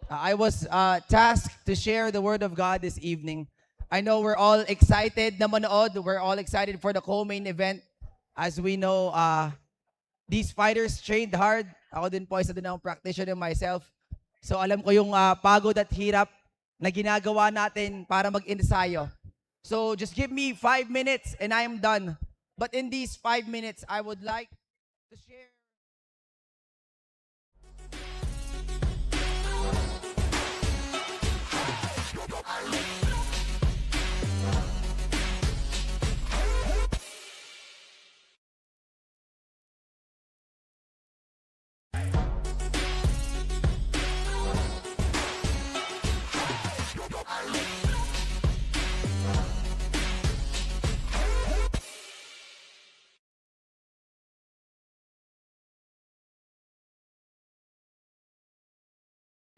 I was tasked to share the Word of God this evening. I know we're all excited na manood. We're all excited for the co-main event. As we know, these fighters trained hard. Ako din po, isa din akong practitioner myself. So alam ko yung pagod at hirap na ginagawa natin para mag-ensayo. So just give me 5 minutes and I am done. But in these 5 minutes, I would like to share.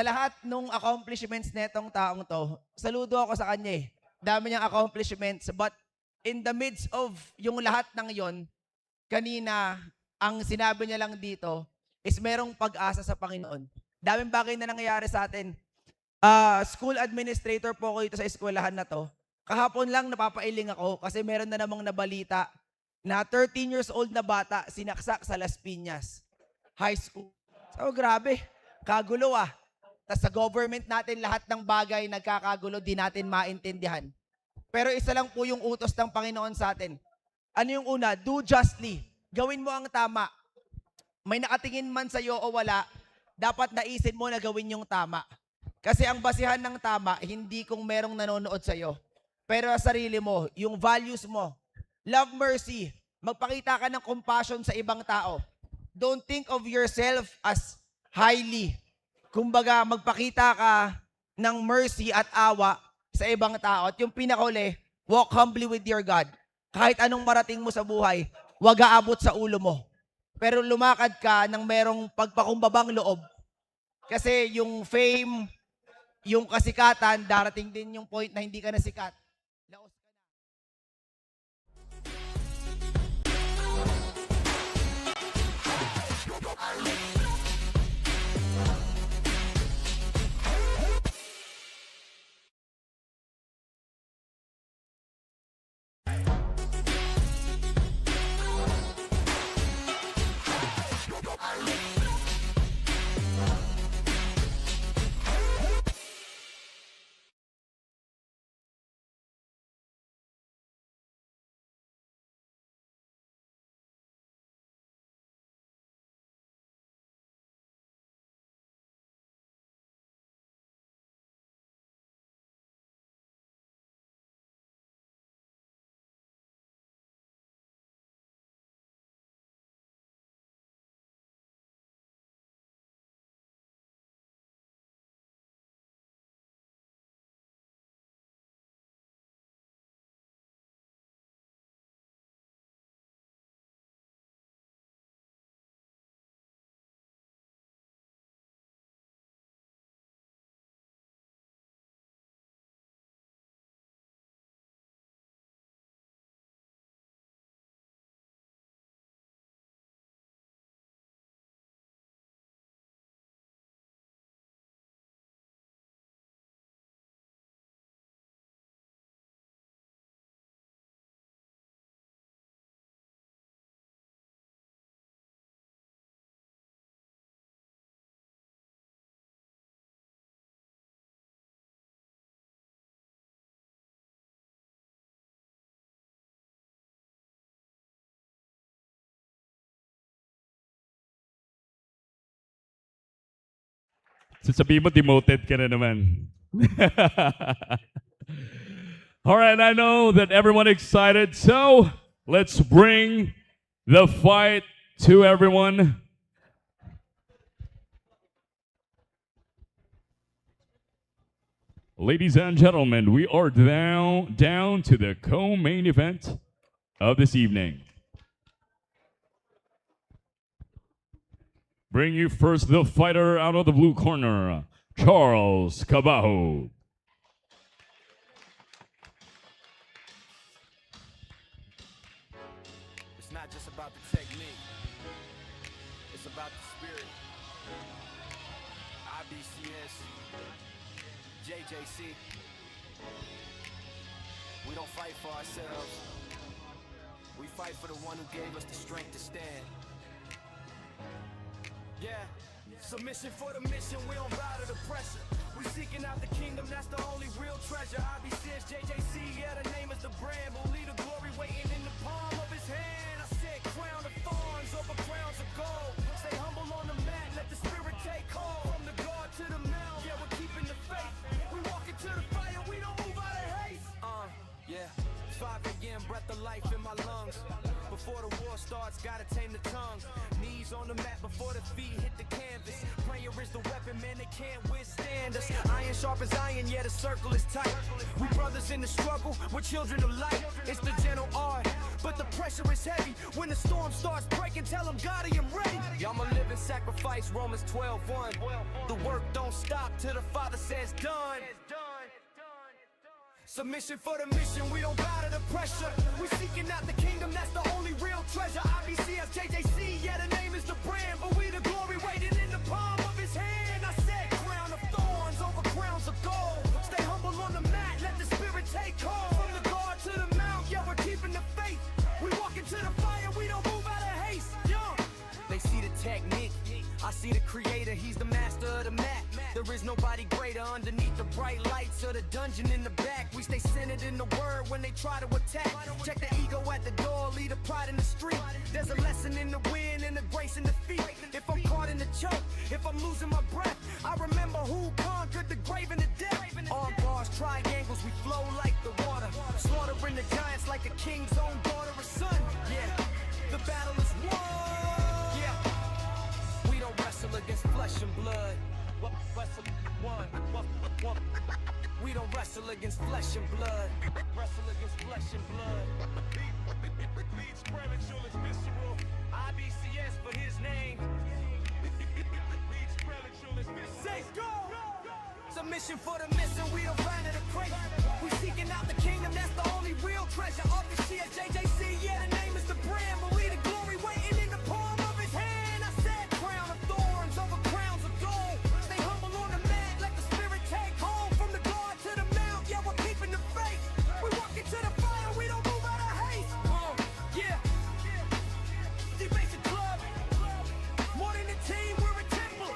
Sa lahat nung accomplishments netong taong to, saludo ako sa kanya eh. Dami niyang accomplishments, but in the midst of yung lahat ng yon, kanina, ang sinabi niya lang dito is merong pag-asa sa Panginoon. Daming bagay na nangyayari sa atin. School administrator po ako dito sa eskwelahan na to. Kahapon lang napapailing ako kasi meron na namang nabalita na 13 years old na bata sinaksak sa Las Piñas High School. So grabe, kagulo ah. Tapos sa government natin, lahat ng bagay nagkakagulo, di natin maintindihan. Pero isa lang po yung utos ng Panginoon sa atin. Ano yung una? Do justly. Gawin mo ang tama. May nakatingin man sa'yo o wala, dapat naisin mo na gawin yung tama. Kasi ang basihan ng tama, hindi kung merong nanonood sa'yo. Pero sa sarili mo, yung values mo. Love mercy. Magpakita ka ng compassion sa ibang tao. Don't think of yourself as highly. Kumbaga, magpakita ka ng mercy at awa sa ibang tao. At yung pinakahuli, walk humbly with your God. Kahit anong marating mo sa buhay, wag aabot sa ulo mo. Pero lumakad ka ng merong pagpakumbabang loob. Kasi yung fame, yung kasikatan, darating din yung point na hindi ka na sikat. Sasabihin mo, demoted ka na naman. All right, I know that everyone excited, so let's bring the fight to everyone. Ladies and gentlemen, we are down to the co-main event of this evening. Bring you first the fighter out of the blue corner, Charles Cabajo. It's not just about the technique, it's about the spirit. IBCS, JJC. We don't fight for ourselves. We fight for the one who gave us the strength to stand. Yeah, submission for the mission, we don't bow to the pressure. We seeking out the kingdom, that's the only real treasure. IBCS, JJC, yeah, the name is the brand. We'll lead the glory waiting in the palm of his hand. I said crown of thorns over crowns of gold. Stay humble on the mat, let the spirit take hold. From the guard to the mount, yeah, we're keeping the faith. We walk into the fire, we don't move out of haste. Yeah, 5 a.m., breath of life in my lungs. Before the war starts, gotta tame the tongue. Knees on the mat before the feet hit the canvas. Prayer is the weapon, man, they can't withstand us. Iron sharpens iron, yeah, the circle is tight. We brothers in the struggle, we're children of light. It's the gentle art, but the pressure is heavy. When the storm starts breaking, tell them, God, I am ready. I'm a living sacrifice, Romans 12:1. The work don't stop till the Father says done. Submission for the mission, we don't bow to the pressure. We seeking out the kingdom, that's the only real treasure. IBCS, JJC, yeah, the name is the brand. But we the glory waiting in the palm of his hand. I said crown of thorns over crowns of gold. Stay humble on the mat, let the spirit take hold. From the guard to the mount, yeah, we're keeping the faith. We walk into the fire, we don't move out of haste. Young. They see the technique, I see the creator, he's the master of the map. There is nobody greater underneath the bright lights of the dungeon in the back. We stay centered in the word when they try to attack. Check the ego at the door, leave the pride in the street. There's a lesson in the win and the grace in defeat. If I'm caught in the choke, if I'm losing my breath, I remember who conquered the grave and the death. Arm bars, triangles, we flow like the water. Slaughtering the giants like a king's own daughter or son. Yeah, the battle is won. Yeah, we don't wrestle against flesh and blood. We don't wrestle against flesh and blood. Wrestle against flesh and blood. Lead spiritual is visceral. IBCS for his name. Lead spiritual is visceral. Say go! Submission for the mission, we don't find it a crate. We seeking out the kingdom, that's the only real treasure. IBCS, JJC, yeah, the name is the brand. But we the glory waiting in the palm of his hand. I said crown of thorns over crowns of gold. Stay humble on the mat, let the spirit take hold. From the guard to the mount, yeah, we're keeping the faith. We walk into the fire, we don't move out of haste. Yeah. Debate club. More than a team, we're a temple.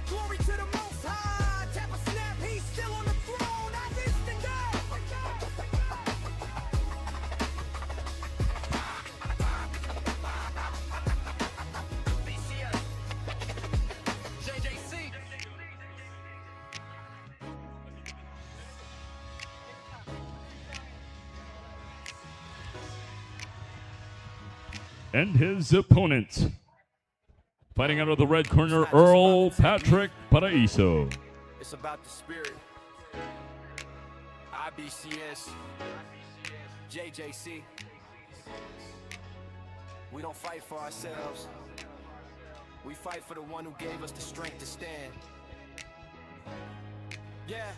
Glory to the most high. Tap a snap, he's still on the throne. I just stand up. BCS. JJC. And his opponent, fighting out of the red corner, Earl Patrick Paraiso. It's about the spirit. IBCS, JJC. We don't fight for ourselves. We fight for the one who gave us the strength to stand. Yeah,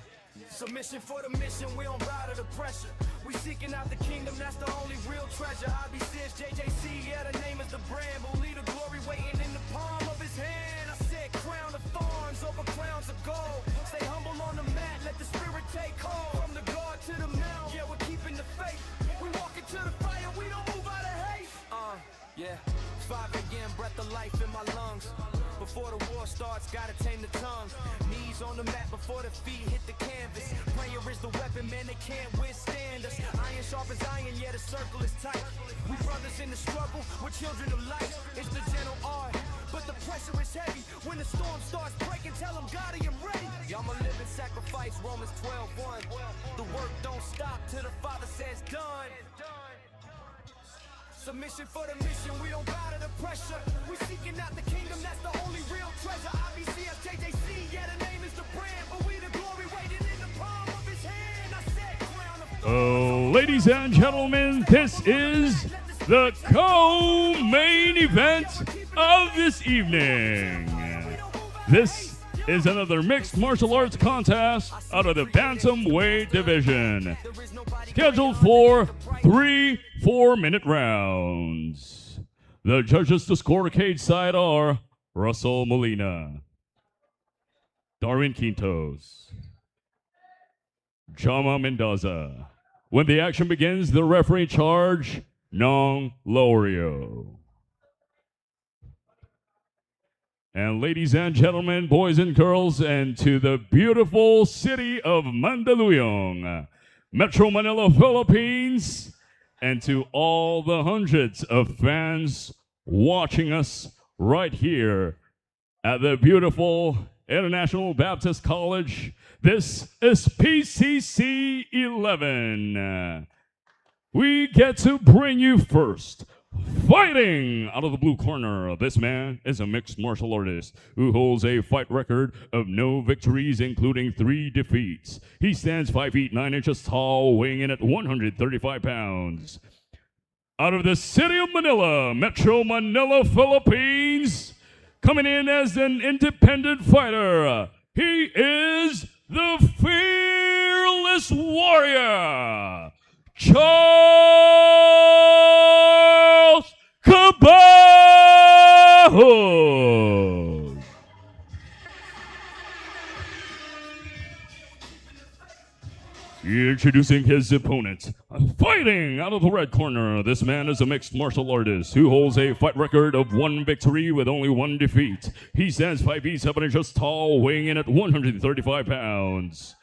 submission for the mission, we don't bow to the pressure. We seeking out the kingdom, that's the only real treasure. IBCS, JJC, yeah, the name is the brand. But lead the glory waiting in the palm of his hand. I said crown of thorns over crowns of gold. Stay humble on the mat, let the spirit take hold. From the guard to the mount, yeah, we're keeping the faith. We walk into the fire, we don't move out of haste. Yeah, 5 a.m., breath of life in my lungs. Before the war starts, gotta tame the tongue. Knees on the mat before the feet hit the canvas. Prayer is the weapon, man, they can't withstand us. Iron sharpens iron, yeah, the circle is tight. We brothers in the struggle, we're children of light. It's the gentle art, but the pressure is heavy. When the storm starts breaking, tell them, God, I am ready. I'm a living sacrifice, Romans 12:1. The work don't stop till the Father says done. Submission for the mission, we don't bow to the pressure. We seeking out the kingdom, that's the only real treasure. IBCS, JJC, yeah, the name is the brand, but we the glory waiting in the palm of his hand. I said, crown of Ladies and gentlemen, this is the co-main event of this evening. This is another mixed martial arts contest out of the bantamweight division, scheduled for 3 4-minute rounds. The judges to score cage side are Russell Molina, Darwin Quintos, Jama Mendoza. When the action begins, the referee in charge, Nong Lorio. And ladies and gentlemen, boys and girls, and to the beautiful city of Mandaluyong, Metro Manila, Philippines, and to all the hundreds of fans watching us right here at the beautiful International Baptist College. This is PCC 11. We get to bring you first. Fighting out of the blue corner, this man is a mixed martial artist who holds a fight record of no victories, including 3 defeats. He stands 5 feet 9 inches tall, weighing in at 135 pounds. Out of the city of Manila, Metro Manila, Philippines, coming in as an independent fighter, he is the fearless warrior, Charles Cabajos. Introducing his opponent, fighting out of the red corner, this man is a mixed martial artist who holds a fight record of 1 victory with only 1 defeat. He stands 5 feet 7 inches tall, weighing in at 135 pounds.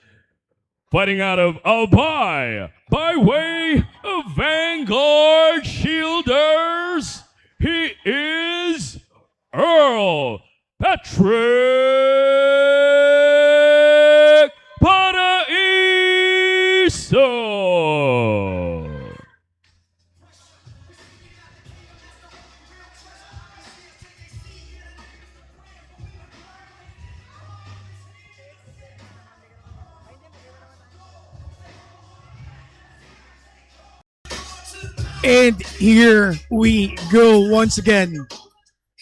Fighting out of Albay, by way of Vanguard Shielders, he is Earl Patrick Paraiso. And here we go once again.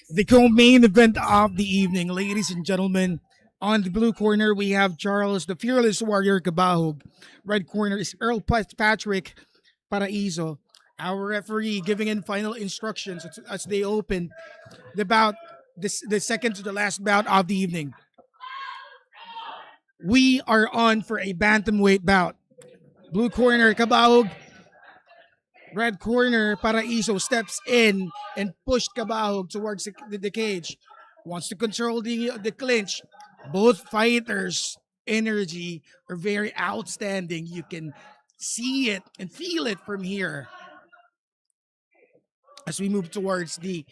The co-main event of the evening, ladies and gentlemen. On the blue corner, we have Charles, the fearless warrior Cabahog. Red corner is Earl Patrick Paraiso. Our referee giving in final instructions as they open the bout, the second to the last bout of the evening. We are on for a bantamweight bout. Blue corner, Cabahog. Red corner, Paraiso steps in and pushed Cabahog towards the cage. Wants to control the clinch. Both fighters' energy are very outstanding. You can see it and feel it from here. As we move towards the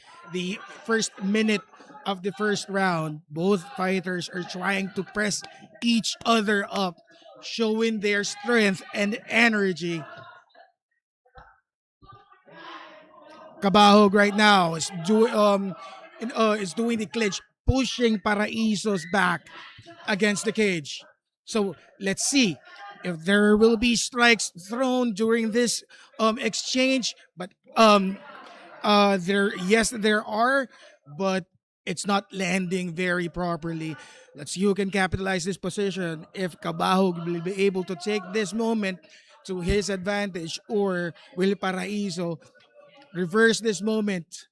first minute of the first round, both fighters are trying to press each other up, showing their strength and energy. Cabahog right now is doing the clinch, pushing Paraiso's back against the cage. So let's see if there will be strikes thrown during this exchange. But there are, but it's not landing very properly. Let's see who can capitalize this position. If Cabahog will be able to take this moment to his advantage, or will Paraiso reverse this moment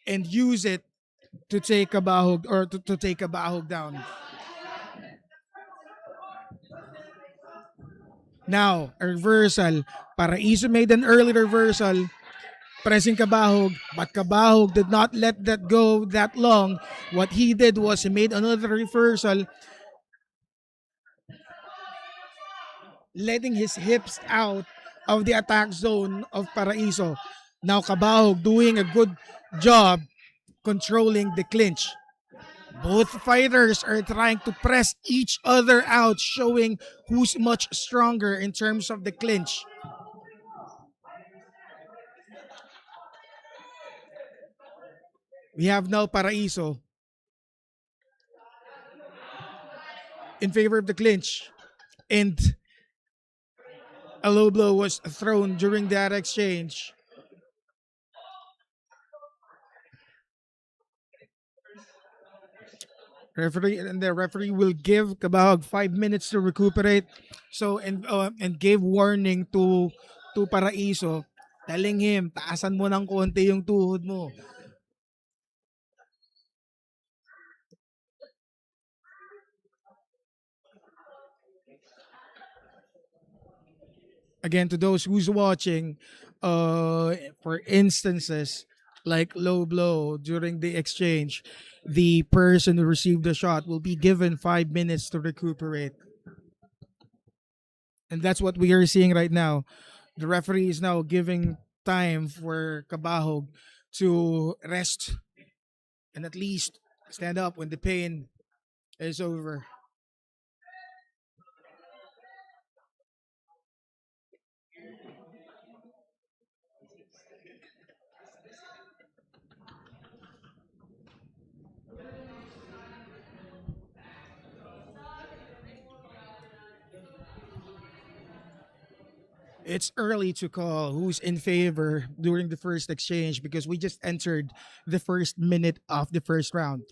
and use it to take Cabahog or to take Cabahog down. Now, a reversal. Paraiso made an early reversal, pressing Cabahog, but Cabahog did not let that go that long. What he did was he made another reversal, letting his hips out of the attack zone of Paraiso. Now Cabahog doing a good job controlling the clinch. Both fighters are trying to press each other out, showing who's much stronger in terms of the clinch. We have now Paraiso in favor of the clinch. And a low blow was thrown during that exchange. The referee will give Kabahog 5 minutes to recuperate. So and gave warning to Paraiso, telling him taasan mo ng konti yung tuhod mo. Again, to those who's watching, for instances like low blow during the exchange, the person who received the shot will be given 5 minutes to recuperate. And that's what we are seeing right now. The referee is now giving time for Kabahog to rest and at least stand up when the pain is over. It's early to call who's in favor during the first exchange because we just entered the first minute of the first round.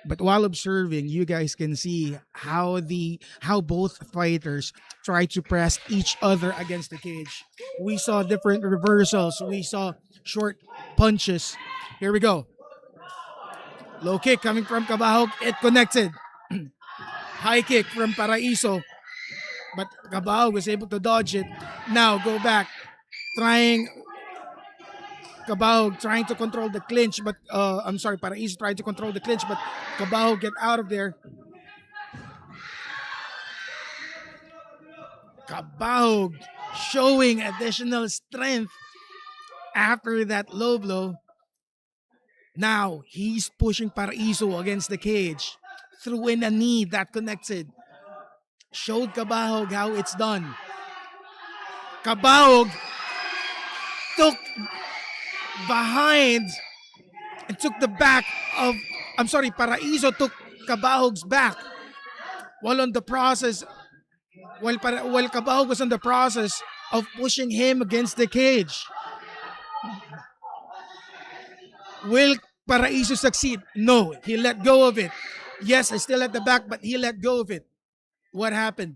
But while observing, you guys can see how both fighters try to press each other against the cage. We saw different reversals. We saw short punches. Here we go. Low kick coming from Kabahog. It connected. High kick from Paraiso. But Kabahog was able to dodge it. Now go back. Kabahog trying to control the clinch, but I'm sorry, Paraiso trying to control the clinch, but Kabahog get out of there. Kabahog showing additional strength after that low blow. Now he's pushing Paraiso against the cage. Threw in a knee that connected. Showed Kabahog how it's done. Kabahog took behind and took the back of, I'm sorry, Paraiso took Kabahog's back while on the process, while Kabahog was on the process of pushing him against the cage. Will Paraiso succeed? No, he let go of it. Yes, I still at the back, but he let go of it. What happened?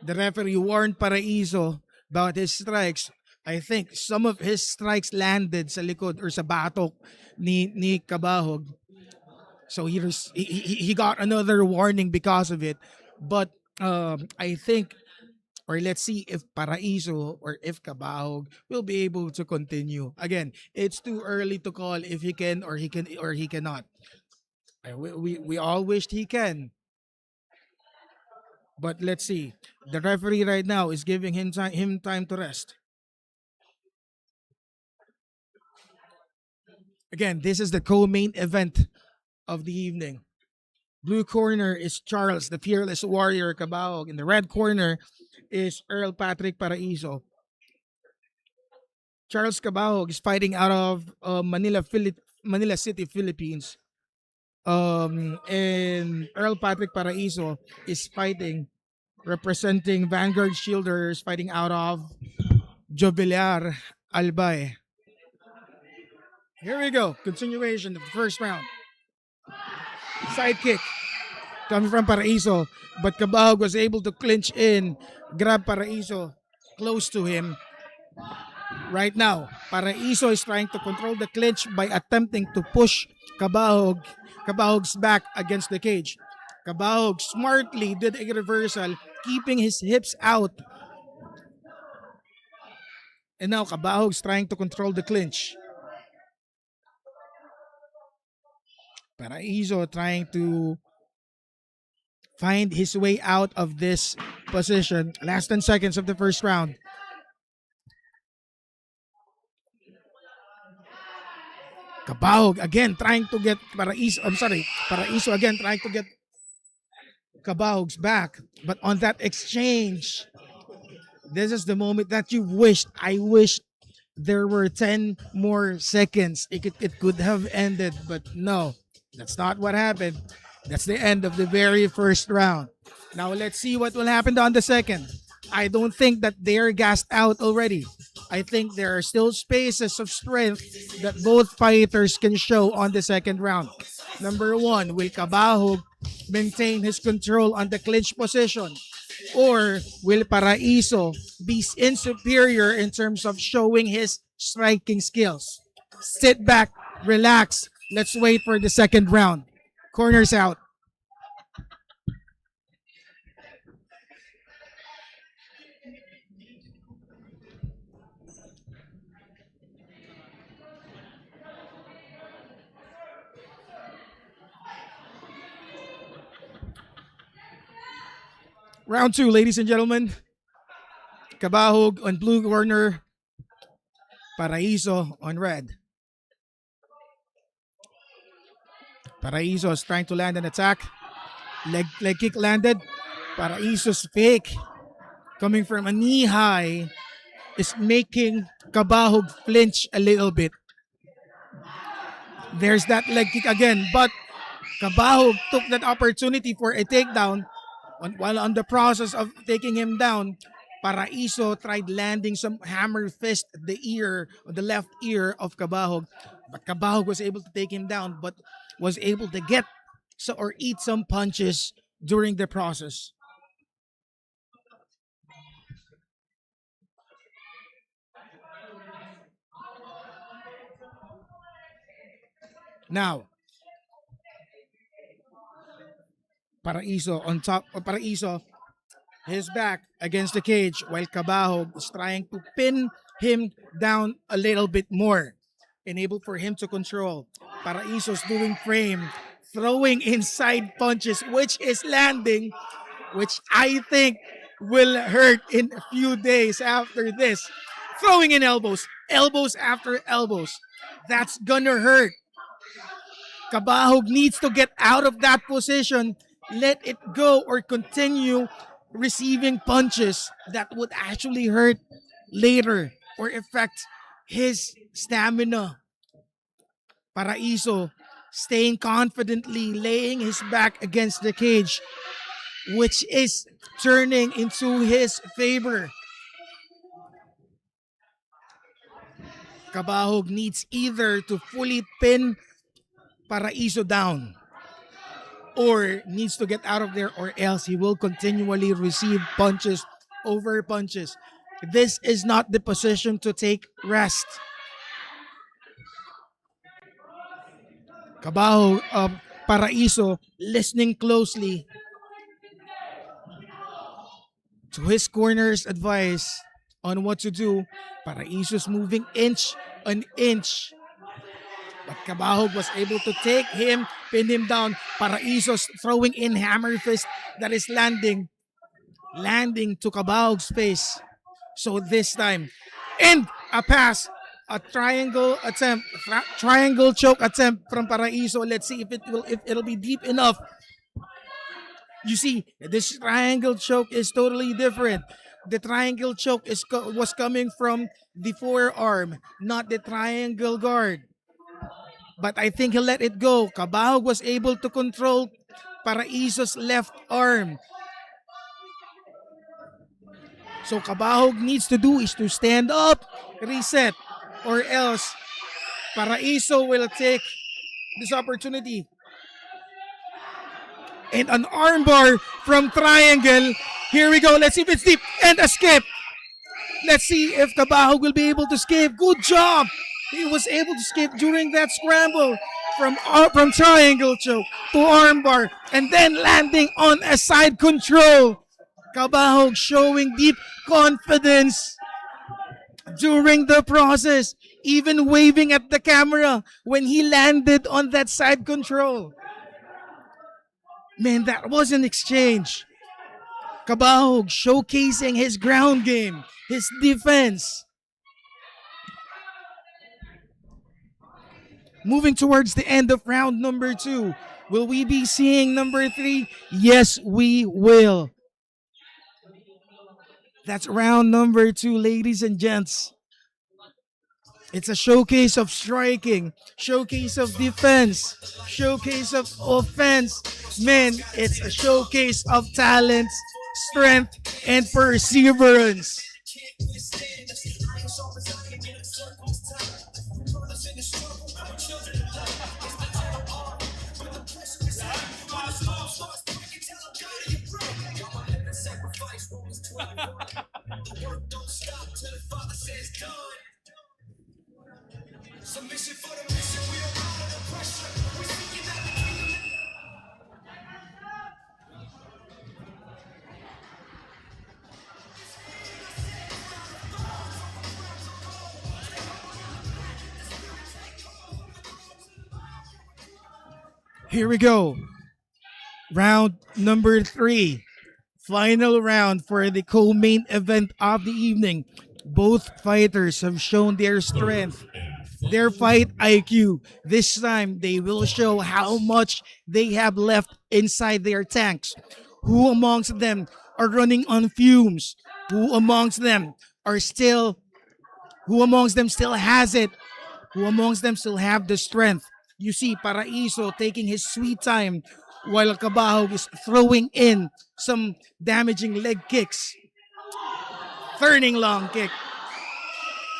The referee warned Paraiso about his strikes. I think some of his strikes landed sa likod or sa batok ni Kabahog. So he got another warning because of it. But I think, or let's see if Paraiso or if Kabahog will be able to continue. Again, it's too early to call if he can or he cannot. We all wished he can. But let's see. The referee right now is giving him time to rest. Again, this is the co-main event of the evening. Blue corner is Charles, the fearless warrior Kabahog. In the red corner is Earl Patrick Paraiso. Charles Kabahog is fighting out of Manila City, Philippines. And Earl Patrick Paraiso is fighting, representing Vanguard Shielders, fighting out of Jovillar, Albay. Here we go. Continuation of the first round. Side kick coming from Paraiso, but Kabahog was able to clinch in, grab Paraiso close to him. Right now, Paraiso is trying to control the clinch by attempting to push Kabahog's back against the cage. Kabahog smartly did a reversal, keeping his hips out. And now Kabahog's trying to control the clinch. Paraiso trying to find his way out of this position. Last 10 seconds of the first round. Kabahog again trying to get Paraiso again trying to get Kabahog's back. But on that exchange, This is the moment that you wished. I wished there were 10 more seconds. It could have ended, but no, that's not what happened. That's the end of the very first round. Now let's see what will happen on the second. I don't think that they're gassed out already. I think there are still spaces of strength that both fighters can show on the second round. Number one, will Kabahog maintain his control on the clinch position? Or will Paraiso be in superior in terms of showing his striking skills? Sit back, relax. Let's wait for the second round. Corners out. Round two, ladies and gentlemen. Kabahog on blue corner, Paraiso on red. Paraiso is trying to land an attack. Leg kick landed. Paraiso's fake coming from a knee high is making Kabahog flinch a little bit. There's that leg kick again, but Kabahog took that opportunity for a takedown. While on the process of taking him down, Paraiso tried landing some hammer fist at the left ear of Kabahog. But Kabahog was able to take him down, but was able to get or eat some punches during the process. Now, Paraiso on top of Paraiso, his back against the cage while Kabahog is trying to pin him down a little bit more, enable for him to control. Paraiso's doing frame, throwing inside punches, which is landing, which I think will hurt in a few days after this. Throwing in elbows, elbows after elbows. That's gonna hurt. Kabahog needs to get out of that position, let it go, or continue receiving punches that would actually hurt later or affect his stamina. Paraiso staying confidently, laying his back against the cage, which is turning into his favor. Kabahog needs either to fully pin Paraiso down or needs to get out of there, or else he will continually receive punches over punches. This is not the position to take rest. Kabahog of Paraiso listening closely to his corner's advice on what to do. Paraiso's moving inch an inch. But Kabahog was able to take him, pin him down. Paraiso's throwing in hammer fist that is landing to Kabahog's face. So this time, and a pass, a triangle attempt, triangle choke attempt from Paraiso. Let's see if it'll be deep enough. You see, this triangle choke is totally different. The triangle choke was coming from the forearm, not the triangle guard. But I think he let it go. Kabahog was able to control Paraiso's left arm. So Kabahog needs to do is to stand up, reset, or else Paraiso will take this opportunity. And an armbar from triangle. Here we go. Let's see if it's deep. And a skip. Let's see if Kabahog will be able to escape. Good job. He was able to escape during that scramble from triangle choke to armbar and then landing on a side control. Kabahog showing deep confidence during the process, even waving at the camera when he landed on that side control. Man, that was an exchange. Kabahog showcasing his ground game, his defense. Moving towards the end of round number 2. Will we be seeing number 3? Yes, we will. That's round number 2, ladies and gents. It's a showcase of striking, showcase of defense, showcase of offense. Man, it's a showcase of talent, strength, and perseverance. Here we go. Round number 3. Final round for the co-main event of the evening. Both fighters have shown their strength, their fight IQ. This time, they will show how much they have left inside their tanks. Who amongst them are running on fumes? Who amongst them are still who amongst them still has it? Who amongst them still have the strength? You see Paraiso taking his sweet time while Kabahog is throwing in some damaging leg kicks. Turning long kick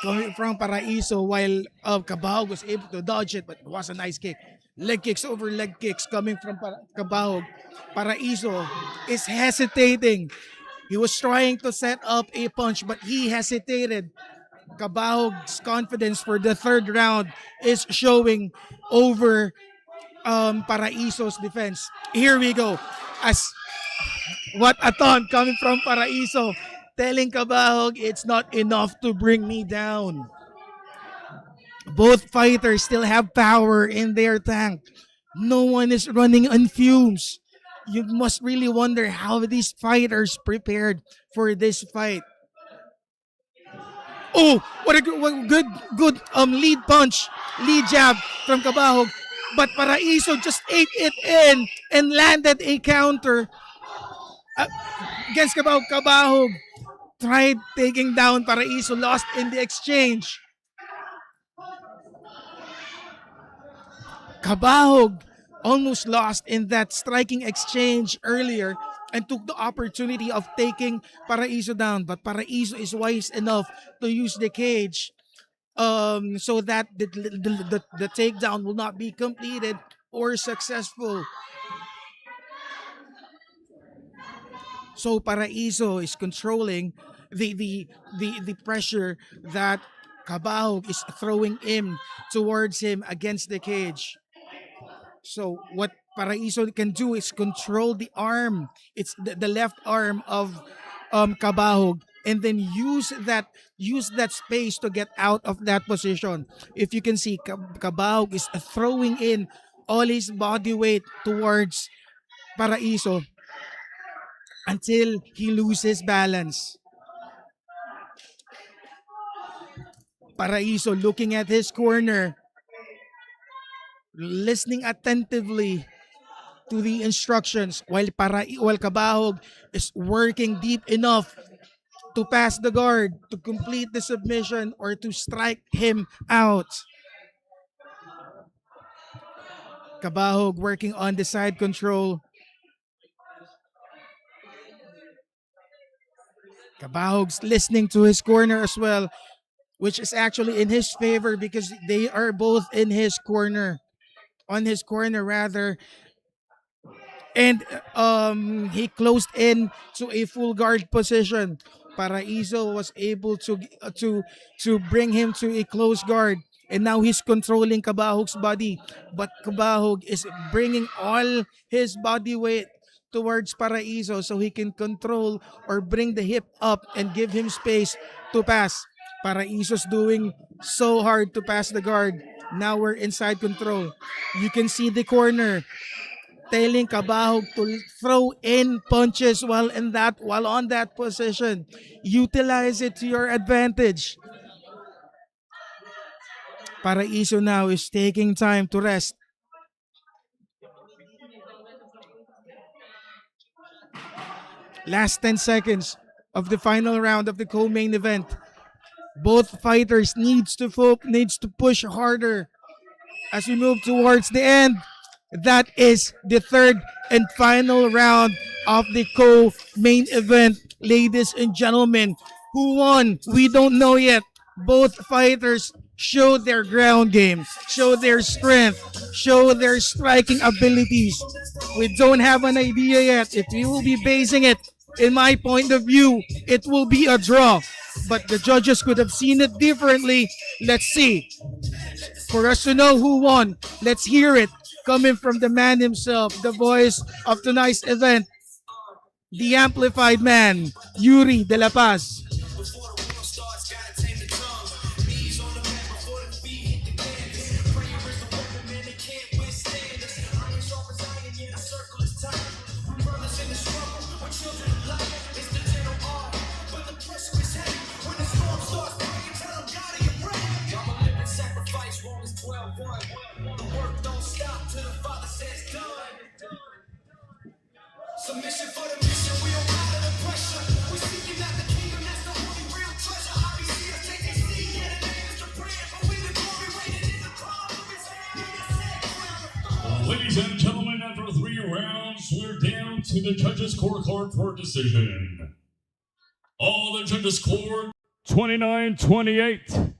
coming from Paraiso while Kabahog was able to dodge it, but it was a nice kick. Leg kicks over leg kicks coming from Kabahog. Paraiso is hesitating. He was trying to set up a punch, but he hesitated. Kabahog's confidence for the third round is showing over Paraiso's defense. Here we go. As what a taunt coming from Paraiso, telling Kabahog it's not enough to bring me down. Both fighters still have power in their tank. No one is running on fumes. You must really wonder how these fighters prepared for this fight. Oh, what good lead punch, lead jab from Kabahog. But Paraiso just ate it in and landed a counter against Kabahog. Kabahog tried taking down Paraiso, lost in the exchange. Kabahog almost lost in that striking exchange earlier and took the opportunity of taking Paraiso down. But Paraiso is wise enough to use the cage so that the takedown will not be completed or successful. So Paraiso is controlling the pressure that Kabahog is throwing in towards him against the cage. So what Paraiso can do is control the arm. It's the left arm of Kabahog, and then use that space to get out of that position. If you can see, Kabahog is throwing in all his body weight towards Paraiso until he loses balance. Paraiso looking at his corner, listening attentively to the instructions while Kabahog is working deep enough to pass the guard, to complete the submission, or to strike him out. Kabahog working on the side control. Kabahog's listening to his corner as well, which is actually in his favor because they are both in his corner. On his corner, rather. And he closed in to a full guard position. Paraiso was able to bring him to a close guard, and now he's controlling Kabahog's body, but Kabahog is bringing all his body weight towards Paraiso so he can control or bring the hip up and give him space to pass. Paraiso's doing so hard to pass the guard. Now we're inside control. You can see the corner telling Kabahog to throw in punches while on that position. Utilize it to your advantage. Paraiso now is taking time to rest. Last 10 seconds of the final round of the co-main event. Both fighters needs to push harder as we move towards the end. That is the third and final round of the co-main event. Ladies and gentlemen, who won? We don't know yet. Both fighters show their ground game, show their strength, show their striking abilities. We don't have an idea yet. If we will be basing it in my point of view, it will be a draw. But the judges could have seen it differently. Let's see. For us to know who won, let's hear it coming from the man himself, the voice of tonight's event, the amplified man, Yuri De La Paz. Submission for the mission, we don't ride under pressure. We seeking out the kingdom, that's the only real treasure. IBC is JJC, yeah, the name is the brand, but we the glory waiting in the palm of his hand. Ladies and gentlemen, after 3 rounds, we're down to the judges' scorecard for decision. All the judges scored 29-28.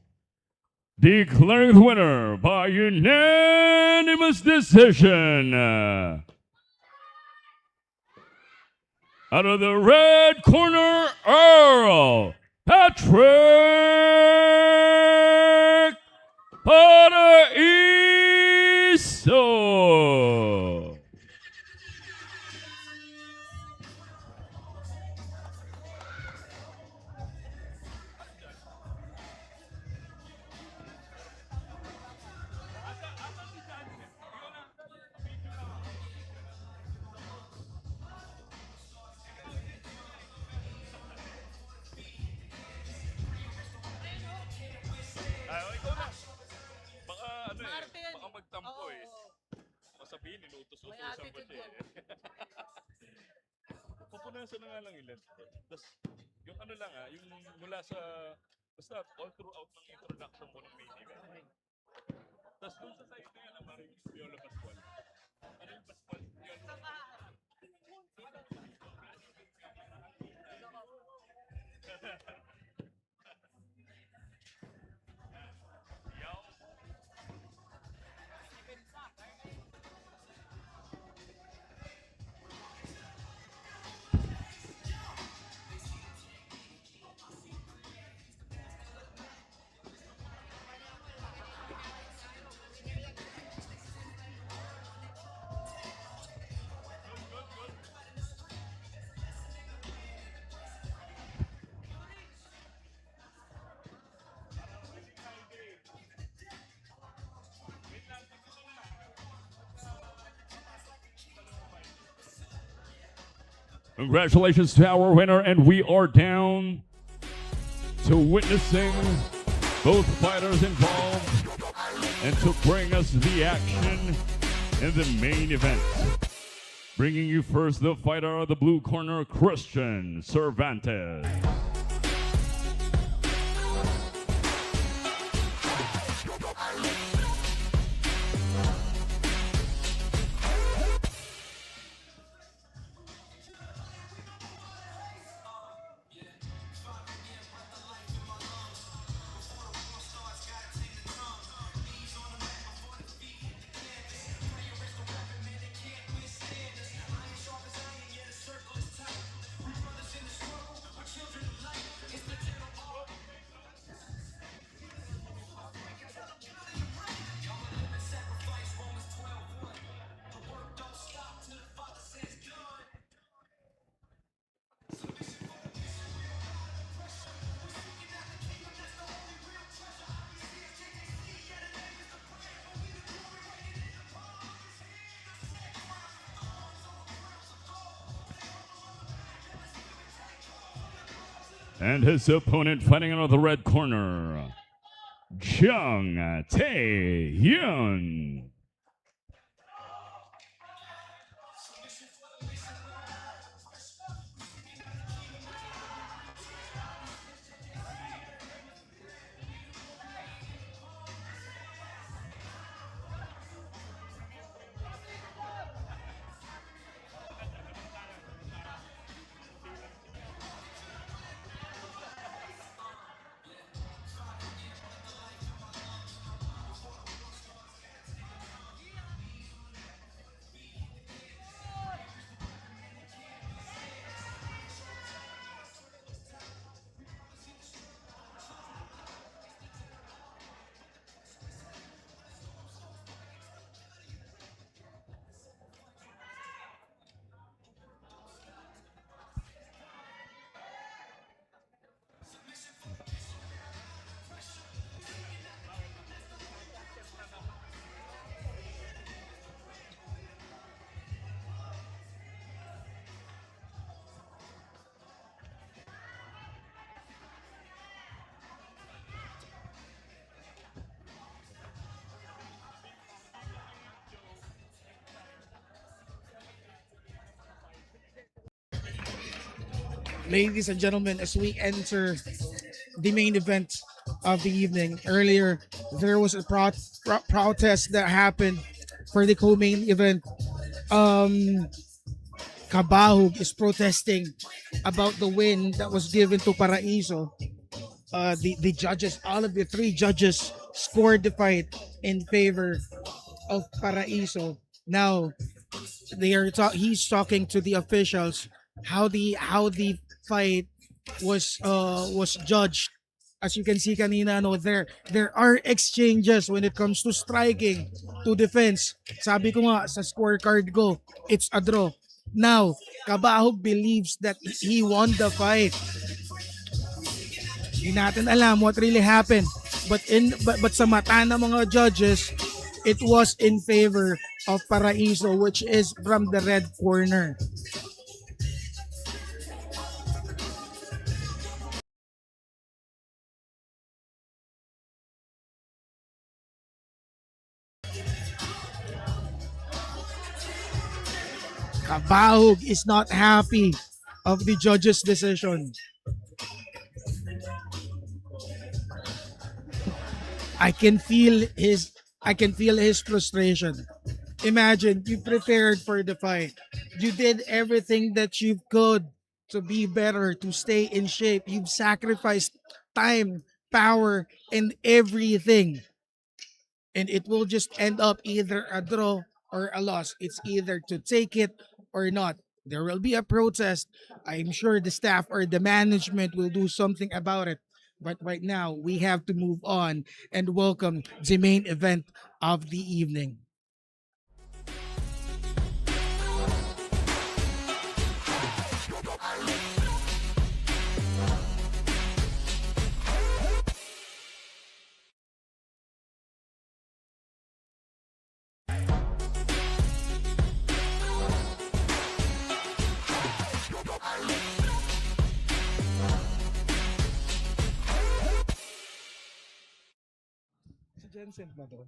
Declaring the winner by unanimous decision. Out of the red corner, Earl Patrick Paraiso. Baka magtampo eh. Masabihin, inutos-utusan ko siya eh. Pupunasan na nga lang ilan. Tapos, yung ano lang yung mula sa, basta all throughout ng introduction mo ng main event. Tapos dun sa side na yan, parang yung Viola Pascual. Ano yung Pascual? Congratulations to our winner, and we are down to witnessing both fighters involved and to bring us the action in the main event. Bringing you first the fighter of the blue corner, Christian Cervantes. And his opponent fighting out of the red corner, Jung Tae-hyun. Ladies and gentlemen, as we enter the main event of the evening, earlier there was a protest that happened for the co-main event. Um, Kabahog is protesting about the win that was given to Paraiso. The judges, all of the three judges, scored the fight in favor of Paraiso. Now he's talking to the officials how the fight was judged. As you can see kanina, no, there are exchanges when it comes to striking, to defense. Sabi ko nga sa scorecard ko, it's a draw. Now, Kabahog believes that he won the fight. Hindi natin alam what really happened. But sa mata ng mga judges, it was in favor of Paraiso, which is from the red corner. Kabahog is not happy of the judge's decision. I can feel his I can feel his frustration. Imagine you prepared for the fight. You did everything that you could to be better, to stay in shape. You've sacrificed time, power, and everything. And it will just end up either a draw or a loss. It's either to take it or not. There will be a protest. I'm sure the staff or the management will do something about it. But right now, we have to move on and welcome the main event of the evening. Si Jensen ba to?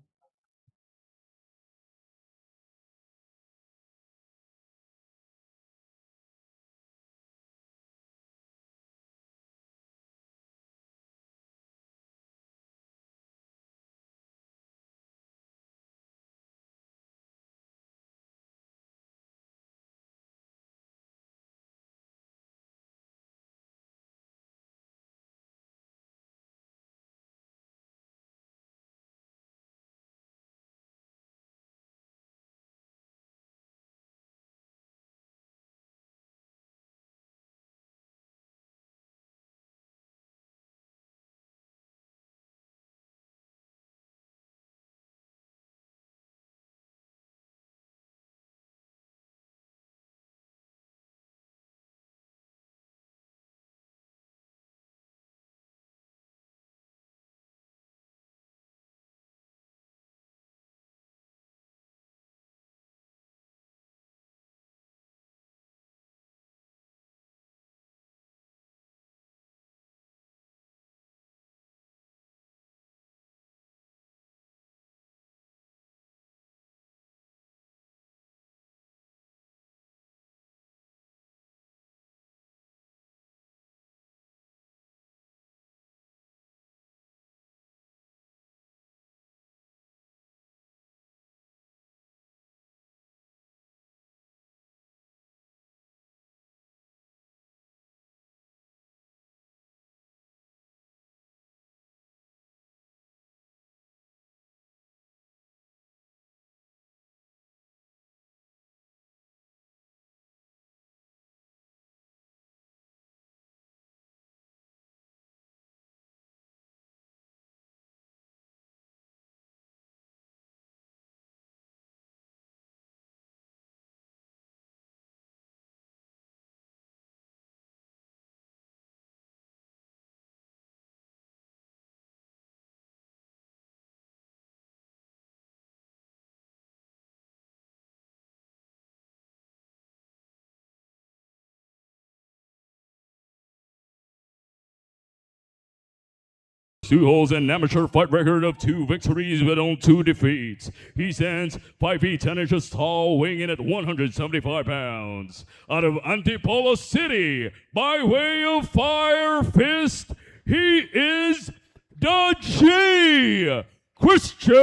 who holds an amateur fight record of 2 victories but only 2 defeats. He stands 5 feet 10 inches tall, weighing in at 175 pounds. Out of Antipolo City, by way of Fire Fist, he is the G. Christian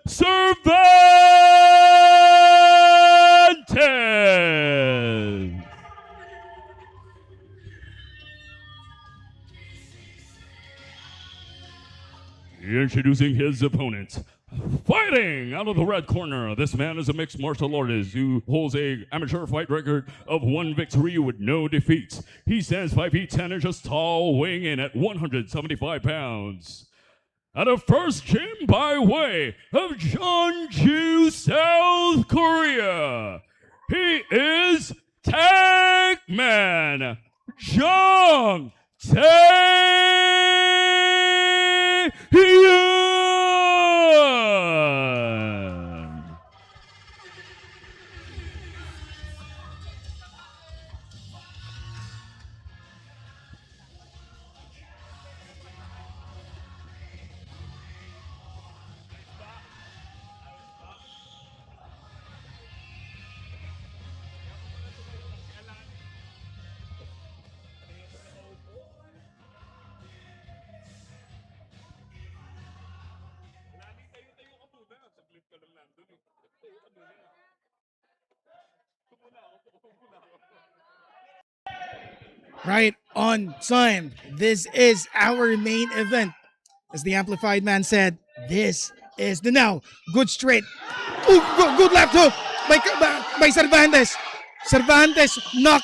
Cervantes. Introducing his opponent. Fighting out of the red corner, this man is a mixed martial artist who holds a amateur fight record of 1 victory with no defeats. He stands 5 feet 10 inches tall, weighing in at 175 pounds. Out of First Gym by way of Jeonju, South Korea, he is Tankman Jung Tae-hyun. Right on time. This is our main event. As the Amplified Man said, this is the now. Good straight. Ooh, good left hook by Cervantes. Cervantes knocked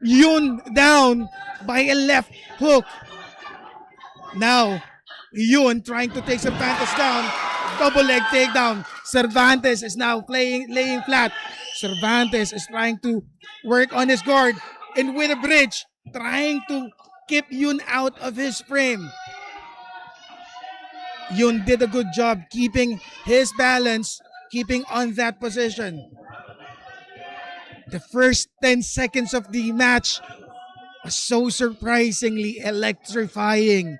Yun down by a left hook. Now, Yun trying to take Cervantes down. Double leg takedown. Cervantes is now laying flat. Cervantes is trying to work on his guard. And with a bridge, trying to keep Yun out of his frame. Yun did a good job keeping his balance, keeping on that position. The first 10 seconds of the match was so surprisingly electrifying.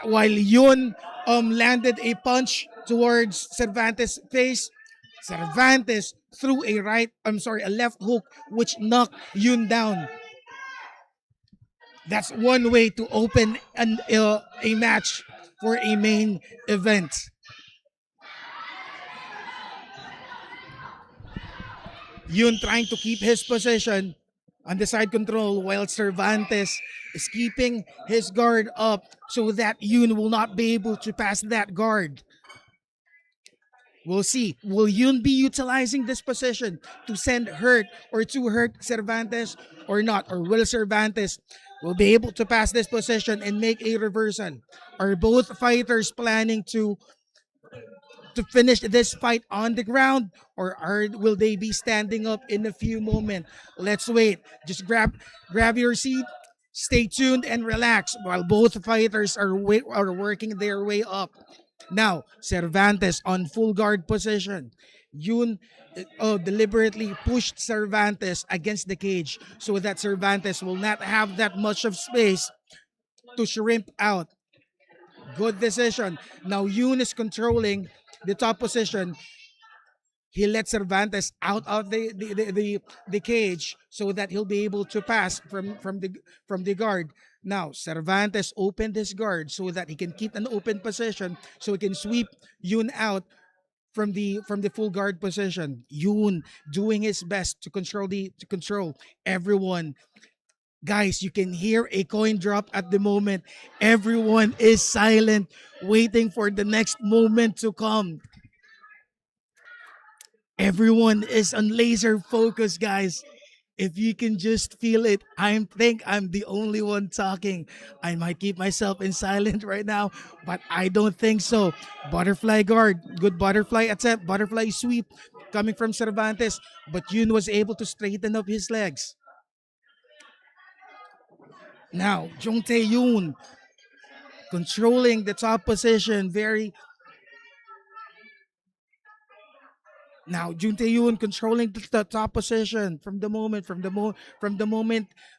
While Yun landed a punch towards Cervantes' face, Cervantes threw a left hook which knocked Yun down. That's one way to open a match for a main event. Yun trying to keep his position on the side control while Cervantes is keeping his guard up so that Yun will not be able to pass that guard. We'll see. Will Yun be utilizing this position to send hurt or to hurt Cervantes or not? Or will Cervantes will be able to pass this position and make a reversal? Are both fighters planning to finish this fight on the ground, or will they be standing up in a few moments? Let's wait. Just grab your seat, stay tuned, and relax while both fighters are working their way up. Now, Cervantes on full guard position. Yun deliberately pushed Cervantes against the cage so that Cervantes will not have that much of space to shrimp out. Good decision. Now Yun is controlling the top position. He let Cervantes out of the cage so that he'll be able to pass from the guard. Now Cervantes opened his guard so that he can keep an open position so he can sweep Yun out from the full guard position. Yun doing his best to control everyone. Guys, you can hear a coin drop at the moment. Everyone is silent, waiting for the next moment to come. Everyone is on laser focus, guys. If you can just feel it, I think I'm the only one talking. I might keep myself in silent right now, but I don't think so. Butterfly guard, good butterfly attempt, butterfly sweep coming from Cervantes, but Yun was able to straighten up his legs. Now, Jung Tae-yoon controlling the top position, very Now Jun Tae-yoon controlling the top position from the moment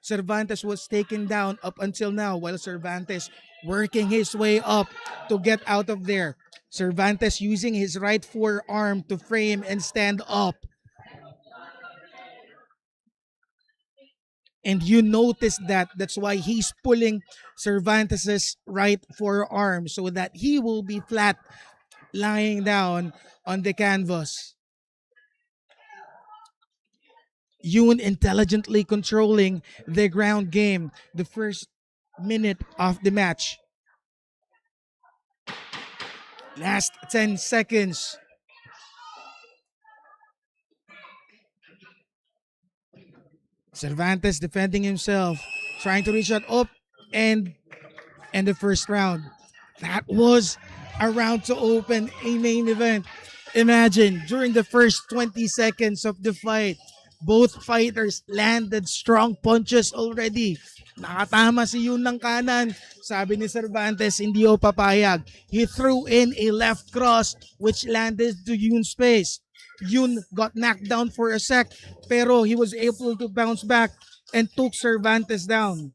Cervantes was taken down up until now, while Cervantes working his way up to get out of there. Cervantes using his right forearm to frame and stand up. And you notice that that's why he's pulling Cervantes's right forearm so that he will be flat lying down on the canvas. Yoon intelligently controlling the ground game the first minute of the match. Last 10 seconds. Cervantes defending himself, trying to reach out up and the first round. That was a round to open a main event. Imagine during the first 20 seconds of the fight, both fighters landed strong punches already. Nakatama si Yun ng kanan. Sabi ni Cervantes, hindi o papayag. He threw in a left cross which landed to Yun's face. Yun got knocked down for a sec, pero he was able to bounce back and took Cervantes down.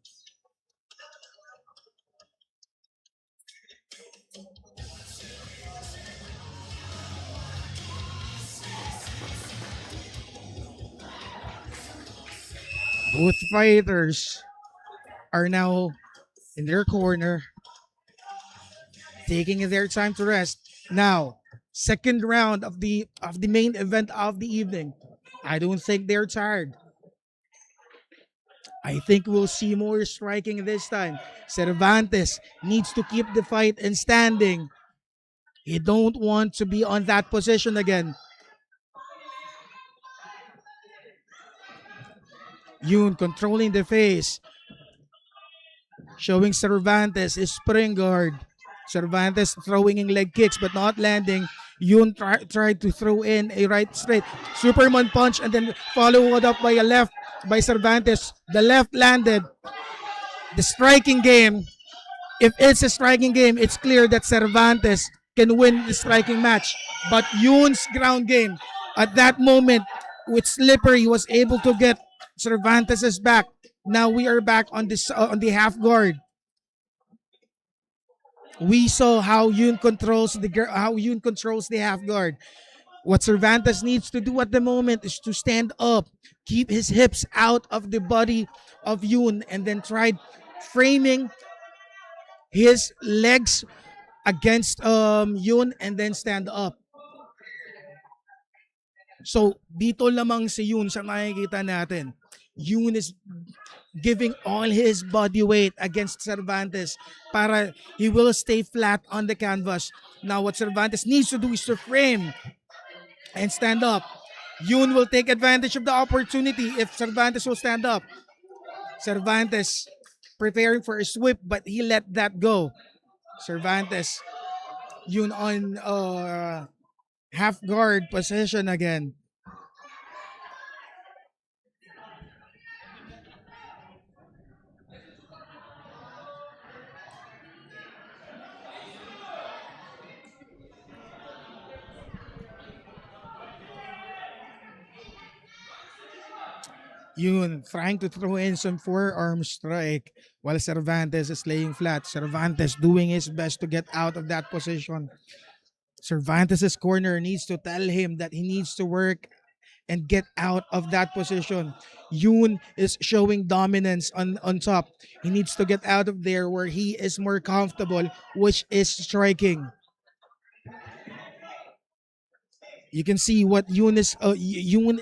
Both fighters are now in their corner, taking their time to rest. Now, second round of the main event of the evening. I don't think they're tired. I think we'll see more striking this time. Cervantes needs to keep the fight and standing. He don't want to be on that position again. Yoon controlling the face, showing Cervantes his spring guard. Cervantes throwing in leg kicks but not landing. Yoon tried to throw in a right straight Superman punch and then followed up by a left by Cervantes. The left landed. The striking game, if it's a striking game, it's clear that Cervantes can win the striking match. But Yoon's ground game, at that moment, with Slippery, was able to get Cervantes' back. Now we are back on this on the half guard. We saw how Yoon controls the half guard. What Cervantes needs to do at the moment is to stand up, keep his hips out of the body of Yoon, and then try framing his legs against Yoon and then stand up. So dito lamang si Yoon sa nakikita natin. Yoon is giving all his body weight against Cervantes para he will stay flat on the canvas. Now what Cervantes needs to do is to frame and stand up. Yoon will take advantage of the opportunity if Cervantes will stand up. Cervantes preparing for a sweep but he let that go. Cervantes, Yoon on half guard position again. Yun, trying to throw in some forearm strike while Cervantes is laying flat. Cervantes doing his best to get out of that position. Cervantes' corner needs to tell him that he needs to work and get out of that position. Yoon is showing dominance on top. He needs to get out of there where he is more comfortable, which is striking. You can see what Yoon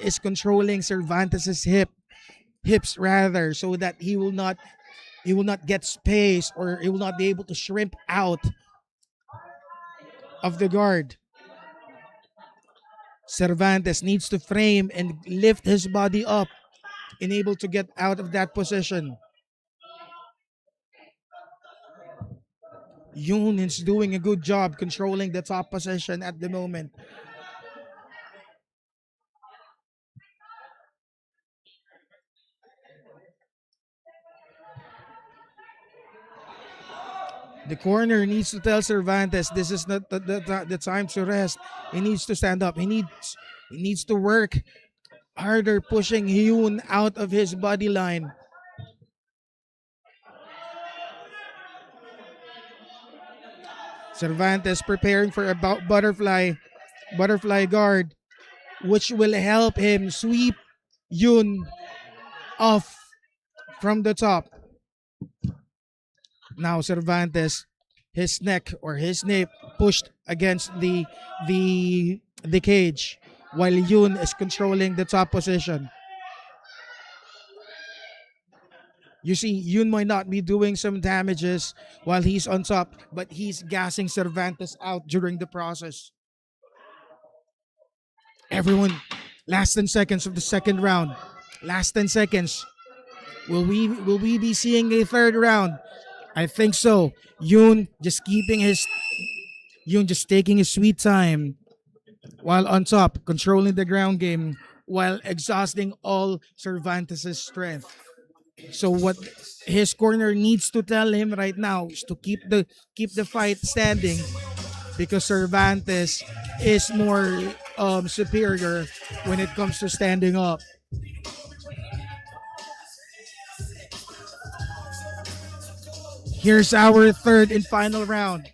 is controlling Cervantes' hips rather, so that he will not get space or he will not be able to shrimp out of the guard. Cervantes needs to frame and lift his body up and able to get out of that position. Yoon is doing a good job controlling the top position at the moment. The corner needs to tell Cervantes this is not the time to rest. He needs to stand up. He needs He needs to work harder, pushing Hyun out of his body line. Cervantes preparing for a butterfly guard, which will help him sweep Yun off from the top. Now Cervantes, his neck or his nape pushed against the cage, while Yun is controlling the top position. You see, Yun might not be doing some damages while he's on top, but he's gassing Cervantes out during the process. Everyone, last 10 seconds of the second round. Last 10 seconds. Will we be seeing a third round? I think so. Yoon just taking his sweet time while on top, controlling the ground game while exhausting all Cervantes' strength. So what his corner needs to tell him right now is to keep the fight standing because Cervantes is more superior when it comes to standing up. Here's our third and final round.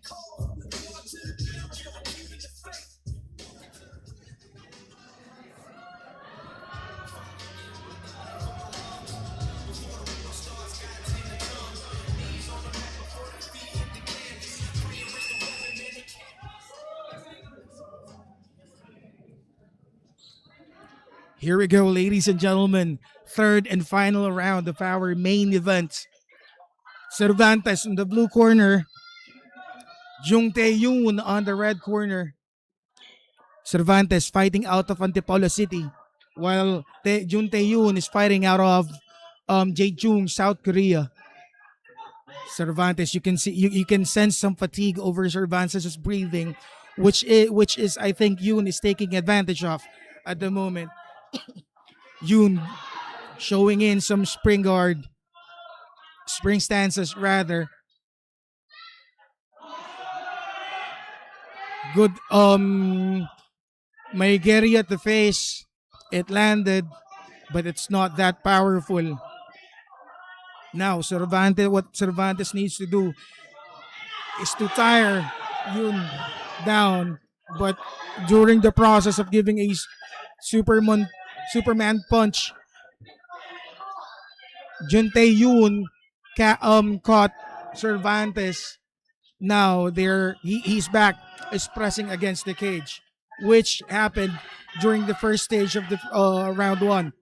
Here we go, ladies and gentlemen. Third and final round of our main event. Cervantes in the blue corner. Jung Tae-yoon on the red corner. Cervantes fighting out of Antipolo City, while Jun Tae-yoon is fighting out of Jeju, South Korea. Cervantes, you can see you can sense some fatigue over Cervantes' breathing, which is I think Yoon is taking advantage of at the moment. Yoon showing in some spring stances rather. Good Maigeri at the face. It landed, but it's not that powerful. Now what Cervantes needs to do is to tire Yun down, but during the process of giving a Superman punch, Jun Tae-yoon caught Cervantes. Now he's back, is pressing against the cage, which happened during the first stage of the round one.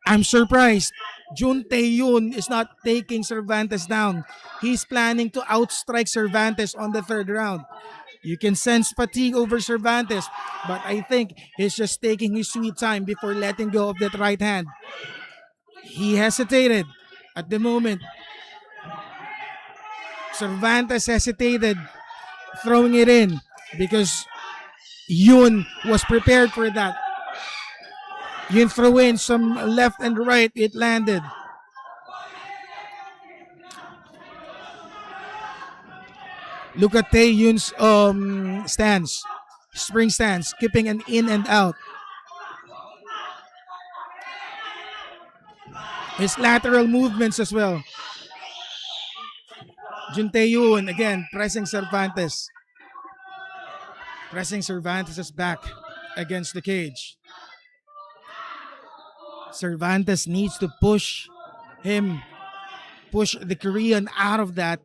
I'm surprised Jun Tae-yoon is not taking Cervantes down. He's planning to outstrike Cervantes on the third round. You can sense fatigue over Cervantes, but I think he's just taking his sweet time before letting go of that right hand. He hesitated at the moment. Cervantes hesitated throwing it in because Yun was prepared for that. Yun threw in some left and right. It landed. Look at Tae-yoon's stance. Spring stance. Skipping an in and out. His lateral movements as well. Jun Tae-yoon again pressing Cervantes. Pressing Cervantes' back against the cage. Cervantes needs to push the Korean out of that,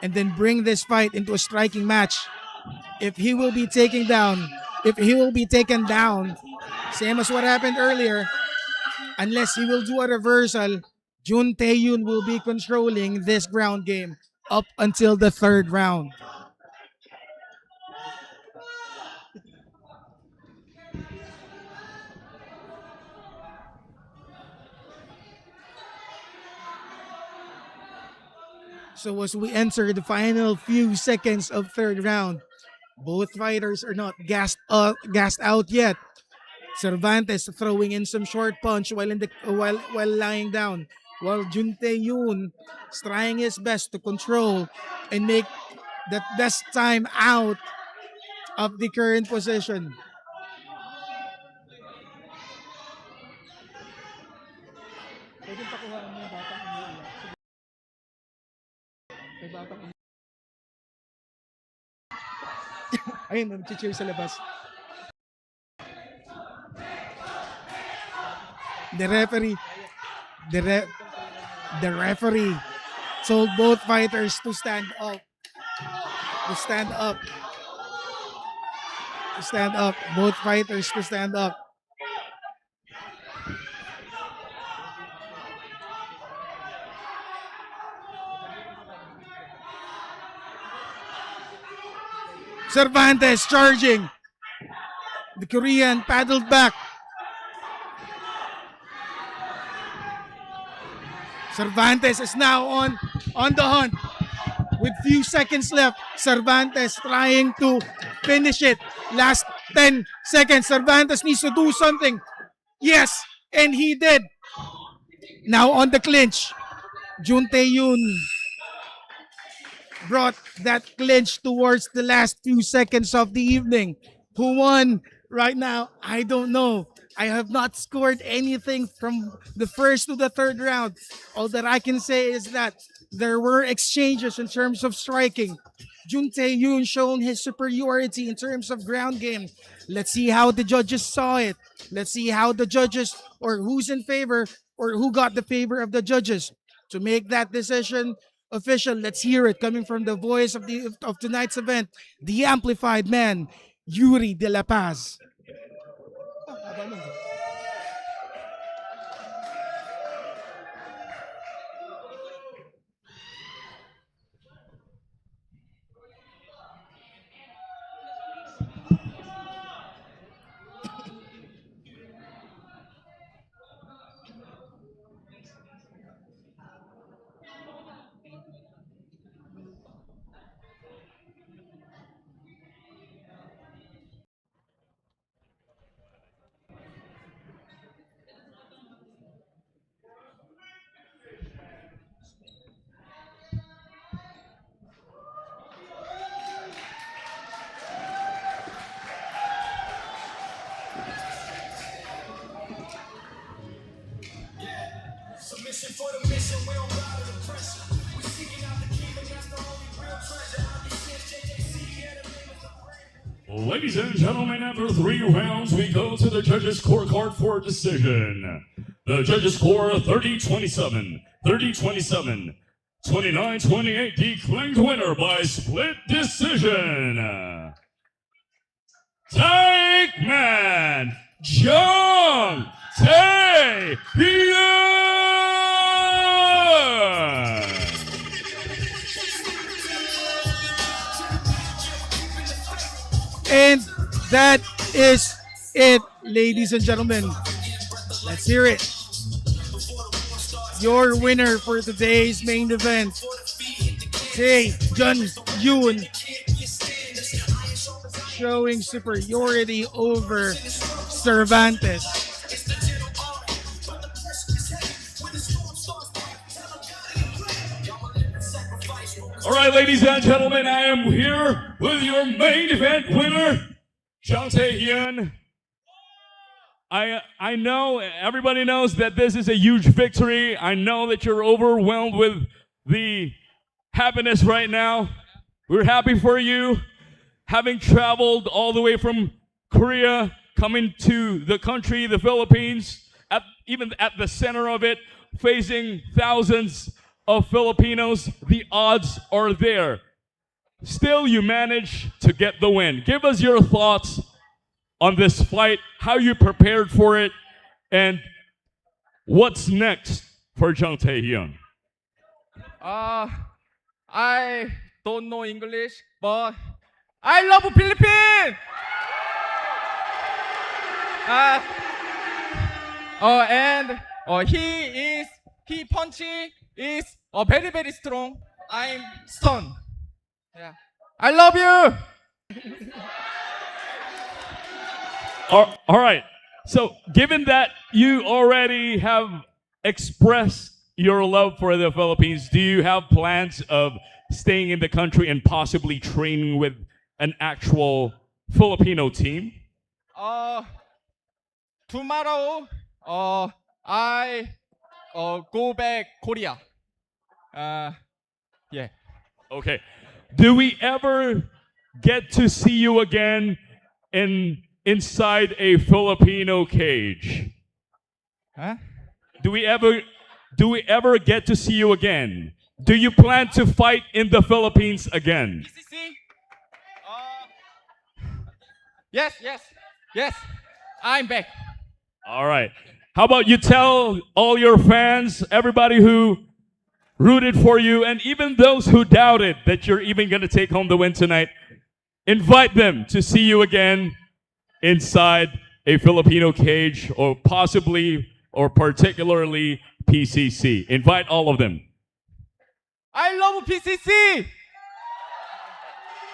and then bring this fight into a striking match. If he will be taken down, same as what happened earlier, unless he will do a reversal, Jun Tae-yoon will be controlling this ground game up until the third round. So as we enter the final few seconds of third round, both fighters are not gassed out yet. Cervantes throwing in some short punch while lying down, while Jun Tae-yoon is trying his best to control and make the best time out of the current position. Ayun, nag-cheer sa labas. The referee, the re- the referee told both fighters to stand up. To stand up. To stand up. Both fighters to stand up. Cervantes charging. The Korean paddled back. Cervantes is now on the hunt. With few seconds left, Cervantes trying to finish it. Last 10 seconds. Cervantes needs to do something. Yes, and he did. Now on the clinch. Jun Tae-yoon brought that clinch towards the last few seconds of the evening. Who won right now? I don't know. I have not scored anything from the first to the third round. All that I can say is that there were exchanges in terms of striking. Jun Tae-yoon shown his superiority in terms of ground game. Let's see how the judges saw it. Let's see how the judges, or who's in favor, or who got the favor of the judges to make that decision official. Let's hear it coming from the voice of tonight's event, the amplified man, Yuri De La Paz. Submission for the mission, we don't bow to the pressure. We seeking out the kingdom, that's the only real treasure. I be seeing JJC, yeah, the name is the brand. Ladies and gentlemen, after 3 rounds, we go to the judges' scorecard for decision. The judges score 30-27, 30-27, 29-28, declared winner by split decision. Taekman Jung Tae-hyun! And that is it, ladies and gentlemen. Let's hear it. Your winner for today's main event, Tae-yoon, showing superiority over Cervantes. All right, ladies and gentlemen, I am here with your main event winner, Jung Tae-hyun. I know everybody knows that this is a huge victory. I know that you're overwhelmed with the happiness right now. We're happy for you, having traveled all the way from Korea, coming to the country, the Philippines, even at the center of it, facing thousands of Filipinos. The odds are there. Still, you managed to get the win. Give us your thoughts on this fight, how you prepared for it, and what's next for Jung Tae-hyun. I don't know English, but I love Philippines. He punchy is very very strong. I'm stunned. Yeah, I love you. All right. So, given that you already have expressed your love for the Philippines, do you have plans of staying in the country and possibly training with an actual Filipino team? Tomorrow, I go back Korea. Yeah. Okay. Do we ever get to see you again inside a Filipino cage? Huh? Do we ever get to see you again? Do you plan to fight in the Philippines again? Yes, yes, yes. I'm back. All right. How about you tell all your fans, everybody who rooted for you, and even those who doubted that you're even going to take home the win tonight, invite them to see you again inside a Filipino cage, or possibly or particularly PCC. Invite all of them. I love PCC.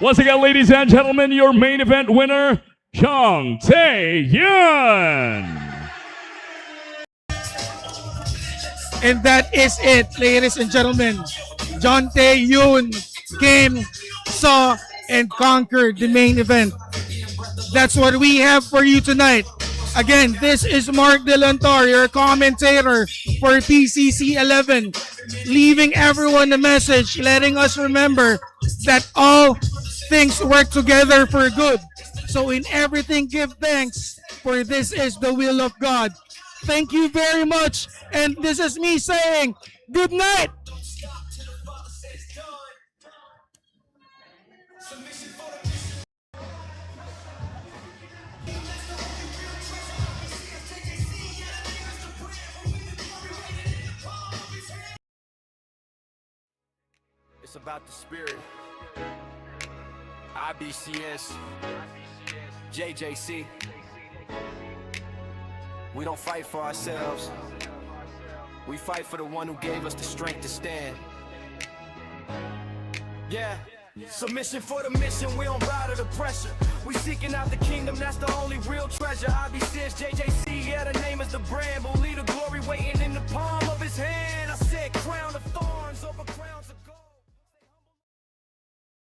Once again, ladies and gentlemen, your main event winner, Chong Tae-yeon. And that is it, ladies and gentlemen. John Tae-yeon came, saw, and conquered the main event. That's what we have for you tonight. Again, this is Mark Delantor, your commentator for PCC 11, leaving everyone a message, letting us remember that all things work together for good. So in everything, give thanks, for this is the will of God. Thank you very much. And this is me saying good night. It's about the spirit. IBCS, JJC. We don't fight for ourselves. We fight for the one who gave us the strength to stand. Yeah. Submission for the mission, we don't bow to the pressure. We seeking out the kingdom, that's the only real treasure. IBCS, JJC, yeah, the name is the brand. But lead the glory waiting in the palm of his hand. I said crown of thorns.